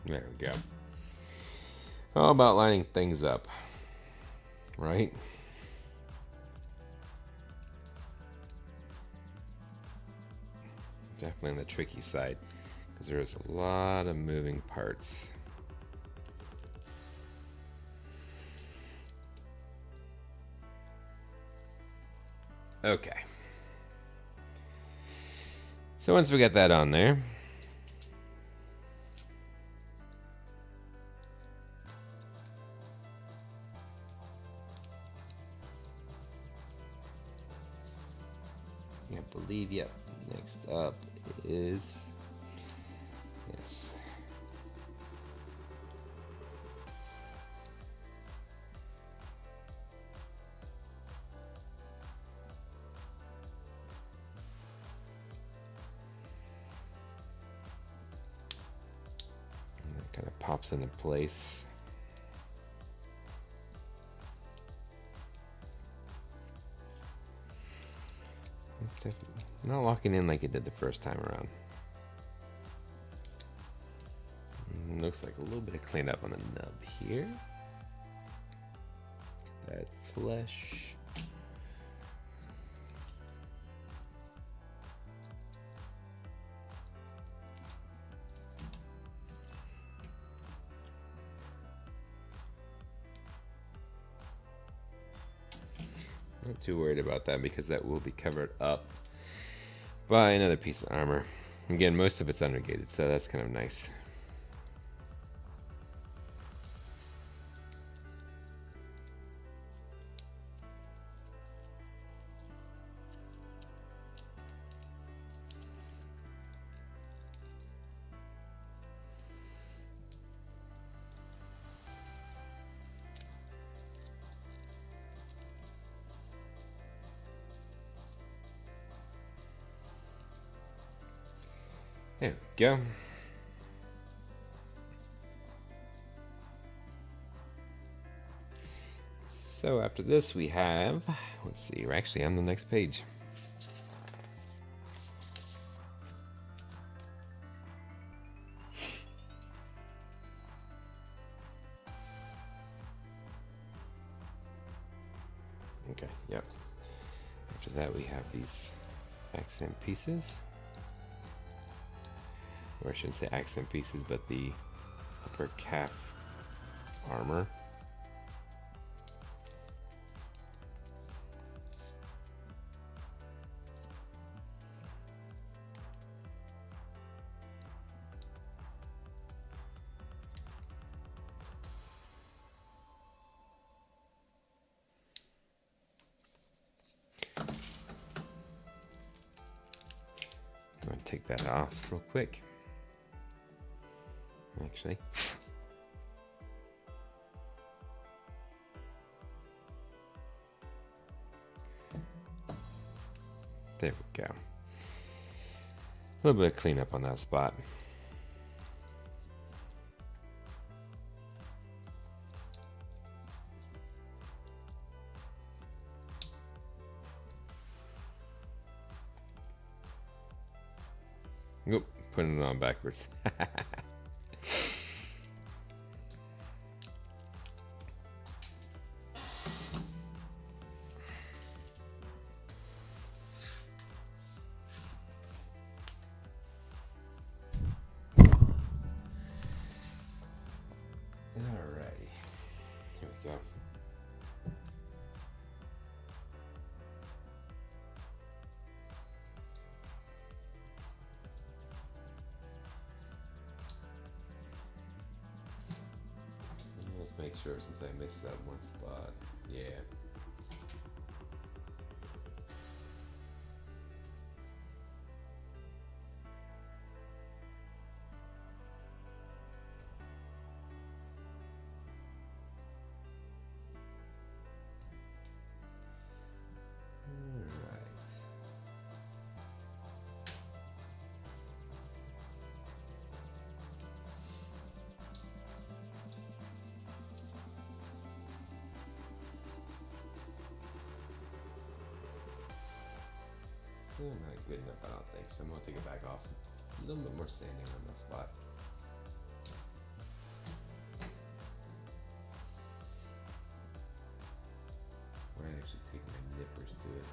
Speaker 1: There we go. All about lining things up, right? Definitely on the tricky side, because there's a lot of moving parts. Okay. So once we got that on there, I believe, yep, next up is, yes. And it kind of pops into place. Not locking in like it did the first time around. Looks like a little bit of cleanup on the nub here. That flesh. Not too worried about that because that will be covered up by another piece of armor. Again, most of it's undergated, so that's kind of nice. There we go. So after this we have, let's see, we're actually on the next page. Okay, yep. After that we have these accent pieces. Or I shouldn't say accent pieces, but the upper calf armor. I'm going to take that off real quick. Actually, there we go. A little bit of cleanup on that spot. Oop, putting it on backwards. Alrighty, here we go. Let's make sure since I missed that one spot. Yeah. Still not good enough, I don't think, so I'm going to take it back off. A little bit more sanding on that spot. Might actually take my nippers to it.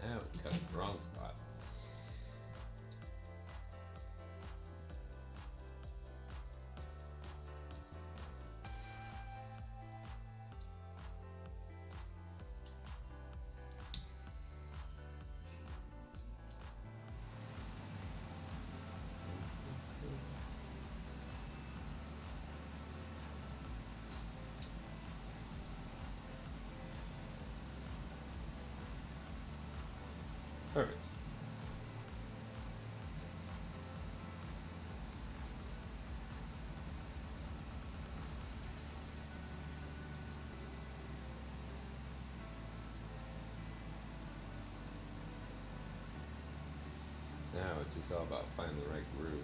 Speaker 1: Ah, we cut it the wrong spot. Perfect. Now it's just all about finding the right grooves.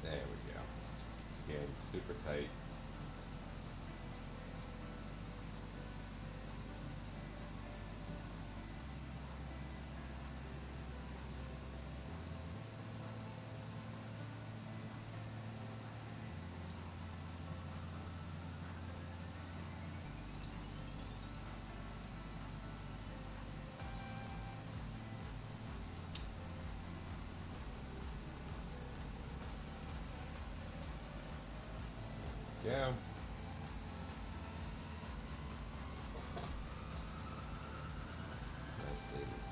Speaker 1: There we go. Again, super tight. Yeah. Nicely, this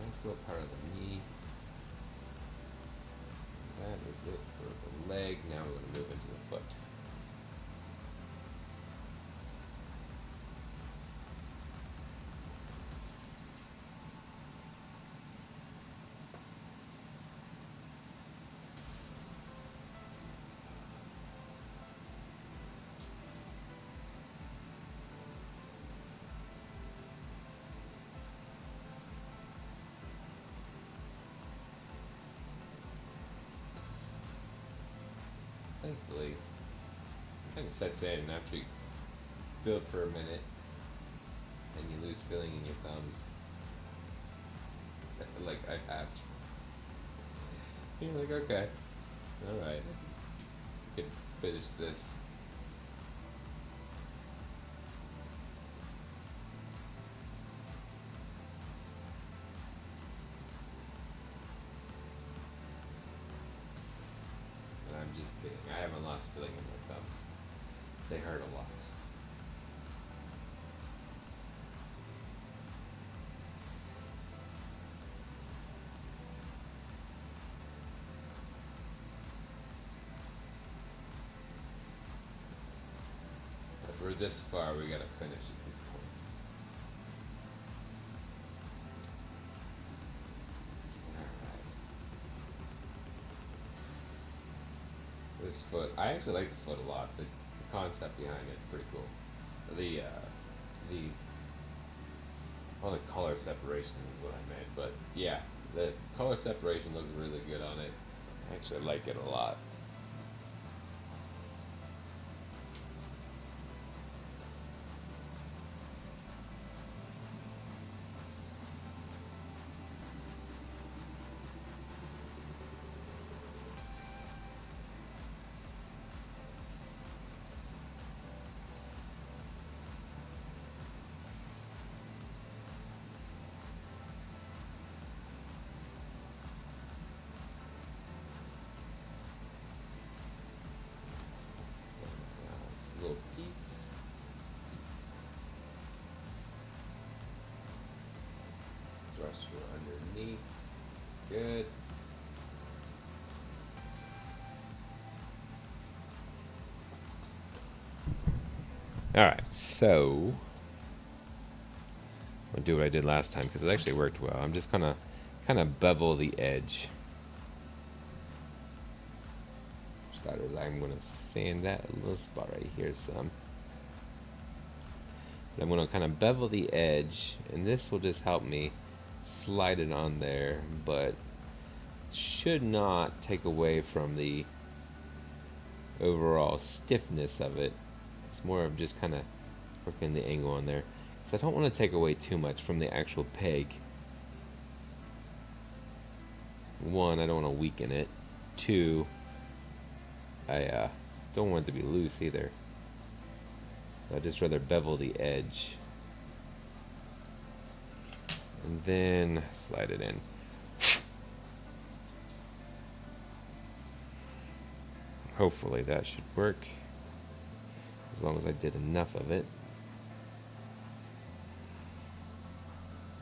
Speaker 1: nice little part of the knee. That is it for the leg. Now we're going to move into the foot. Thankfully, it kind of sets in after you build for a minute and you lose feeling in your thumbs. Like I have. You're like, okay, alright, I can finish this. I'm just kidding. I haven't lost feeling in my thumbs. They hurt a lot. If we're this far, we gotta finish at this point. This foot, I actually like the foot a lot. The concept behind it's pretty cool. The all the color separation is what I meant, but yeah, The color separation looks really good on it. I actually like it a lot. Little piece. Thrust for underneath. Good. Alright, so I'll do what I did last time because it actually worked well. I'm just gonna kind of bevel the edge. Starters, I'm gonna sand that little spot right here some. But I'm gonna kind of bevel the edge, and this will just help me slide it on there, but should not take away from the overall stiffness of it. It's more of just kind of working the angle on there, because I don't want to take away too much from the actual peg. One, I don't want to weaken it. Two, I don't want it to be loose either. So I'd just rather bevel the edge. And then slide it in. Hopefully that should work. As long as I did enough of it.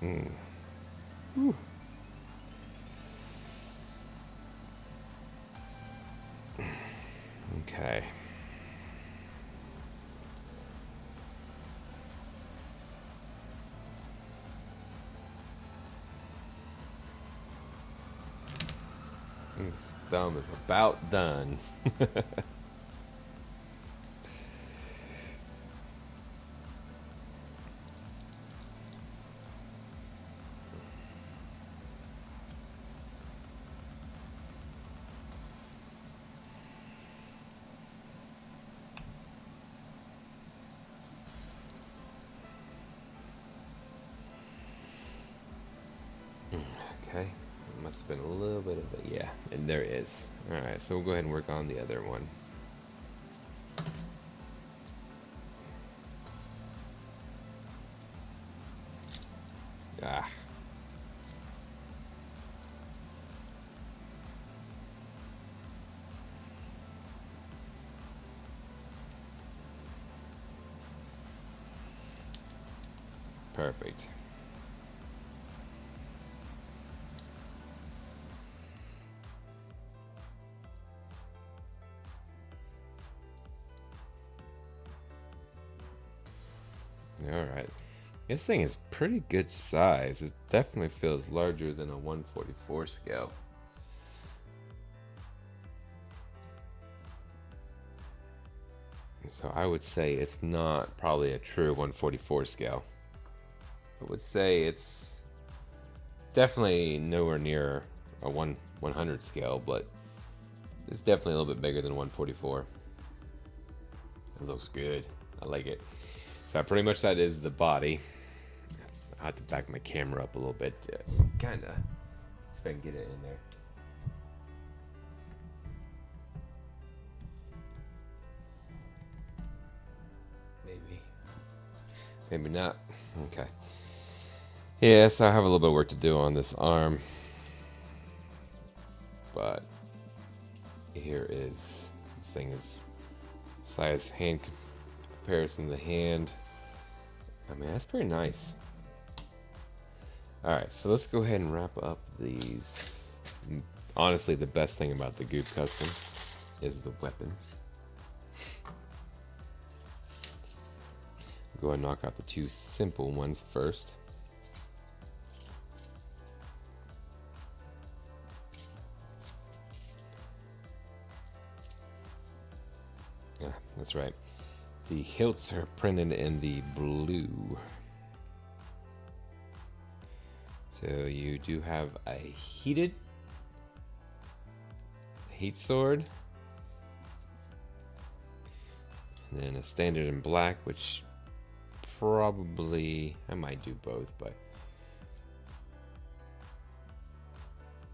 Speaker 1: Whew. Okay. This thumb is about done. Okay, must have been a little bit of a, yeah, and there is. Alright, so we'll go ahead and work on the other one. Ah. Perfect. Alright. This thing is pretty good size. It definitely feels larger than a 144 scale. So I would say it's not probably a true 144 scale. I would say it's definitely nowhere near a 100 scale, but it's definitely a little bit bigger than 144. It looks good. I like it. So pretty much that is the body. I have to back my camera up a little bit to kind of see if I can get it in there. Maybe. Maybe not. Okay. Yeah, so I have a little bit of work to do on this arm. But here is, this thing is size hand comparison to the hand. I mean, that's pretty nice. Alright, so let's go ahead and wrap up these. Honestly, the best thing about the Gouf Custom is the weapons. Go ahead and knock out the two simple ones first. Yeah, that's right. The hilts are printed in the blue. So you do have a heat sword, and then a standard in black, which probably I might do both, but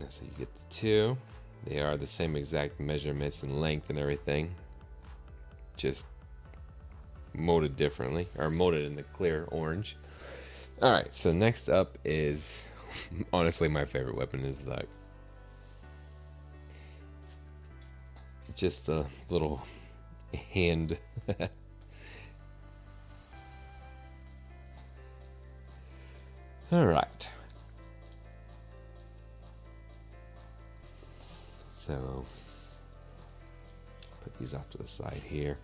Speaker 1: so you get the two. They are the same exact measurements and length and everything, just molded differently, or molded in the clear orange. All right, so next up is honestly my favorite weapon is the just a little hand. All right, so put these off to the side here.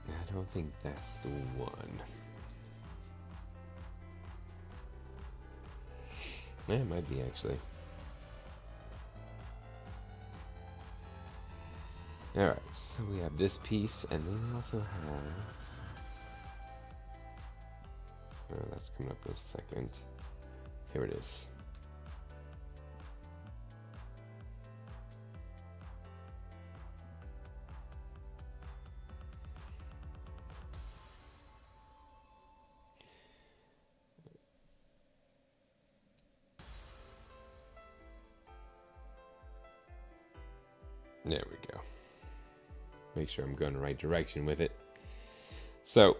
Speaker 1: I don't think that's the one. Yeah, it might be actually. Alright, so we have this piece, and then we also have... Oh, that's coming up in a second. Here it is. There we go. Make sure I'm going the right direction with it. So,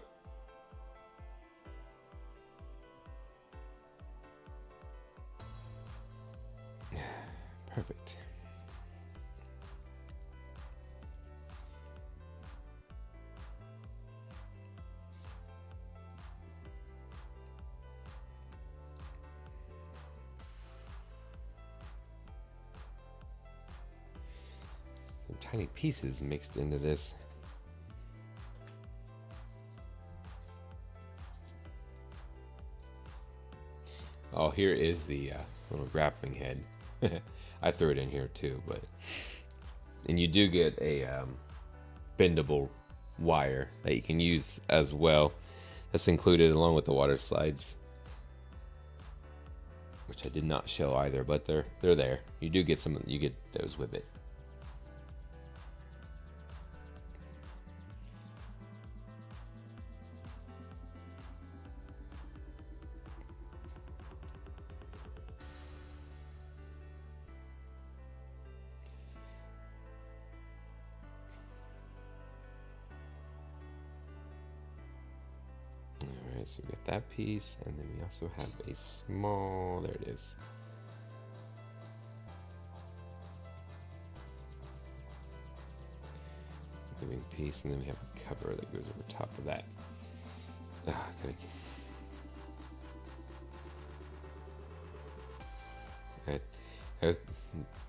Speaker 1: perfect. Some tiny pieces mixed into this. Oh, here is the little grappling head. I threw it in here too, but and you do get a bendable wire that you can use as well. That's included along with the water slides, which I did not show either, but they're there. You do get some. You get those with it. Alright, so we got that piece, and then we also have a small, there it is. Giving piece, and then we have a cover that goes over top of that. Okay. I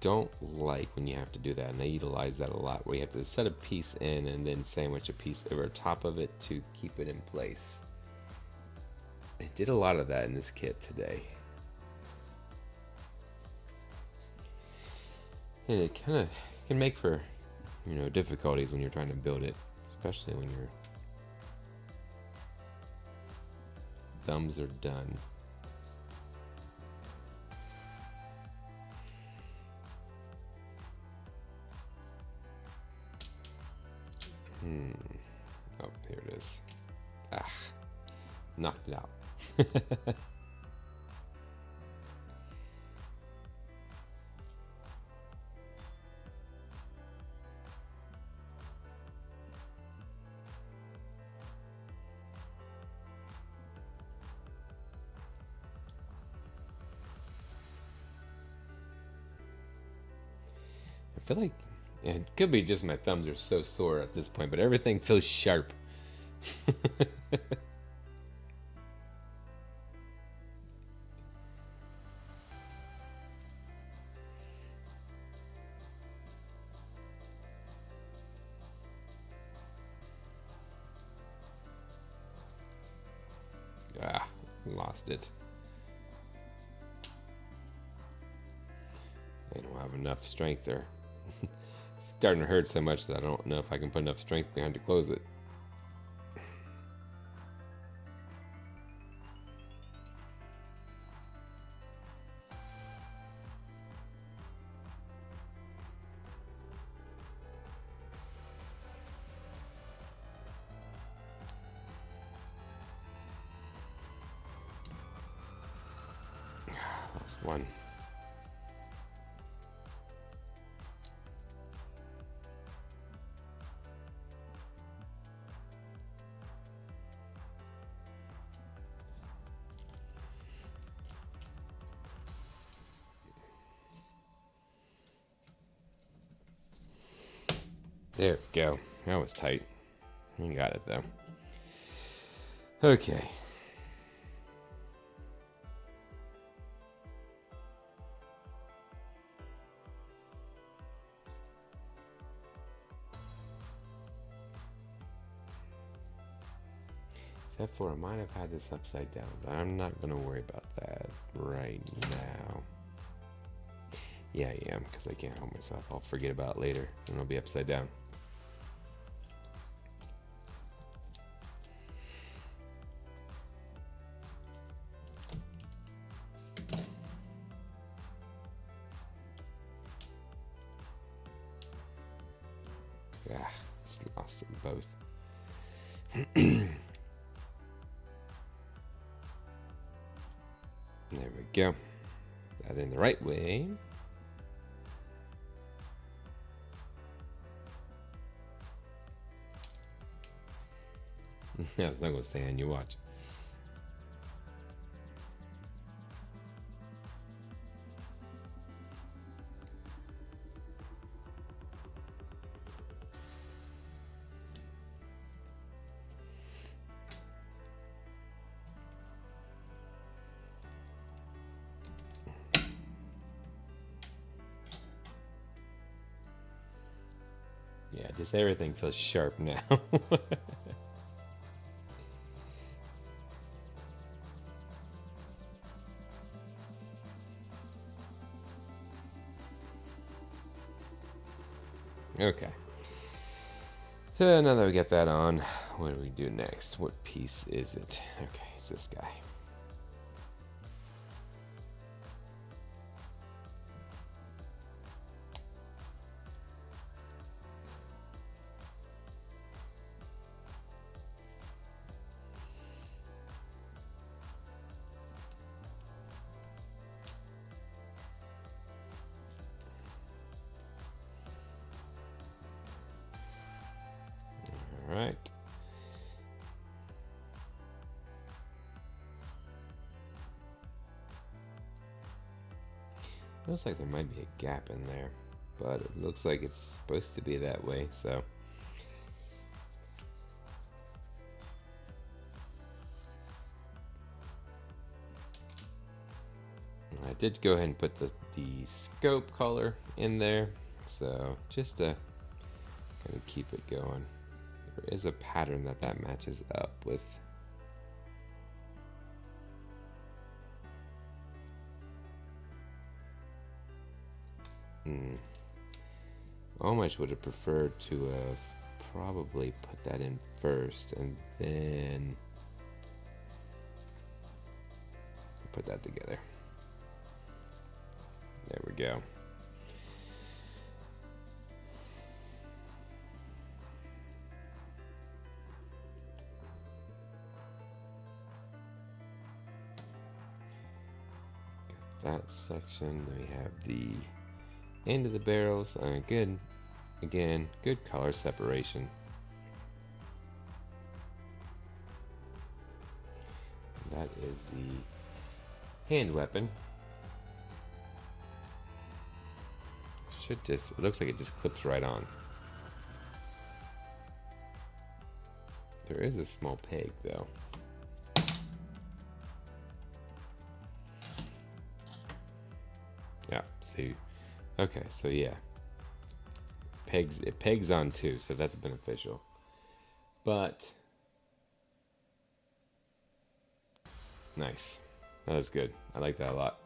Speaker 1: don't like when you have to do that, and I utilize that a lot, where you have to set a piece in and then sandwich a piece over top of it to keep it in place. I did a lot of that in this kit today. And it kind of can make for, you know, difficulties when you're trying to build it, especially when your thumbs are done. Oh, here it is. Knocked it out. I feel like it could be just my thumbs are so sore at this point, but everything feels sharp. Lost it. enough strength there. It's starting to hurt so much that I don't know if I can put enough strength behind to close it. Lost one. There we go. That was tight. You got it though. Okay. Except for I might have had this upside down, but I'm not going to worry about that right now. Yeah, I am, because I can't help myself. I'll forget about it later, and it'll be upside down. Ah, just lost them both. There we go. That in the right way. Yeah, it's not going to stay on, you watch. Yeah, just everything feels sharp now. Okay. So now that we got that on, what do we do next? What piece is it? Okay, it's this guy. All right. Looks like there might be a gap in there, but it looks like it's supposed to be that way, so. I did go ahead and put the scope color in there, so just to kind of keep it going. There is a pattern that matches up with. Almost would have preferred to have probably put that in first and then put that together. There we go. Got that section. Then we have the end of the barrels. Good, again, good color separation. That is the hand weapon. Should just, it looks like it just clips right on. There is a small peg though. Yeah, see. Okay, so yeah. It pegs on too, so that's beneficial. But nice. That is good. I like that a lot.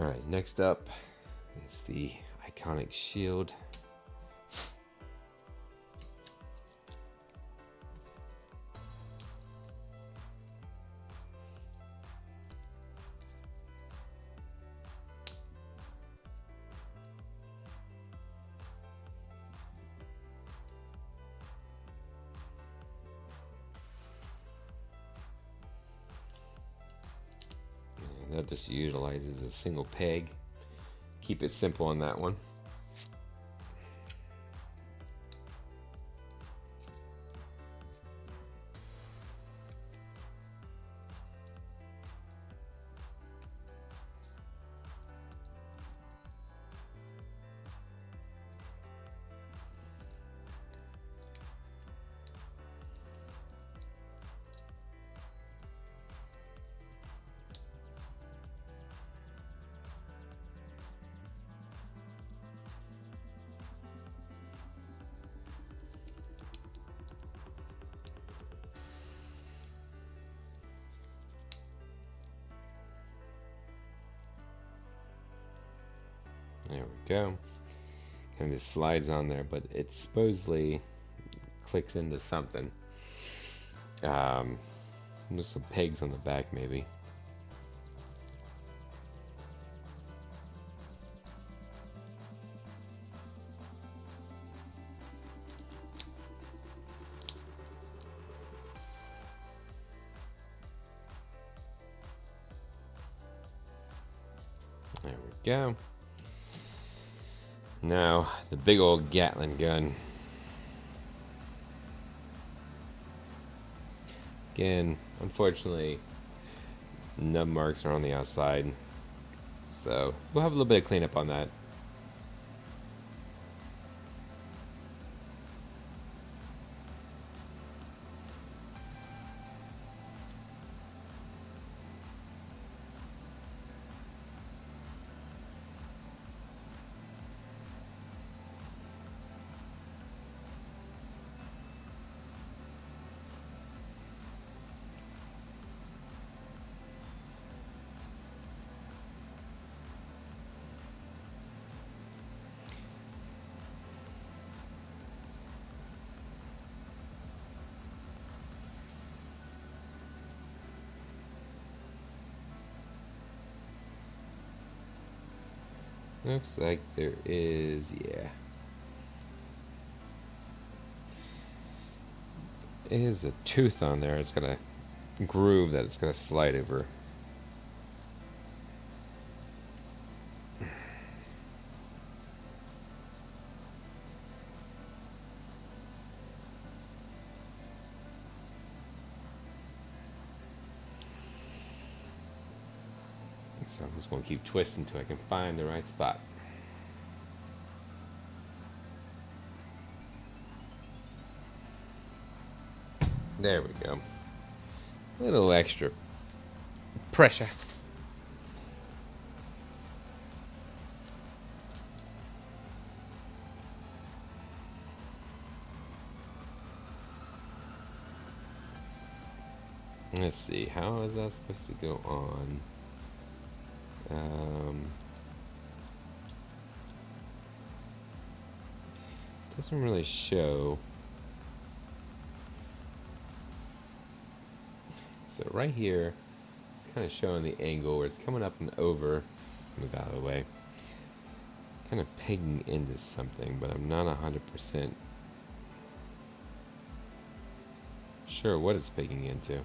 Speaker 1: Alright, next up is the iconic shield. That just utilizes a single peg. Keep it simple on that one. There we go. Kind of just slides on there, but it supposedly clicks into something. There's some pegs on the back, maybe. There we go. Now, the big old Gatling gun. Again, unfortunately, nub marks are on the outside. So, we'll have a little bit of cleanup on that. Looks like there is, yeah. Is a tooth on there. It's got a groove that it's going to slide over. So I'm just going to keep twisting until I can find the right spot. There we go. A little extra pressure. Let's see, how is that supposed to go on? Doesn't really show. So right here, it's kind of showing the angle where it's coming up and over. Move out of the way. Kind of pegging into something, but I'm not 100% sure what it's pegging into.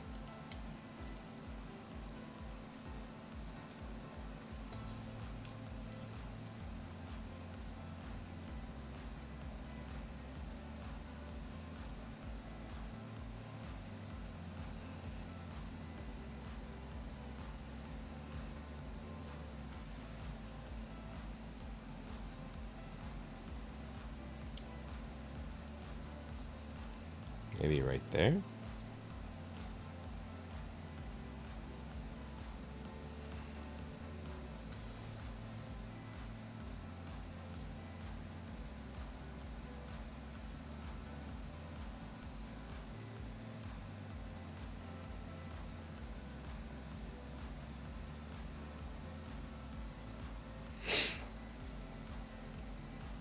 Speaker 1: Maybe right there.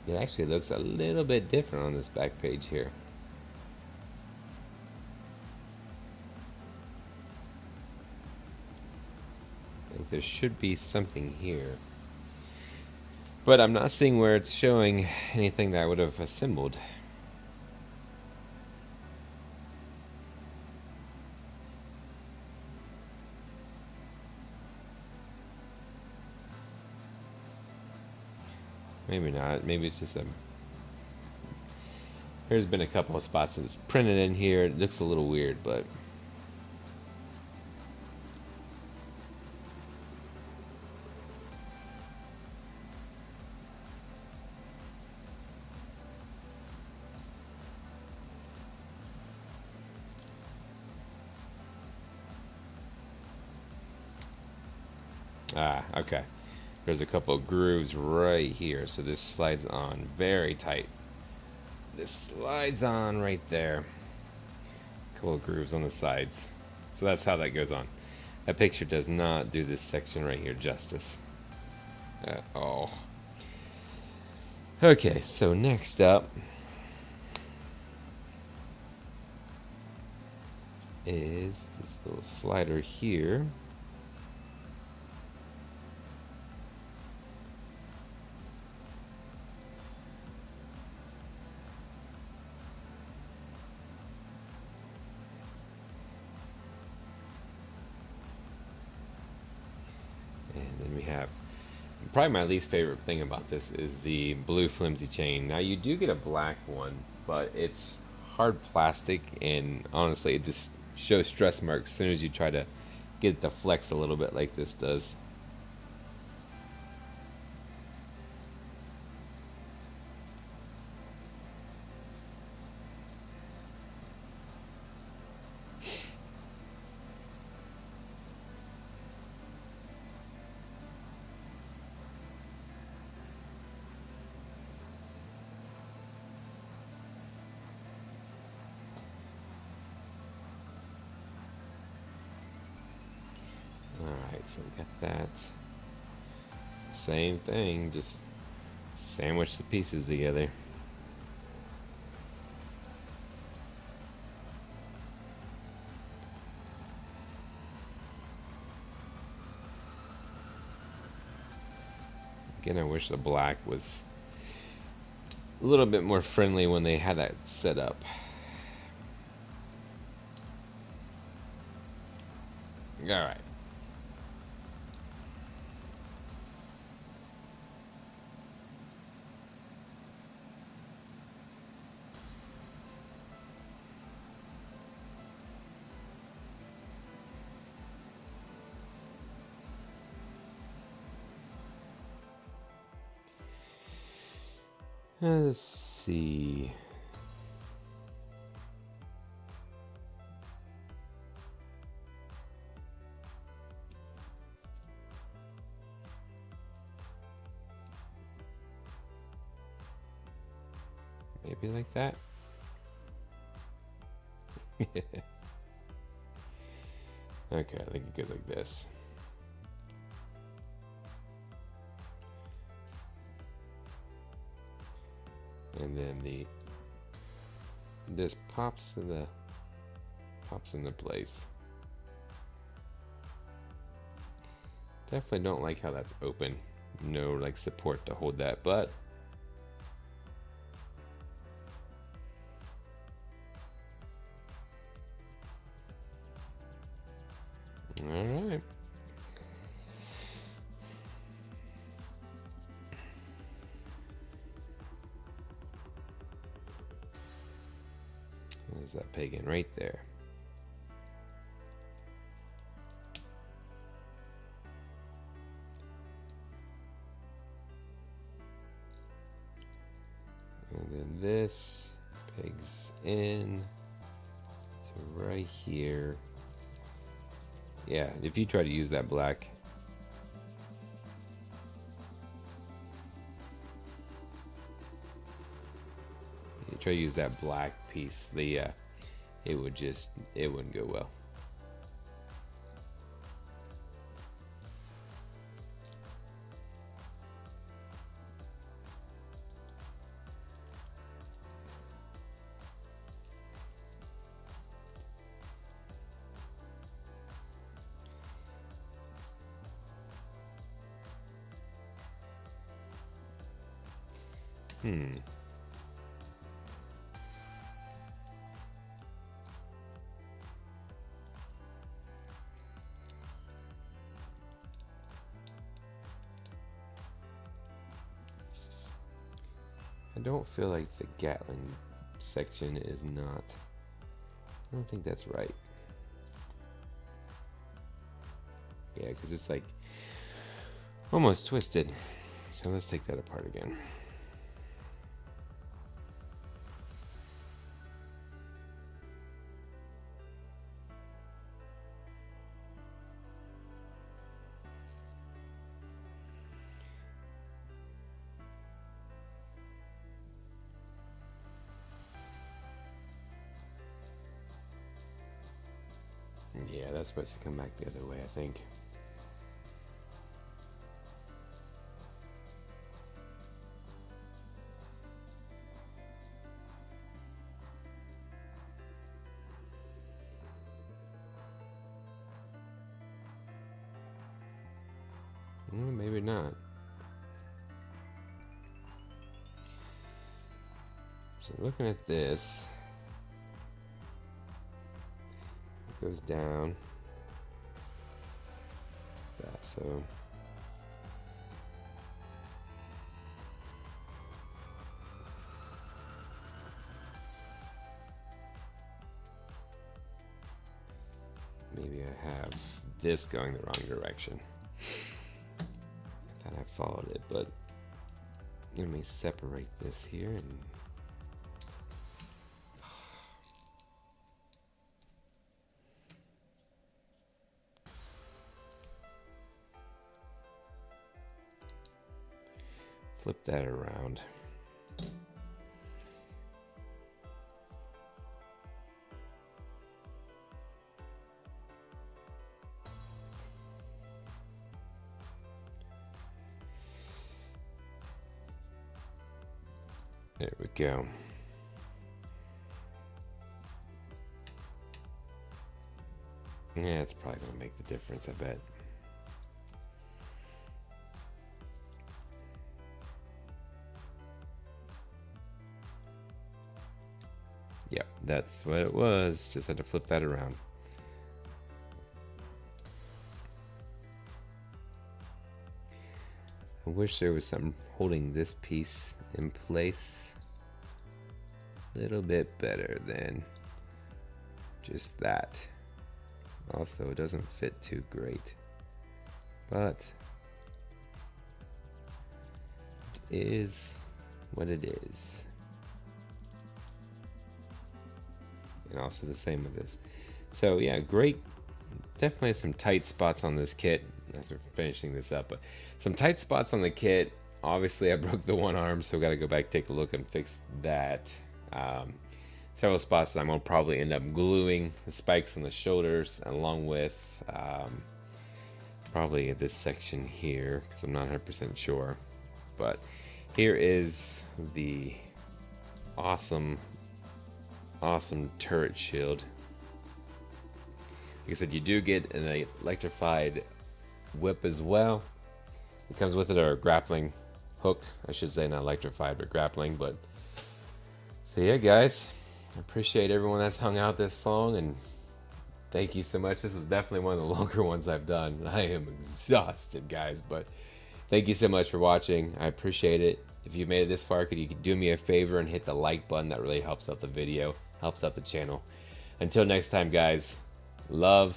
Speaker 1: It actually looks a little bit different on this back page here. I think there should be something here. But I'm not seeing where it's showing anything that I would have assembled. Maybe not. Maybe it's just a... There's been a couple of spots that it's printed in here. It looks a little weird, but... Ah, okay. There's a couple of grooves right here, so this slides on very tight. This slides on right there. A couple of grooves on the sides. So that's how that goes on. That picture does not do this section right here justice at all. Okay, so next up is this little slider here. And then we have, probably my least favorite thing about this is the blue flimsy chain. Now you do get a black one, but it's hard plastic, and honestly it just shows stress marks as soon as you try to get it to flex a little bit like this does. Alright, so we got that. Same thing, just sandwich the pieces together. Again, I wish the black was a little bit more friendly when they had that set up. Alright. Let's see. Maybe like that. Okay, I think it goes like this. And then this pops into place. Definitely don't like how that's open. No like support to hold that, but all right. There's that pagan right there. And then this pegs in to right here. Yeah, if you try to use that black, you try to use that black piece, it wouldn't go well. I don't feel like the Gatling section is not. I don't think that's right. Yeah, because it's like almost twisted. So let's take that apart again. Yeah, that's supposed to come back the other way, I think. Well, maybe not. So looking at this, it goes down. That so. Maybe I have this going the wrong direction. I thought I followed it, but let me separate this here and flip that around. There we go. Yeah, it's probably going to make the difference, I bet. Yep, that's what it was. Just had to flip that around. I wish there was something holding this piece in place a little bit better than just that. Also, it doesn't fit too great, but it is what it is. And also the same with this. So yeah, great. Definitely some tight spots on this kit as we're finishing this up, but some tight spots on the kit. Obviously I broke the one arm, so we got to go back, take a look and fix that. Several spots that I'm gonna probably end up gluing the spikes on the shoulders, along with probably this section here, because I'm not 100% sure. But here is the awesome turret shield. Like I said, you do get an electrified whip as well. It comes with it, or a grappling hook, I should say, not electrified, but grappling. But so yeah, guys, I appreciate everyone that's hung out this long, and thank you so much. This was definitely one of the longer ones I've done. I am exhausted, guys, but thank you so much for watching. I appreciate it. If you made it this far, could you do me a favor and hit the like button? That really helps out the video, helps out the channel. Until next time, guys, love,